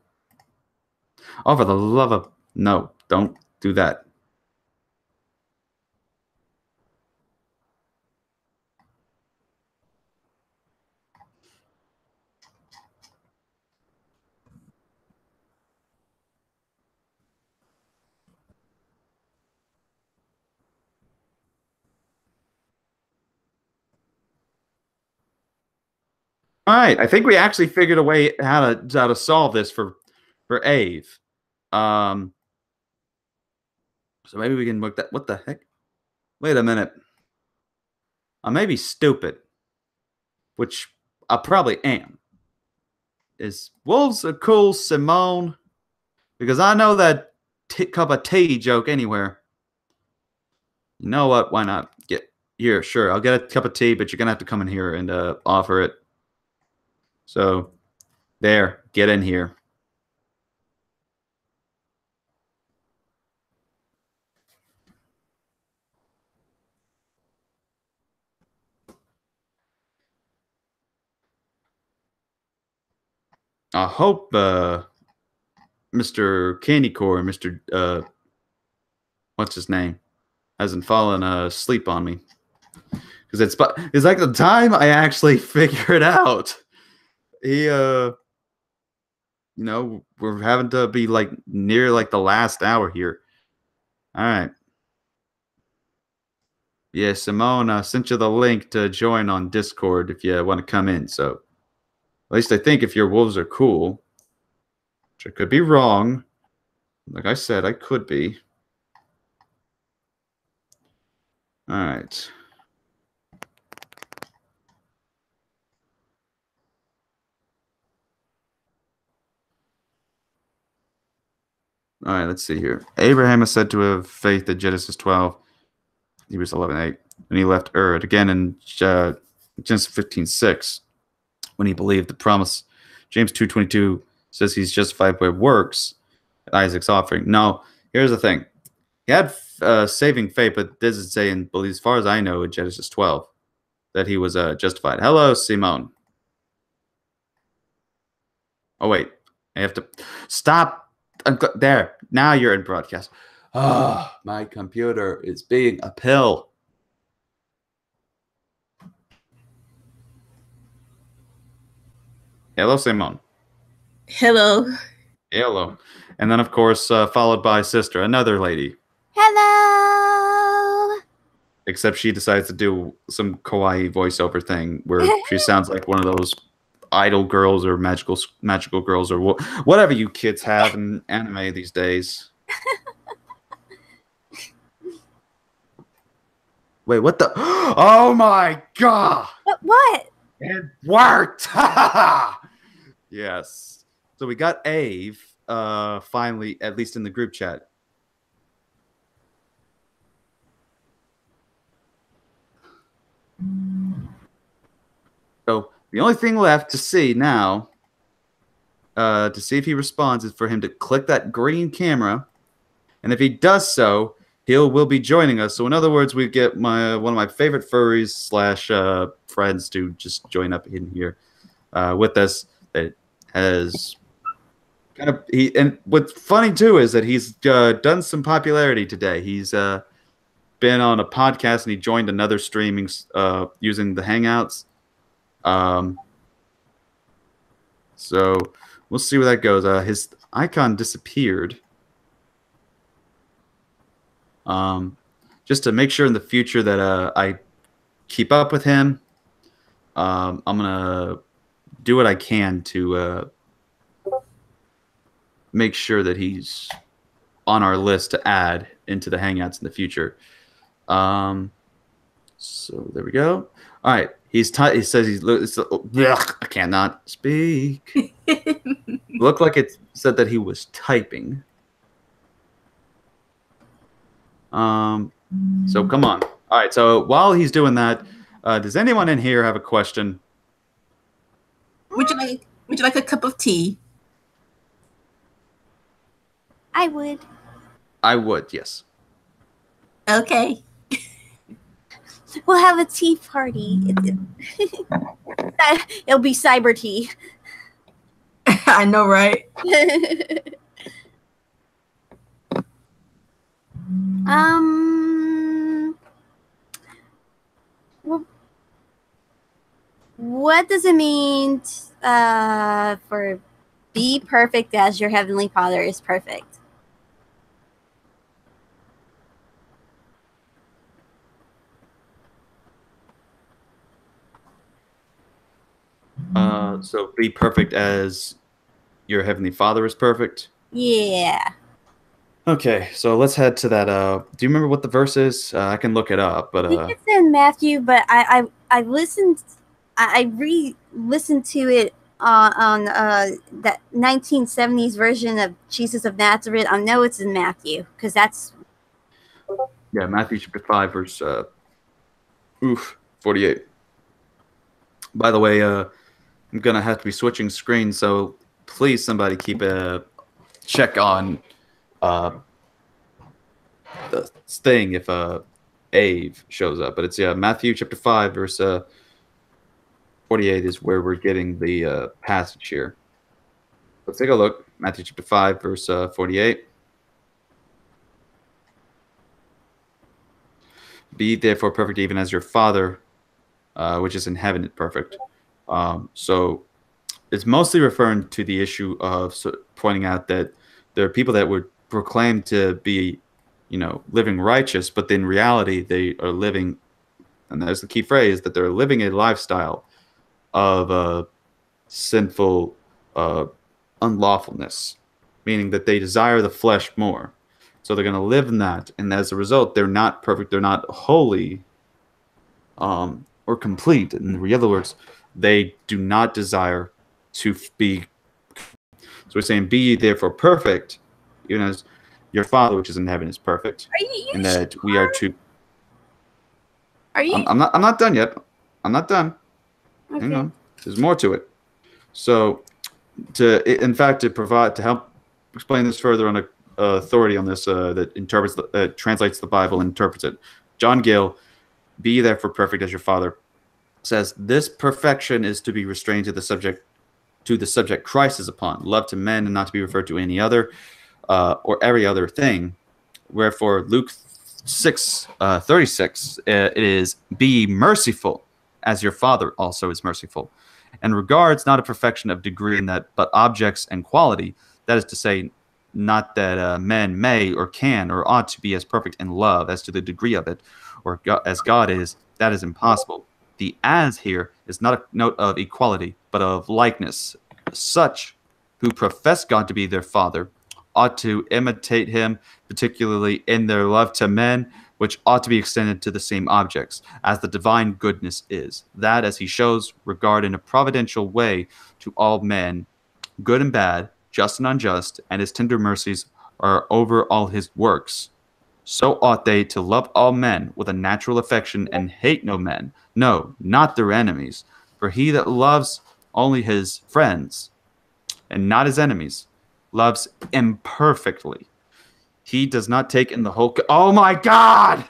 Oh, for the love of... No, don't do that. All right, I think we actually figured a way how to solve this for Ave. So maybe we can look that. What the heck? Wait a minute. I may be stupid, which I probably am. Is wolves a cool, Simone? Because I know that cup of tea joke anywhere. You know what? Why not? Get here. Sure, I'll get a cup of tea, but you're gonna have to come in here and offer it. So, there. Get in here. I hope Mr. Candy Corn, Mr. What's his name, hasn't fallen asleep on me. Because it's like the time I actually figured out. He we're having to be like near like the last hour here. All right. Yeah, Simone sent you the link to join on Discord if you want to come in. So at least I think if your wolves are cool, which I could be wrong. Like I said, I could be. All right. All right, let's see here. Abraham is said to have faith in Genesis 12. He was 11:8 when he left Ur. Again in Genesis 15:6 when he believed the promise. James 2:22 says he's justified by works at Isaac's offering. No, here's the thing. He had saving faith, but this is saying, as far as I know, in Genesis 12, that he was justified. Hello, Simone. Oh, wait. I have to stop. There. Now you're in broadcast. Oh, my computer is being a pill. Hello, Simone. Hello. Hello. And then, of course, followed by Sister, another lady. Hello. Except she decides to do some kawaii voiceover thing where she sounds like one of those idol girls or magical girls or whatever you kids have in anime these days. Wait, what the? Oh my god! What? It worked! Yes. So we got Ave finally, at least in the group chat. So the only thing left to see now, to see if he responds, is for him to click that green camera, and if he does so, will be joining us. So in other words, we get one of my favorite furries / friends to just join up in here with us. That has kind of and what's funny too is that he's done some popularity today. He's been on a podcast and he joined another streaming using the Hangouts. So we'll see where that goes. His icon disappeared. Just to make sure in the future that I keep up with him, I'm gonna do what I can to make sure that he's on our list to add into the Hangouts in the future. So there we go. All right, he says I cannot speak. Looked like it said that he was typing. So come on. All right. So while he's doing that, does anyone in here have a question? Would you like a cup of tea? I would. I would, yes. Okay. We'll have a tea party. It'll be cyber tea. I know, right? Well, what does it mean for be perfect as your heavenly Father is perfect? So be perfect as your heavenly Father is perfect. Yeah. Okay, so let's head to that. Do you remember what the verse is? I can look it up, but I think it's in Matthew, but I listened, I re-listened to it on that 1970s version of Jesus of Nazareth. I know it's in Matthew because that's yeah, Matthew chapter 5, verse 48. By the way, I'm gonna have to be switching screens, so please somebody keep a check on the thing if Ave shows up. But it's Matthew chapter 5, verse 48 is where we're getting the passage here. Let's take a look. Matthew chapter 5, verse 48. Be therefore perfect, even as your Father, which is in heaven, is perfect. So it's mostly referring to the issue of pointing out that there are people that would proclaim to be, living righteous, but in reality they are living, and there's the key phrase, that they're living a lifestyle of sinful unlawfulness, meaning that they desire the flesh more. So they're going to live in that, and as a result, they're not perfect, they're not holy, or complete. In other words, they do not desire to be. So we're saying, be ye therefore perfect, even as your Father which is in heaven is perfect. Are you and that sure? We are to. Are you? I'm not done yet. I'm not done. Okay. Hang on. There's more to it. So, in fact, to help explain this further on a authority on this that translates the Bible and interprets it, John Gill, be ye therefore perfect as your Father, says this perfection is to be restrained to the subject Christ is upon, love to men and not to be referred to any other or every other thing. Wherefore Luke 6:36 it is, be merciful as your Father also is merciful, and regards not a perfection of degree in that, but objects and quality. That is to say, not that men may or can or ought to be as perfect in love as to the degree of it, or as God is. That is impossible. The as here is not a note of equality, but of likeness. Such who profess God to be their Father ought to imitate him, particularly in their love to men, which ought to be extended to the same objects, as the divine goodness is. That, as he shows regard in a providential way to all men, good and bad, just and unjust, and his tender mercies are over all his works. So ought they to love all men with a natural affection and hate no men, no, not their enemies. For he that loves only his friends and not his enemies loves imperfectly. He does not take in the whole... Oh my God!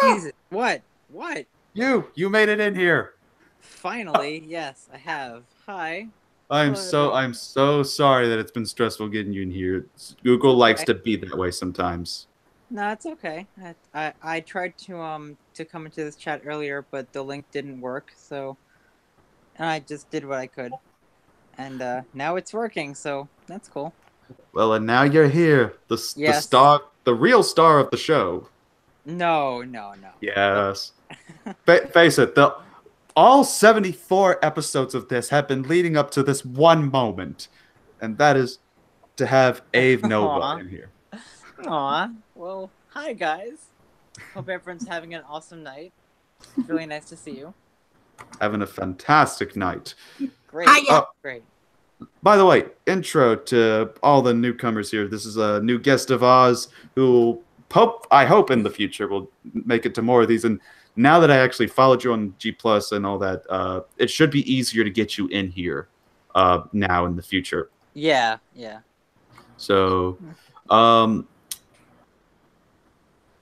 Jesus. What? What? You made it in here. Finally, yes, I have. Hi. I'm so sorry that it's been stressful getting you in here. Google likes to be that way sometimes. No, it's okay. I tried to come into this chat earlier, but the link didn't work, so I just did what I could. And now it's working, so that's cool. Well, and now you're here. The star, the real star of the show. No. Yes. Face it, all 74 episodes of this have been leading up to this one moment, and that is to have Ave Nova in here. Aw. Well, hi guys. Hope everyone's having an awesome night. It's really nice to see you. Having a fantastic night. Great. Great. By the way, intro to all the newcomers here. This is a new guest of ours who I hope in the future will make it to more of these. And now that I actually followed you on G+ and all that, it should be easier to get you in here now in the future. Yeah. So, and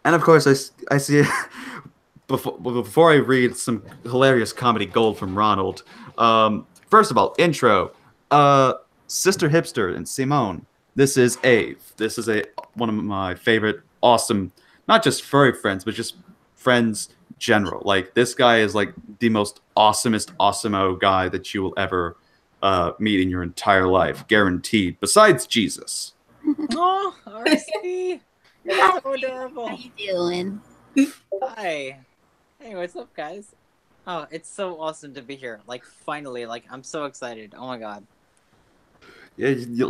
of course, I see before I read some hilarious comedy gold from Ronald. First of all, intro. Sister Hipster and Simone. This is Ave. This is one of my favorite, awesome, not just furry friends, but just friends general. Like, this guy is like the most awesomest awesome-o guy that you will ever meet in your entire life, guaranteed. Besides Jesus. Oh, RC, you're so adorable. How you doing? Hi. Hey, what's up, guys? Oh, it's so awesome to be here. Like, finally, like, I'm so excited. Oh my god. Yeah, you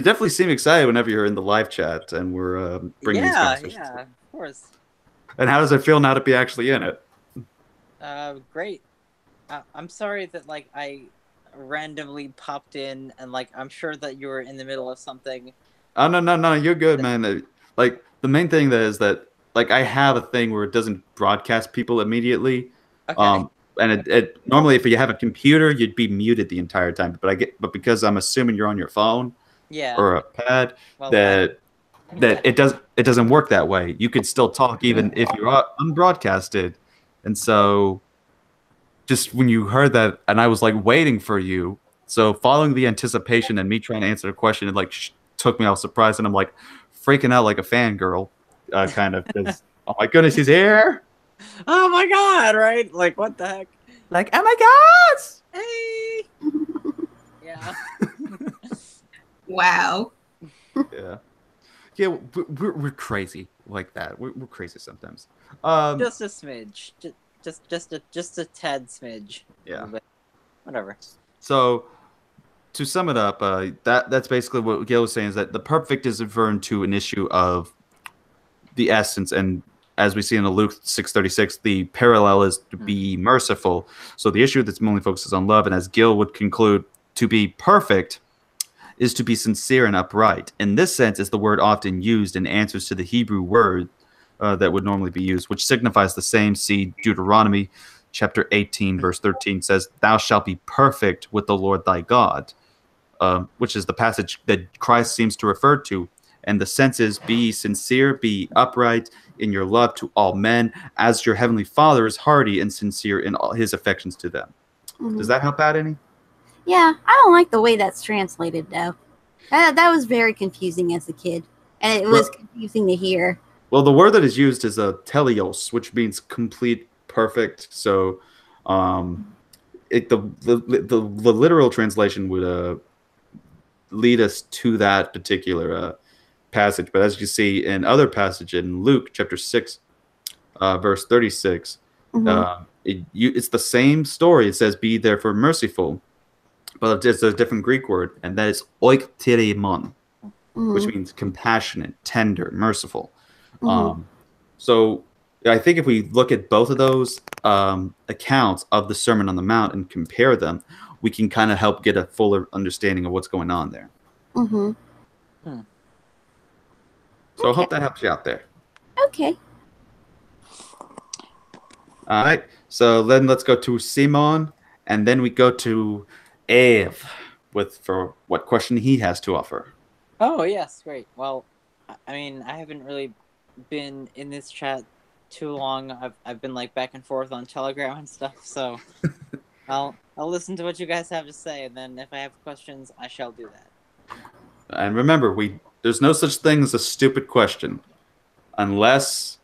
definitely seem excited whenever you're in the live chat and we're bringing these conversations. Yeah, of course. And how does it feel now to be actually in it? Great. I'm sorry that, like, I randomly popped in and, like, I'm sure that you were in the middle of something. Oh, no, you're good, man. Like, the main thing that is that, like, I have a thing where it doesn't broadcast people immediately. Okay. And it normally, if you have a computer, you'd be muted the entire time. But because I'm assuming you're on your phone Yeah. or a pad, Well, that it doesn't work that way. You could still talk even if you're unbroadcasted. And so, just when you heard that, and I was like waiting for you. So following the anticipation and me trying to answer the question, it like took me all surprised, and I'm like freaking out like a fangirl, kind of. Because oh my goodness, he's here! Oh my god! Right? Like, what the heck? Like, oh my god! Hey. Yeah. Wow. Yeah, yeah, we're crazy like that. We're crazy sometimes. Just a smidge. Just a tad smidge. Yeah. Whatever. So, to sum it up, that's basically what Gil was saying, is that the perfect is referring to an issue of the essence, and as we see in Luke 6:36, the parallel is to be merciful. So the issue that's mainly focuses on love, and as Gil would conclude, to be perfect is to be sincere and upright. In this sense, is the word often used in answers to the Hebrew word that would normally be used, which signifies the same. See Deuteronomy chapter 18, verse 13 says, "Thou shalt be perfect with the Lord thy God," which is the passage that Christ seems to refer to. And the sense is, be sincere, be upright in your love to all men, as your heavenly Father is hearty and sincere in all his affections to them. Mhm. Does that help out any? Yeah, I don't like the way that's translated, though. That was very confusing as a kid, and it was confusing to hear. Well, the word that is used is a teleos, which means complete, perfect. So, the literal translation would lead us to that particular passage. But as you see in other passage in Luke chapter 6, verse 36, it's the same story. It says, "Be therefore merciful," but it's a different Greek word, and that is oikterimon, which means compassionate, tender, merciful. So I think if we look at both of those accounts of the Sermon on the Mount and compare them, we can kind of help get a fuller understanding of what's going on there. So I hope that helps you out there. Okay. All right. So then let's go to Simon, and then we go to Eve for what question he has to offer. Oh, yes, great. Well, I mean, I haven't really been in this chat too long. I've been like back and forth on Telegram and stuff, so I'll listen to what you guys have to say, and then if I have questions, I shall do that. And remember, there's no such thing as a stupid question, unless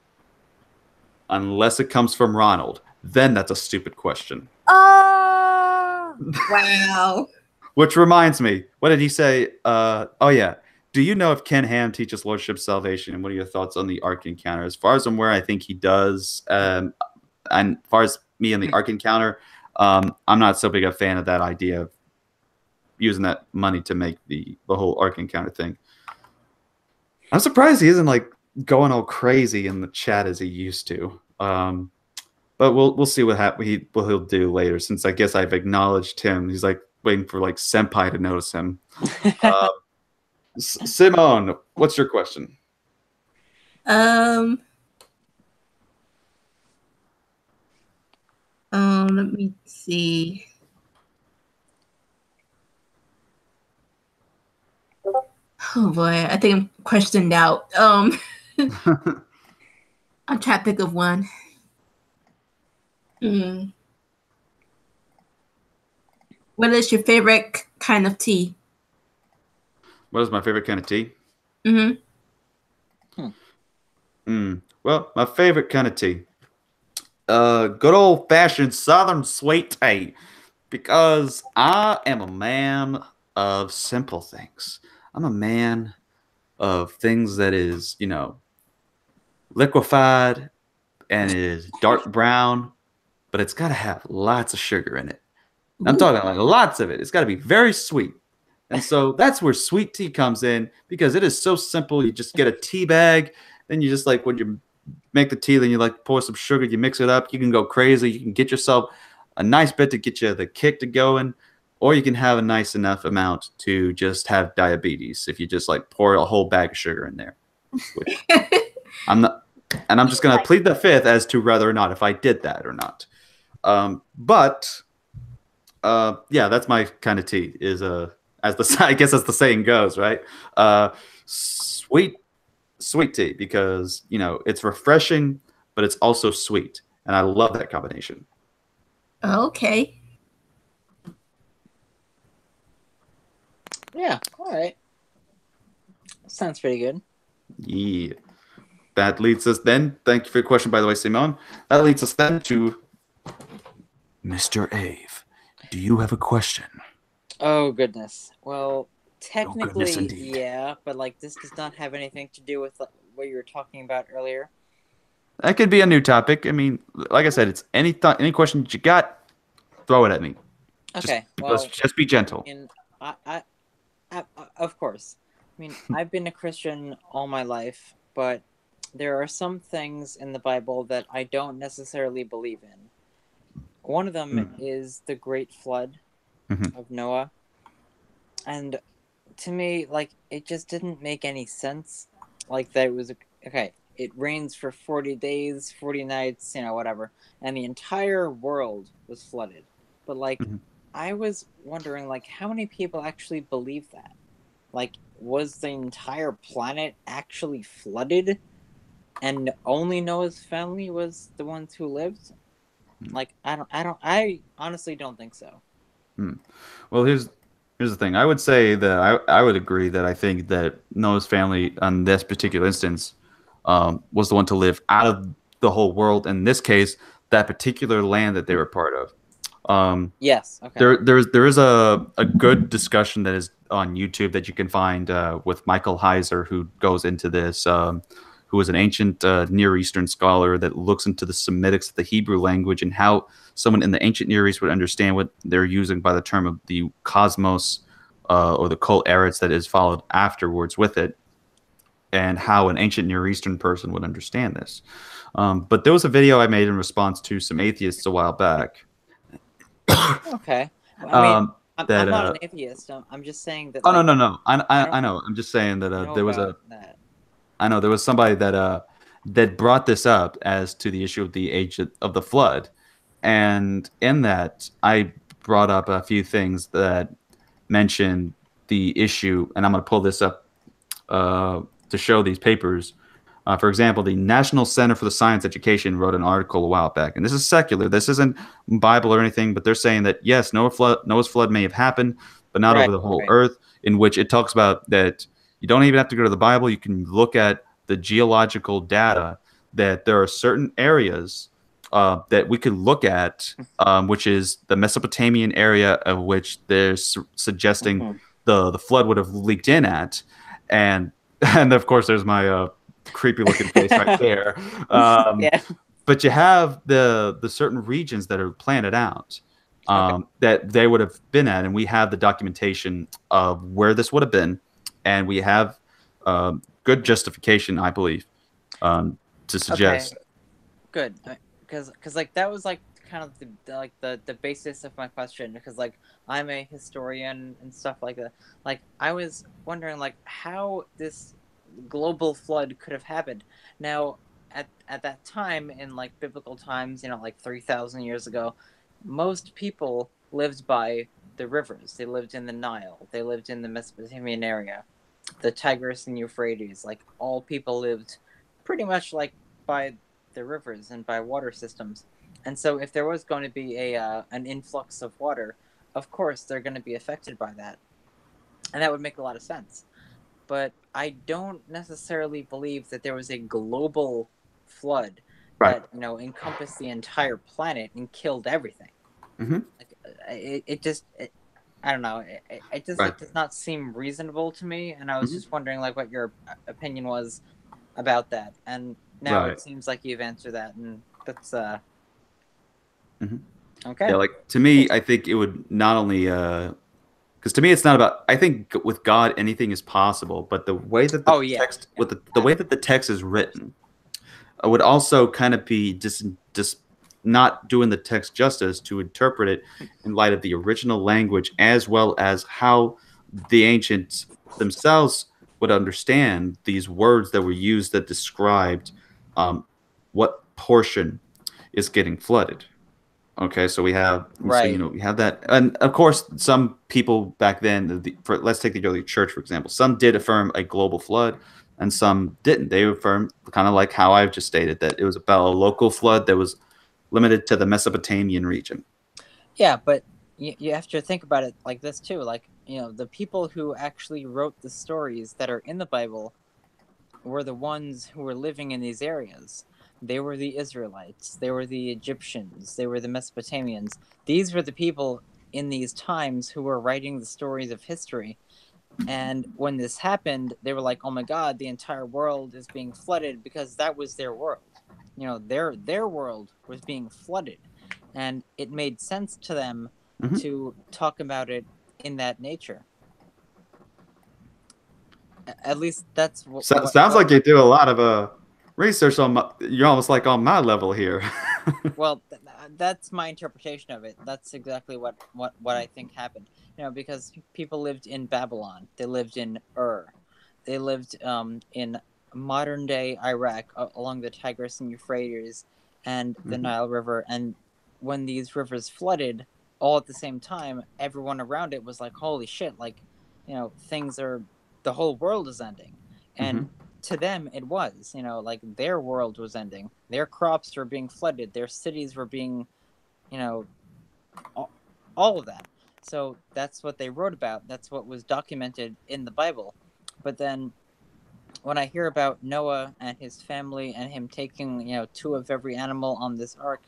it comes from Ronald. Then that's a stupid question. Oh, wow. Which reminds me, what did he say? Oh yeah. Do you know if Ken Ham teaches Lordship salvation? And what are your thoughts on the Ark Encounter? As far as I'm aware, I think he does. And as far as me and the Ark Encounter, I'm not so big a fan of that idea of using that money to make the whole Ark Encounter thing. I'm surprised he isn't like going all crazy in the chat as he used to. But we'll see what he'll do later. Since I guess I've acknowledged him, he's like waiting for like Senpai to notice him. Simone, what's your question? Let me see. Oh boy, I think I'm questioned out. I'm trying to think of one. What is your favorite kind of tea? What is my favorite kind of tea? Well, my favorite kind of tea. Good old-fashioned Southern sweet tea. Because I am a man of simple things. I'm a man of things that is, liquefied and is dark brown but it's got to have lots of sugar in it. And I'm talking like lots of it. It's got to be very sweet. And so that's where sweet tea comes in, because it is so simple. You just get a tea bag, then you just like when you make the tea, then you like pour some sugar, you mix it up. You can go crazy. You can get yourself a nice bit to get you the kick to going, or you can have a nice enough amount to just have diabetes if you just like pour a whole bag of sugar in there. Which I'm not, and I'm just gonna plead the fifth as to whether or not if I did that or not. Yeah, that's my kind of tea. Is I guess as the saying goes, right? Sweet tea, because it's refreshing, but it's also sweet, and I love that combination. Okay. Yeah. All right. Sounds pretty good. Yeah. That leads us then. Thank you for your question, by the way, Simone. That leads us then to Mr. Ave. Do you have a question? Oh goodness. Well, goodness technically, indeed. yeah, but like this does not have anything to do with what you were talking about earlier. That could be a new topic. I mean, like I said, it's any question that you got, throw it at me. Okay. Just be gentle. I, of course. I mean, I've been a Christian all my life, but there are some things in the Bible that I don't necessarily believe in. One of them is the Great Flood of Noah. And to me, like, it just didn't make any sense. Like, that it was, okay, it rains for 40 days, 40 nights, whatever. And the entire world was flooded. But, like, I was wondering, like, how many people actually believe that? Like, was the entire planet actually flooded? And only Noah's family was the ones who lived? Like, I honestly don't think so. Well, here's the thing. I would say that I would agree that I think that Noah's family, on this particular instance, was the one to live out of the whole world. In this case, that particular land that they were part of. Yes. Okay. There is a good discussion that is on YouTube that you can find with Michael Heiser, who goes into this, who is an ancient Near Eastern scholar that looks into the Semitics, the Hebrew language, and how someone in the ancient Near East would understand what they're using by the term of the cosmos, or the Kol Eretz that is followed afterwards with it, and how an ancient Near Eastern person would understand this. But there was a video I made in response to some atheists a while back. Okay. I mean, I'm not an atheist. I'm just saying that. Oh, like, no. I know. I'm just saying that there was I know there was somebody that brought this up as to the issue of the age of the flood, and in that I brought up a few things that mentioned the issue, and I'm going to pull this up to show these papers. For example, the National Center for the Science Education wrote an article a while back, and this is secular. This isn't Bible or anything, but they're saying that yes, Noah's flood may have happened, but not over the whole earth. In which it talks about that you don't even have to go to the Bible. You can look at the geological data that there are certain areas that we could look at, which is the Mesopotamian area of which they're suggesting the flood would have leaked in at, and of course there's my creepy looking face right there. Yeah. But you have the certain regions that are planted out that they would have been at, and we have the documentation of where this would have been, and we have good justification, I believe, to suggest. Okay. Good, because like that was like kind of the basis of my question, because like I'm a historian and stuff like that. Like I was wondering like how this global flood could have happened. Now, at that time, in like biblical times, like 3,000 years ago, most people lived by the rivers. They lived in the Nile. They lived in the Mesopotamian area, the Tigris and Euphrates. Like all people lived pretty much like by the rivers and by water systems. And so if there was going to be an influx of water, of course they're going to be affected by that. And that would make a lot of sense. But I don't necessarily believe that there was a global flood that encompassed the entire planet and killed everything. Like, I don't know. It just like, does not seem reasonable to me, and I was just wondering like what your opinion was about that. And now it seems like you've answered that, and that's Okay. Yeah, like to me, I think it would not only because to me it's not about. I think with God anything is possible, but the way that the text, with the way that the text is written, would also kind of be just not doing the text justice to interpret it in light of the original language as well as how the ancients themselves would understand these words that were used that described what portion is getting flooded. Okay, so we have, so you know, we have that, and of course, some people back then, let's take the early church for example. Some did affirm a global flood, and some didn't. They affirmed kind of like how I've just stated that it was about a local flood that was limited to the Mesopotamian region. Yeah, but you have to think about it like this too. Like, you know, the people who actually wrote the stories that are in the Bible were the ones who were living in these areas. They were the Israelites. They were the Egyptians. They were the Mesopotamians. These were the people in these times who were writing the stories of history. And when this happened, they were like, "Oh my God, the entire world is being flooded," because that was their world. You know, their world was being flooded, and it made sense to them to talk about it in that nature. At least that's what. Sounds like you do a lot of research on you're almost like on my level here. Well, that's my interpretation of it. That's exactly what I think happened. You know, because people lived in Babylon, they lived in they lived in modern day Iraq along the Tigris and Euphrates and the Nile River. And when these rivers flooded all at the same time, everyone around it was like, "Holy shit!" Like, you know, the whole world is ending, and to them it was, you know, like their world was ending, their crops were being flooded, their cities were being, you know, all of that. So that's what they wrote about, that's what was documented in the Bible. But then when I hear about Noah and his family and him taking, you know, 2 of every animal on this ark,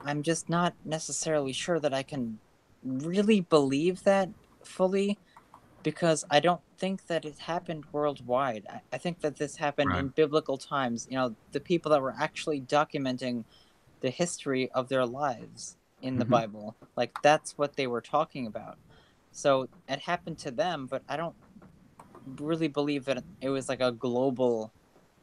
I'm just not necessarily sure that I can really believe that fully, because I don't think that it happened worldwide. I think that this happened in biblical times. You know, the people that were actually documenting the history of their lives in the Bible, like that's what they were talking about. So it happened to them, but I don't really believe that it was like a global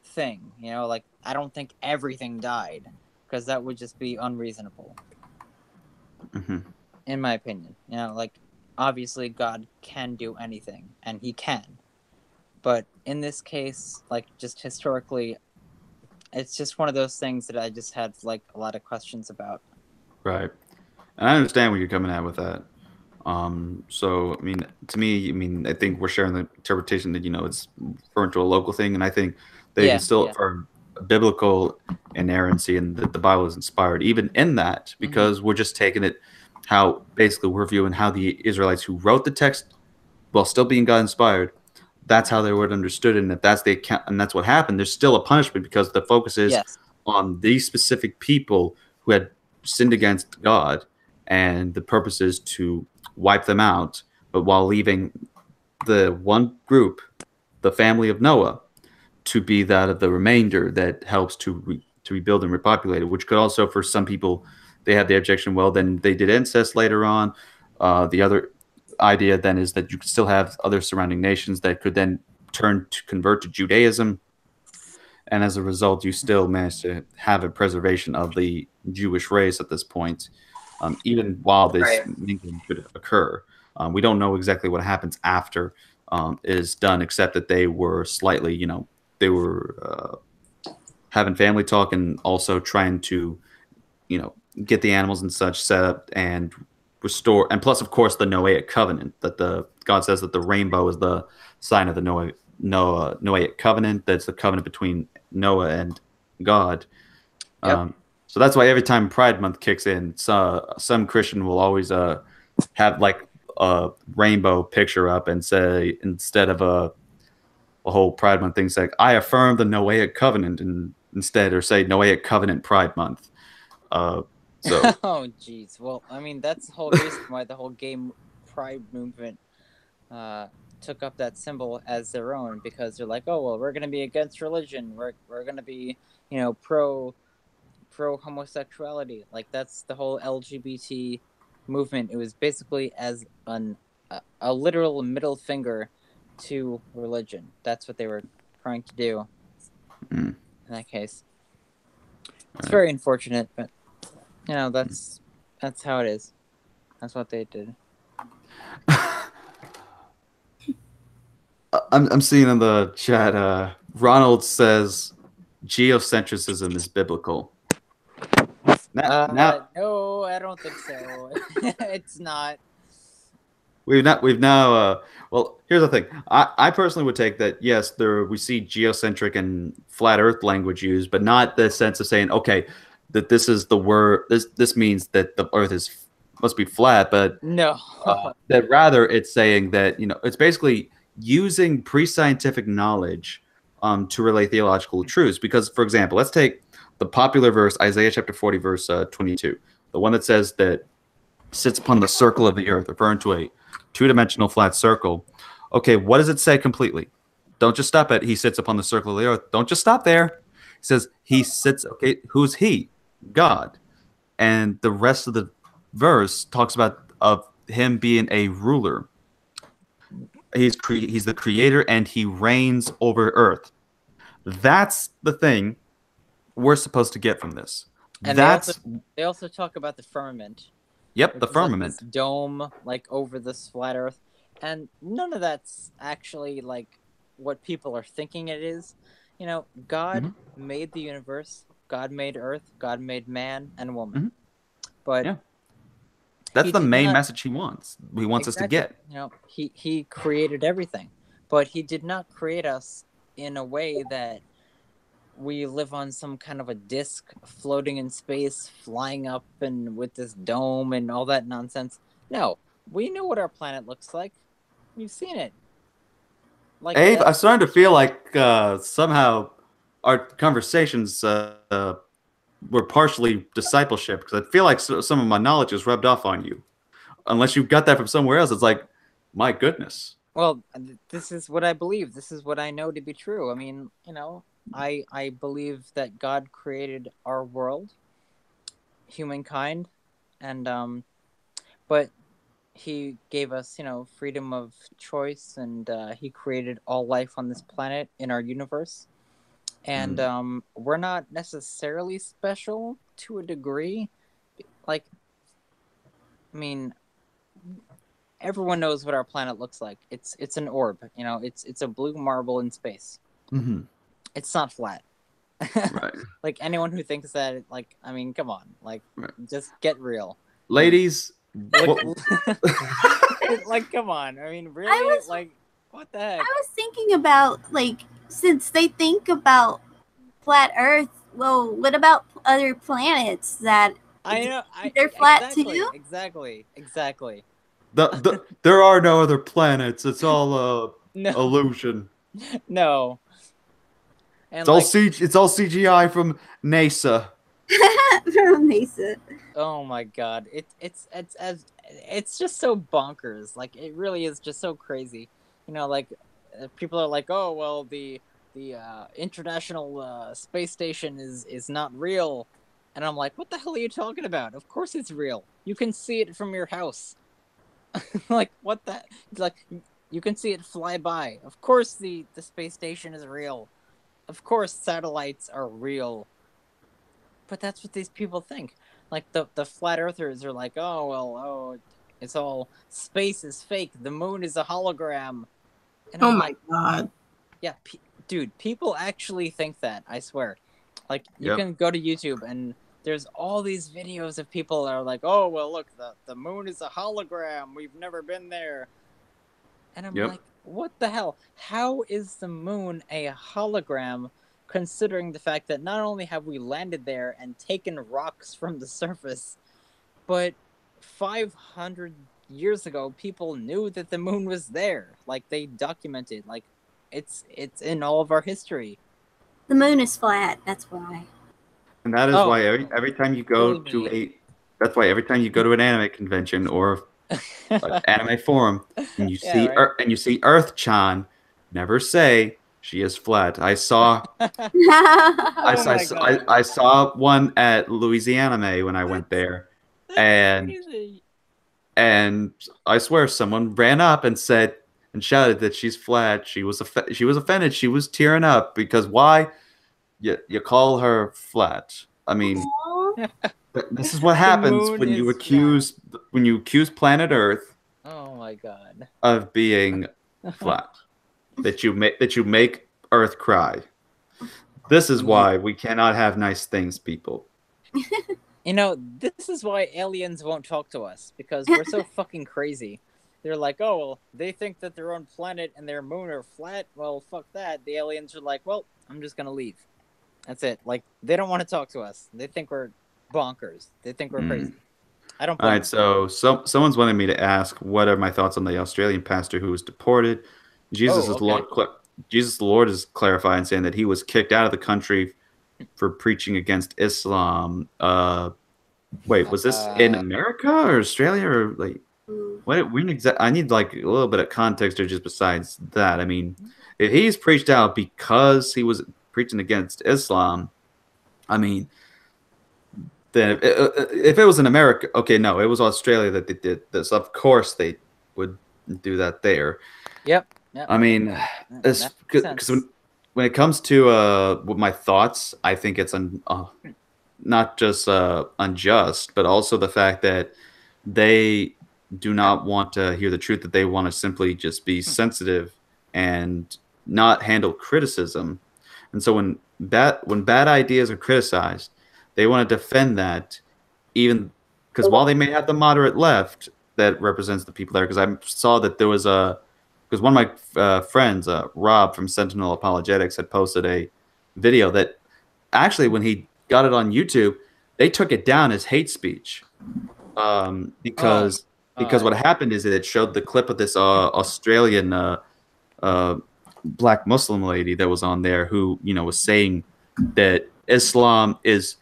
thing. You know, like I don't think everything died, because that would just be unreasonable. In my opinion, you know, like obviously God can do anything, and he can. But in this case, like just historically, it's just one of those things that I just had like a lot of questions about. Right. And I understand where you're coming at with that. So, I mean, to me, I mean, I think we're sharing the interpretation that, you know, it's referring to a local thing. And I think they can still affirm biblical inerrancy and that the Bible is inspired, even in that, because we're just taking it how basically we're viewing how the Israelites who wrote the text while still being God inspired, that's how they would have understood it. And if that's the account and that's what happened, there's still a punishment because the focus is on these specific people who had sinned against God, and the purpose is to wipe them out, but while leaving the one group, the family of Noah, to be that of the remainder that helps to rebuild and repopulate it, which could also, for some people, they have the objection, well, then they did incest later on. The other idea then is that you could still have other surrounding nations that could then convert to Judaism. And as a result, you still manage to have a preservation of the Jewish race at this point, even while this mingling could occur. We don't know exactly what happens after it is done, except that they were slightly, you know, they were having family talk and also trying to, you know, get the animals and such set up and restore. And plus, of course, the Noahic covenant that God says that the rainbow is the sign of the Noahic covenant. That's the covenant between Noah and God. So that's why every time Pride Month kicks in, some Christian will always have like a rainbow picture up and say, instead of a whole Pride Month thing, it's like, I affirm the Noahic covenant, and instead, or say Noahic covenant Pride Month. So oh jeez, well, I mean, that's the whole reason why the whole gay pride movement took up that symbol as their own, because they're like, oh well, we're going to be against religion, we're going to be, you know, pro pro homosexuality. Like that's the whole LGBT movement. It was basically as a literal middle finger to religion. That's what they were trying to do in that case. It's very unfortunate, but you know that's how it is. That's what they did. I'm seeing in the chat. Ronald says geocentrism is biblical. Now, no, I don't think so. It's not. We've now. Well, here's the thing. I personally would take that. Yes, we see geocentric and flat Earth language used, but not the sense of saying, okay, that this is the word. This means that the Earth must be flat, but no. That rather it's saying that it's basically using pre-scientific knowledge to relay theological truths. Because, for example, let's take the popular verse, Isaiah chapter 40, verse 22, the one that says that sits upon the circle of the earth, referring to a two-dimensional flat circle. Okay, what does it say completely? Don't just stop at he sits upon the circle of the earth. Don't just stop there. He says he sits. Okay, who's he? God. And the rest of the verse talks about of him being a ruler. He's the creator and he reigns over earth. That's the thing we're supposed to get from this. And they also talk about the firmament. Yep, the firmament. Like this dome, like over this flat Earth, and none of that's actually like what people are thinking it is. God made the universe. God made Earth. God made man and woman. But that's the main message he wants. He wants us to get. He created everything, but he did not create us in a way that we live on some kind of a disc floating in space, flying up and with this dome and all that nonsense. No, we know what our planet looks like. We've seen it. Like Abe, I'm starting to feel like somehow our conversations were partially discipleship, because I feel like some of my knowledge is rubbed off on you. Unless you got that from somewhere else, it's like, my goodness. Well, this is what I believe. This is what I know to be true. I mean, I believe that God created our world, humankind, and but he gave us, freedom of choice, and he created all life on this planet in our universe. And we're not necessarily special to a degree. Like, I mean, everyone knows what our planet looks like. It's an orb, it's a blue marble in space. Mm-hmm. It's not flat. Right. Like, anyone who thinks that, like, I mean, come on, like, just get real. Ladies. Like, come on. I mean, really? Like, what the heck? I was thinking about, like, since they think about flat Earth, well, what about other planets that they're flat too? Exactly. There are no other planets. It's all illusion. No. And it's all CGI from NASA. From NASA. Oh my God! It's just so bonkers. Like, it really is just so crazy. Like, people are like, oh well, the International Space Station is not real, and I'm like, what the hell are you talking about? Of course it's real. You can see it from your house. Like, what the? Like, you can see it fly by. Of course the space station is real. Of course satellites are real. But that's what these people think. Like, the flat earthers are like, it's all, space is fake. The moon is a hologram. And I'm my God. Yeah, dude, people actually think that, I swear. Like, you can go to YouTube and there's all these videos of people that are like, oh, well, look, the moon is a hologram. We've never been there. And I'm like, what the hell? How is the moon a hologram, considering the fact that not only have we landed there and taken rocks from the surface, but 500 years ago, people knew that the moon was there. Like, they documented, like, it's in all of our history. The moon is flat, that's why. And that is why every time you go to that's why every time you go to an anime convention or an anime forum and you see Earth-chan, never say She is flat. I saw Oh my God. I saw one at Louisiana May when I went there, and Crazy. and I swear someone ran up and said and shouted that she's flat. She was offended. She was tearing up because why? You call her flat. I mean, this is what happens moon when you is accuse planet Earth Oh my God. of being flat. that you make Earth cry. This is why we cannot have nice things, people. You know, this is why aliens won't talk to us, because we're so fucking crazy. They're like, oh, well, they think that their own planet and their moon are flat. Well, fuck that. The aliens are like, well, I'm just gonna leave. That's it. Like, they don't want to talk to us. They think we're bonkers. They think we're crazy. I don't All blame right, so someone's wanted me to ask what are my thoughts on the Australian pastor who was deported. Jesus Oh, is Lord. Jesus the Lord is clarifying, saying that he was kicked out of the country for preaching against Islam. Wait, was this in America or Australia or like what? I need like a little bit of context or just besides that. I mean, if he's preached out because he was preaching against Islam, I mean, then if it was in America, okay, no, it was Australia that they did this. Of course, they would do that there. Yep. I mean, because when it comes to my thoughts, I think it's not just unjust, but also the fact that they do not want to hear the truth, that they want to simply just be sensitive and not handle criticism. And so when bad ideas are criticized, they want to defend that, even because while they may have the moderate left that represents the people there, because I saw that there was because one of my friends, Rob from Sentinel Apologetics, had posted a video that actually when he got it on YouTube, they took it down as hate speech because what happened is that it showed the clip of this Australian black Muslim lady that was on there who was saying that Islam is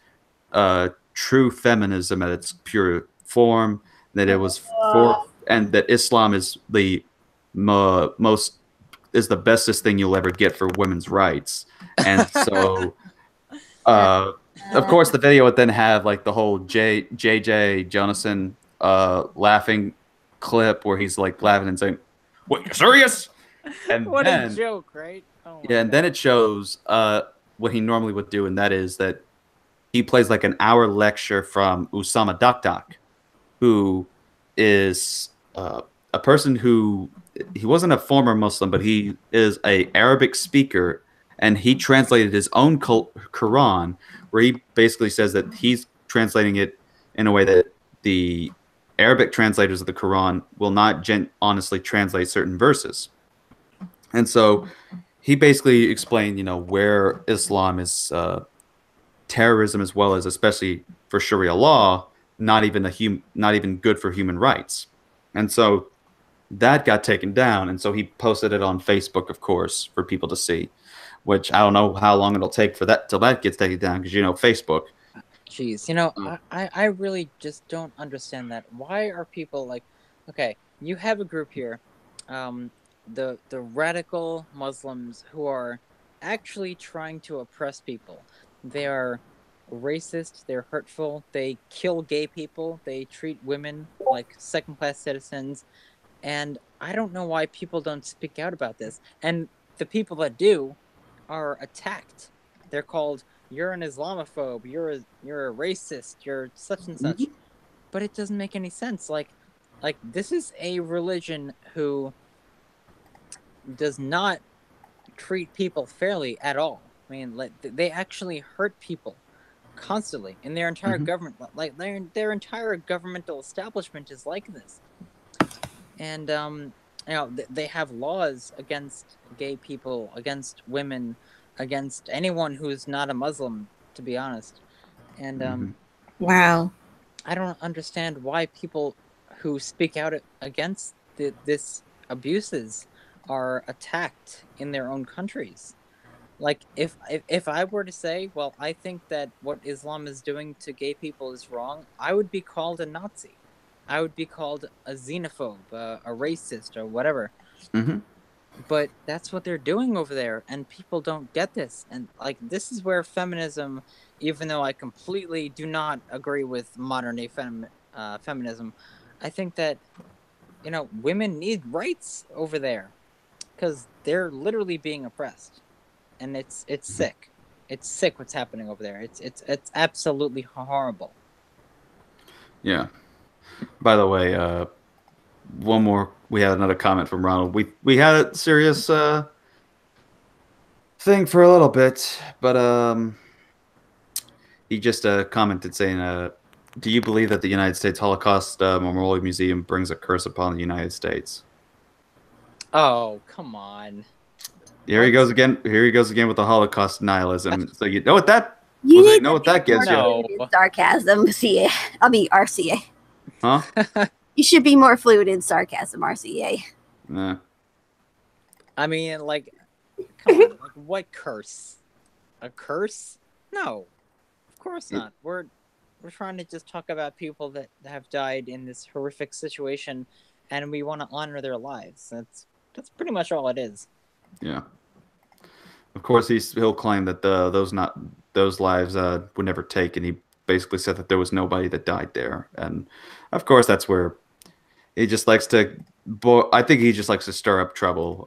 true feminism at its pure form, that it was and that Islam is the the bestest thing you'll ever get for women's rights. And so of course the video would then have like the whole JJ Jonathan laughing clip where he's like laughing and saying, "What, you're serious?" And what then, a joke, right? Oh yeah, and then it shows what he normally would do, and that is that he plays like an hour lecture from Usama Dakdak, who is a person who he wasn't a former Muslim, but he is a Arabic speaker, and he translated his own Quran, where he basically says that he's translating it in a way that the Arabic translators of the Quran will not honestly translate certain verses. And so he basically explained, where Islam is terrorism, as well as, especially for Sharia law, not even good for human rights. And so that got taken down, and so he posted it on Facebook, of course, for people to see, which I don't know how long it'll take for that till that gets taken down, because Facebook. Jeez, I really just don't understand that. Why are people like, okay, you have a group here, the radical Muslims who are actually trying to oppress people. They are racist, they're hurtful, they kill gay people, they treat women like second-class citizens, and I don't know why people don't speak out about this. And the people that do are attacked. They're called, "You're an Islamophobe, you're a racist, you're such and such." But it doesn't make any sense. Like this is a religion who does not treat people fairly at all. I mean, they actually hurt people constantly in their entire government. Like their entire governmental establishment is like this. And they have laws against gay people, against women, against anyone who's not a Muslim, to be honest. And wow, I don't understand why people who speak out against this abuses are attacked in their own countries. Like, if I were to say, well, I think that what Islam is doing to gay people is wrong, I would be called a Nazi. I would be called a xenophobe, a racist, or whatever. But that's what they're doing over there, and people don't get this. And like, this is where feminism, even though I completely do not agree with modern day feminism, I think that, you know, women need rights over there because they're literally being oppressed, and it's sick. It's sick what's happening over there. It's absolutely horrible. Yeah. By the way, one more. We had another comment from Ronald. We had a serious thing for a little bit, but he just commented saying, "Do you believe that the United States Holocaust Memorial Museum brings a curse upon the United States?" Oh, come on. Here he goes again. Here he goes again with the Holocaust nihilism. So you know what that? You need know what that gives you? No. Sarcasm, CA. I mean RCA. Huh? You should be more fluid in sarcasm, RCA. Yeah. I mean, like, come on, like, what curse? A curse? No, of course not. We're trying to just talk about people that have died in this horrific situation, and we want to honor their lives. That's pretty much all it is. Yeah. Of course, he'll claim that those lives were never taken. He basically said that there was nobody that died there, and of course, that's where he just likes to. I think he just likes to stir up trouble.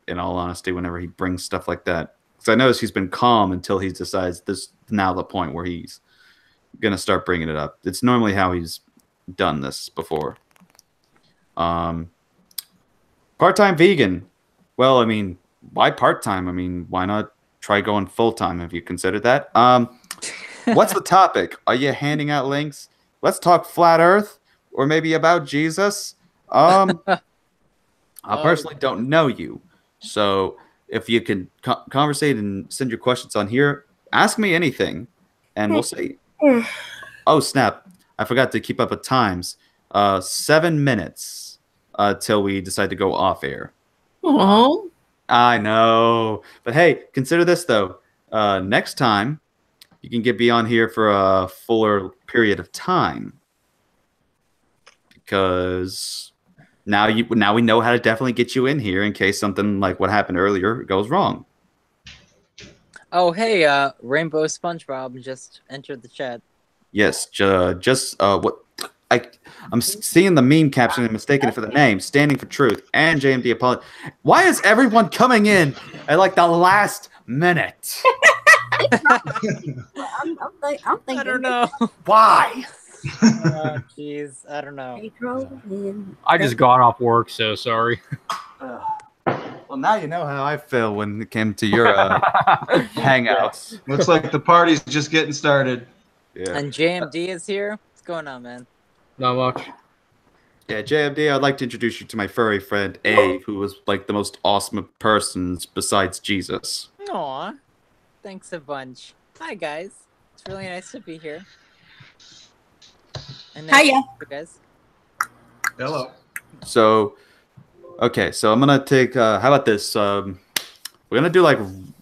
In all honesty, whenever he brings stuff like that, because I notice he's been calm until he decides this is now the point where he's gonna start bringing it up. It's normally how he's done this before. Part-time vegan. Well, I mean, why part-time? I mean, why not try going full-time? Have you considered that? What's the topic? Are you handing out links? Let's talk flat Earth, or maybe about Jesus. I personally don't know you, so if you can conversate and send your questions on here, ask me anything, and we'll see. Oh snap! I forgot to keep up with times. 7 minutes till we decide to go off air. Oh, I know, but hey, consider this though. Next time, you can be on here for a fuller period of time, because now we know how to definitely get you in here in case something like what happened earlier goes wrong. Oh, hey, Rainbow SpongeBob just entered the chat. Yes, what I'm seeing the meme caption and mistaking it for the name, Standing for Truth, and JMD Apologist. Why is everyone coming in at like the last minute? I'm thinking. I don't know. Why? Oh, jeez, I don't know. I just got off work, so sorry. Well, now you know how I feel when it came to your hangouts. Looks like the party's just getting started. Yeah. And JMD is here. What's going on, man? Not much. Yeah, JMD, I'd like to introduce you to my furry friend, Abe, who was like the most awesome person besides Jesus. Aw, thanks a bunch. Hi, guys. It's really nice to be here. And nice Hiya. to meet you guys. Hello. So, okay, so I'm gonna take. How about this? We're gonna do like. I'm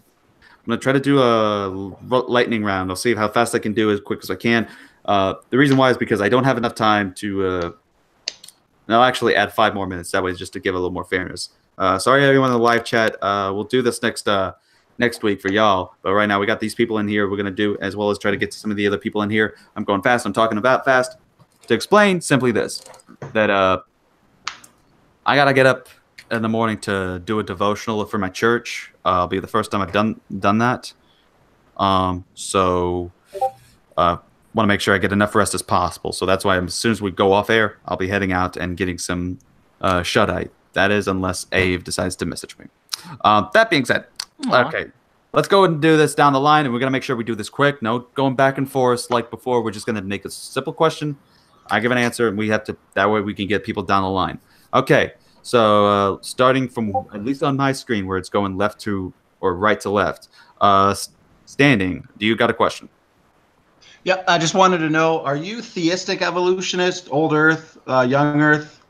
gonna try to do a lightning round. I'll see how fast I can do as quick as I can. The reason why is because I don't have enough time to. I'll actually add 5 more minutes. That way, just to give a little more fairness. Sorry, everyone in the live chat. We'll do this next week for y'all. But right now, we got these people in here. We're gonna do as well as try to get to some of the other people in here. I'm going fast. I'm talking about fast. To explain simply this, that I gotta get up in the morning to do a devotional for my church. It'll be the first time I've done that. So want to make sure I get enough rest as possible. So that's why as soon as we go off air, I'll be heading out and getting some shut-eye. That is, unless Ave decides to message me. That being said, okay, let's go and do this down the line, and we're gonna make sure we do this quick. No going back and forth like before. We're just gonna make a simple question. I give an answer, and we have to. That way, we can get people down the line. Okay. So starting from at least on my screen where it's going left to or right to left. Standing, do you got a question? Yeah, I just wanted to know: are you theistic evolutionist, old Earth, young Earth?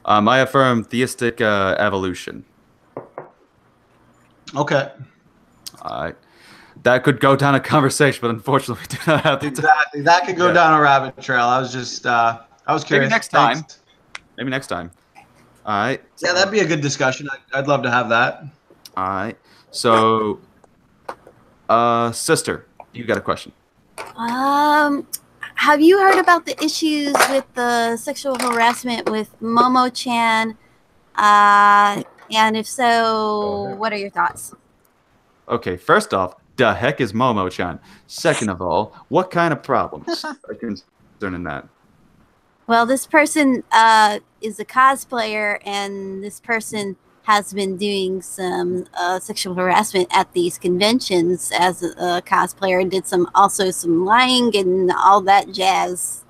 I affirm theistic evolution. Okay. That could go down a conversation, but unfortunately, we do not have the time. Exactly. That could go down a rabbit trail. I was just, I was curious. Maybe next time. Maybe next time. All right. Yeah, that'd be a good discussion. I'd love to have that. All right. So, sister, you got a question? Have you heard about the issues with the sexual harassment with Momo-chan? And if so, what are your thoughts? Okay, first off, the heck is Momo-chan? Second of all, what kind of problems are concerning that? Well, this person is a cosplayer, and this person has been doing some sexual harassment at these conventions as a cosplayer, and did also some lying and all that jazz.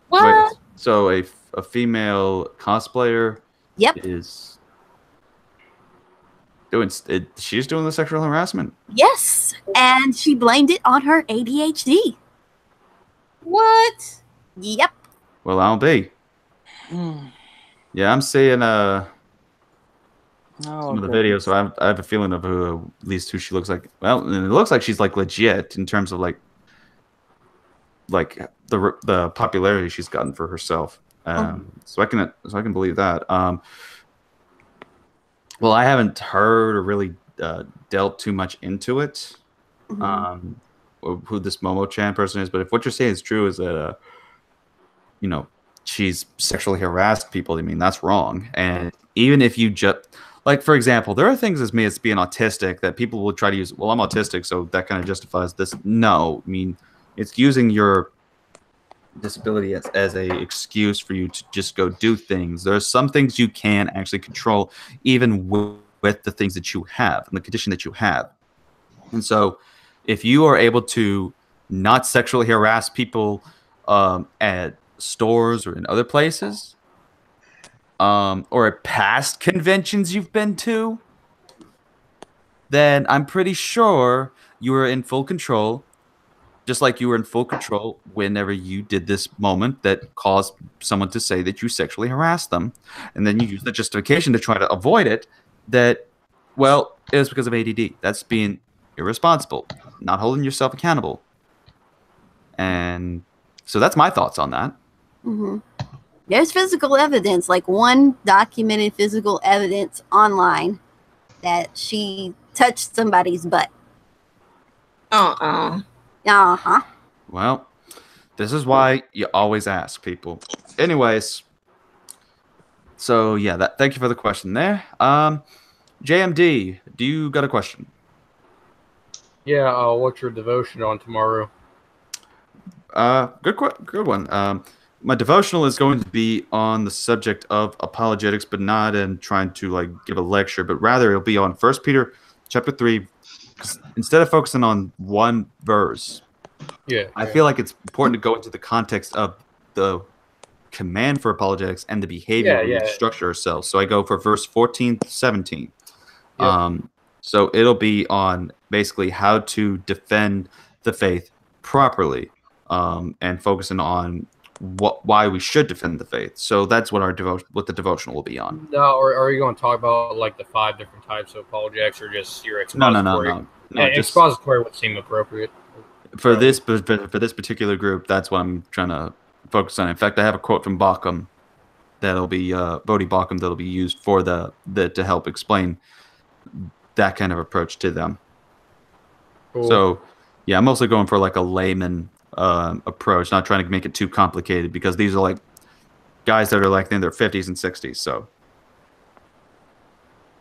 What? Wait, so a female cosplayer is doing she's doing the sexual harassment? Yes, and she blamed it on her ADHD. What? Yep. Well, I'll be. Yeah, I'm seeing some of the videos, so I have a feeling of who, at least who she looks like. Well, and it looks like she's like legit in terms of like the popularity she's gotten for herself. So I can believe that. Well, I haven't heard or really delved too much into it. Who this Momo-chan person is, but if what you're saying is true, is that she's sexually harassed people, I mean, that's wrong. And even if you just, like, for example, there are things as me as being autistic that people will try to use, well, I'm autistic, so that kind of justifies this. No, I mean, it's using your disability as a excuse for you to just go do things. There are some things you can actually control, even with the things that you have and the condition that you have. And so if you are able to not sexually harass people at stores or in other places, or at past conventions you've been to, then I'm pretty sure you are in full control, just like you were in full control whenever you did this moment that caused someone to say that you sexually harassed them. And then you use the justification to try to avoid it, that, well, it was because of ADD. That's being irresponsible, not holding yourself accountable. And so that's my thoughts on that. There's physical evidence, like one documented physical evidence online that she touched somebody's butt. Uh-huh. Well, this is why you always ask people. Anyways, so yeah, thank you for the question there. JMD, do you got a question? Yeah, what's your devotion on tomorrow? Good one. My devotional is going to be on the subject of apologetics, but not in trying to like give a lecture, but rather it'll be on 1 Peter chapter 3. Instead of focusing on one verse, I feel like it's important to go into the context of the command for apologetics and the behavior we structure ourselves. So I go for verse 14 to 17. So it'll be on basically how to defend the faith properly, and focusing on why we should defend the faith. So that's what what the devotional will be on. No, or are you going to talk about like the 5 different types of apologetics, or just your expository? No, expository would seem appropriate for this particular group. That's what I'm trying to focus on. In fact, I have a quote from Bauckham that'll be Bodhi Bauckham that'll be used for to help explain that kind of approach to them. Cool. So yeah, I'm mostly going for like a layman approach, not trying to make it too complicated, because these are like guys that are like in their 50s and 60s. So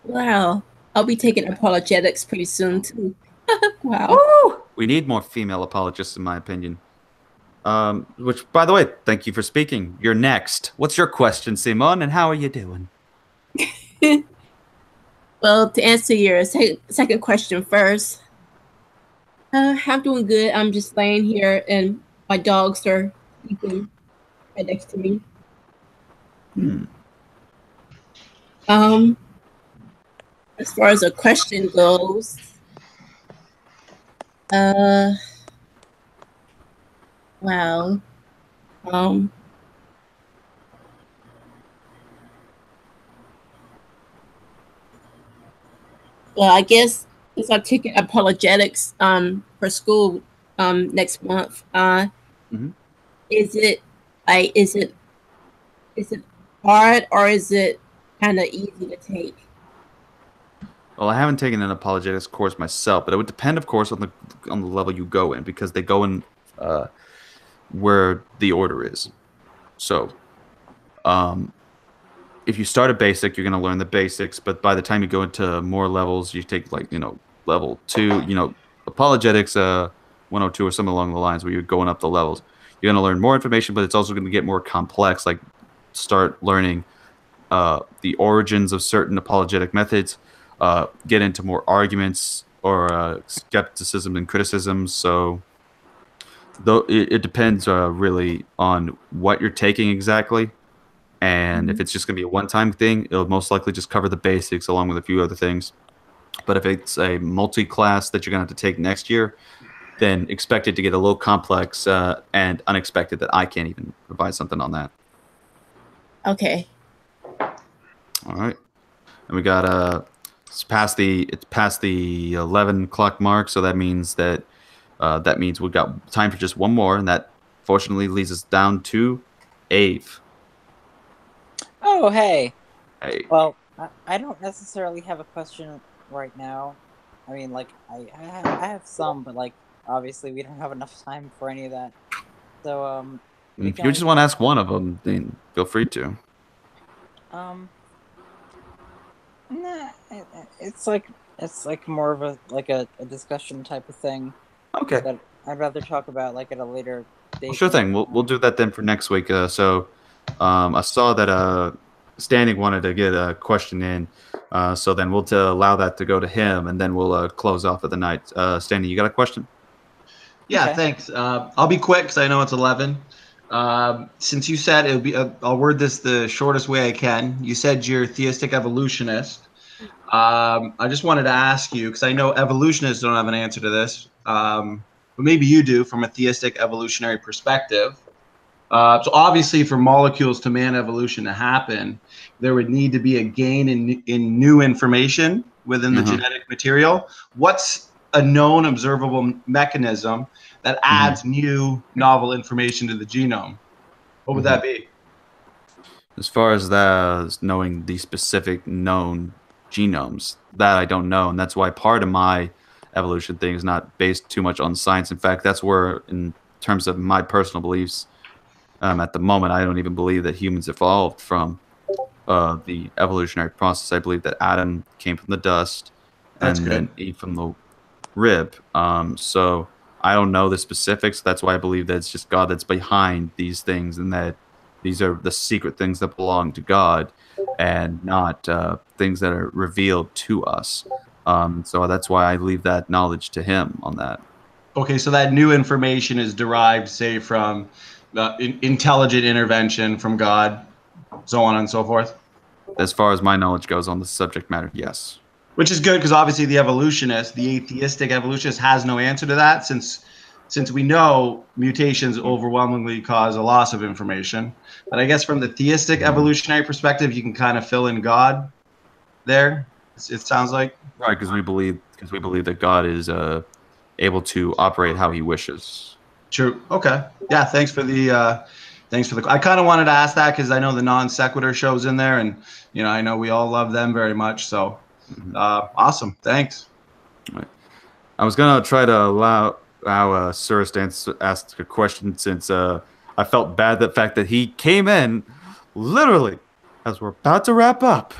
wow, I'll be taking apologetics pretty soon too. Wow. Woo! We need more female apologists, in my opinion. Which, by the way, thank you for speaking. You're next. What's your question, Simon, and how are you doing? Well, to answer your second question first, I'm doing good. I'm just laying here, and my dogs are sleeping right next to me. As far as a question goes, wow. Well, I guess since I'm taking apologetics for school next month, is it hard or is it kind of easy to take? Well, I haven't taken an apologetics course myself, but it would depend, of course, on the level you go in, because they go in where the order is. So, if you start at basic, you're going to learn the basics, but by the time you go into more levels, you take level 2, apologetics 102 or something along the lines where you're going up the levels. You're going to learn more information, but it's also going to get more complex. Like start learning the origins of certain apologetic methods, get into more arguments or skepticism and criticism. So though it depends really on what you're taking exactly. And if it's just going to be a one-time thing, it'll most likely just cover the basics along with a few other things. But if it's a multi-class that you're going to have to take next year, then expect it to get a little complex and unexpected that I can't even provide something on that. Okay. All right. And we got it's past the 11 o'clock mark, so that means we've got time for just one more, and that fortunately leads us down to Ave. Oh, hey. Hey. Well, I don't necessarily have a question right now. I mean, like, I have some, but, like, obviously we don't have enough time for any of that. So, if you just want to ask one of them, then feel free to. Nah, it's like more of a discussion type of thing. Okay. That I'd rather talk about, like, at a later date. Well, sure thing. We'll do that then for next week. I saw that Standing wanted to get a question in, so then we'll allow that to go to him, and then we'll close off of the night. Standing, you got a question? Yeah, okay. Thanks. I'll be quick because I know it's 11. Since you said it'll be, I'll word this the shortest way I can. You said you're a theistic evolutionist. I just wanted to ask you, because I know evolutionists don't have an answer to this, but maybe you do from a theistic evolutionary perspective. So obviously for molecules to man evolution to happen, there would need to be a gain in new information within the genetic material. What's a known observable mechanism that adds new novel information to the genome? What would that be? As far as that, knowing the specific known genomes, that I don't know, and that's why part of my evolution thing is not based too much on science. In fact, that's where, in terms of my personal beliefs, at the moment, I don't even believe that humans evolved from the evolutionary process. I believe that Adam came from the dust and then Eve from the rib. So I don't know the specifics. That's why I believe that it's just God that's behind these things, and that these are the secret things that belong to God and not things that are revealed to us. So that's why I leave that knowledge to him on that. Okay, so that new information is derived, say, from intelligent intervention from God, so on and so forth? As far as my knowledge goes on the subject matter, yes. Which is good, because obviously the evolutionist, the atheistic evolutionist, has no answer to that, since we know mutations overwhelmingly cause a loss of information. But I guess from the theistic evolutionary perspective, you can kind of fill in God there, it sounds like. Right, because we believe that God is able to operate how he wishes. True. Okay. Yeah. Thanks for the. I kind of wanted to ask that because I know the non sequitur shows in there, and I know we all love them very much. So, awesome. Thanks. Right. I was gonna try to allow Cirrus to ask a question, since I felt bad the fact that he came in literally as we're about to wrap up,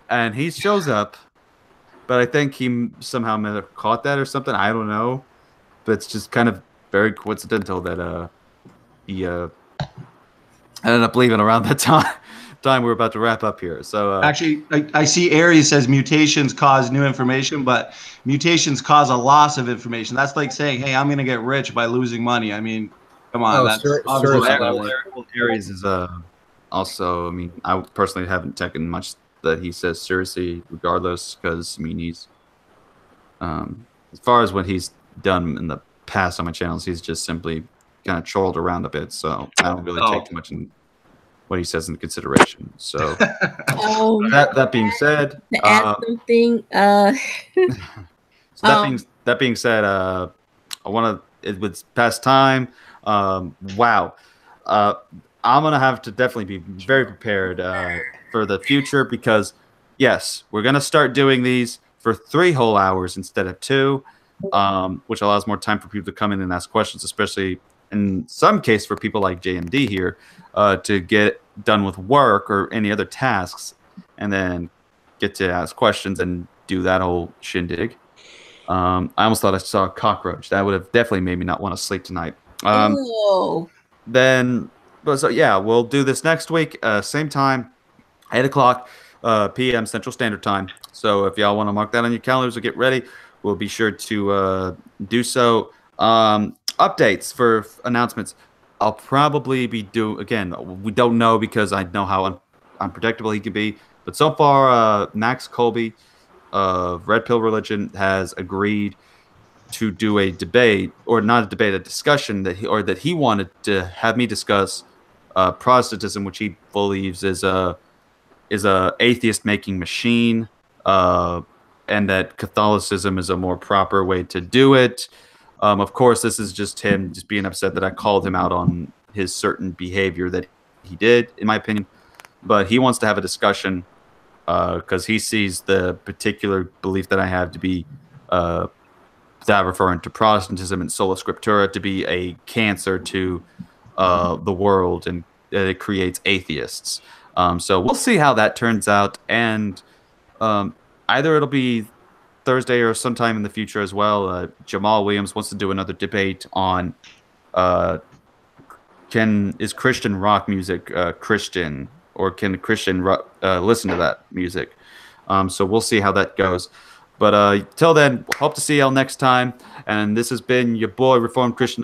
and he shows up, but I think he somehow may have caught that or something. I don't know, but it's just kind of very coincidental that he ended up leaving around that time we're about to wrap up here. So actually, I see Aries says mutations cause new information, but mutations cause a loss of information. That's like saying, hey, I'm going to get rich by losing money. I mean, come on. That's Aries is also, I mean, I personally haven't taken much that he says seriously regardless, because I mean, he's as far as what he's done in the past on my channels, he's just simply kind of trolled around a bit, so I don't really take too much in what he says into consideration. So that being said, to add something. So that being said, I want to. It was past time. Wow. I'm gonna have to definitely be very prepared for the future because, yes, we're gonna start doing these for 3 whole hours instead of 2, which allows more time for people to come in and ask questions, especially in some case for people like JMD here to get done with work or any other tasks, and then get to ask questions and do that whole shindig. I almost thought I saw a cockroach. That would have definitely made me not want to sleep tonight. Oh. Then, but so yeah, we'll do this next week, same time, 8 o'clock p.m. Central Standard Time. So if y'all want to mark that on your calendars or get ready, we'll be sure to do so. Updates for announcements. I'll probably be again, we don't know because I know how unpredictable he can be. But so far, Max Colby of Red Pill Religion has agreed to do a debate, or not a debate, a discussion that he wanted to have me discuss Protestantism, which he believes is a atheist making machine, and that Catholicism is a more proper way to do it. Of course, this is just him just being upset that I called him out on his certain behavior that he did, in my opinion. But he wants to have a discussion because he sees the particular belief that I have to be that referring to Protestantism and sola scriptura to be a cancer to the world, and it creates atheists. So we'll see how that turns out, and either it'll be Thursday or sometime in the future as well. Jamal Williams wants to do another debate on is Christian rock music Christian, or can Christian rock, listen to that music? So we'll see how that goes. But till then, hope to see y'all next time. And this has been your boy, Reformed Christian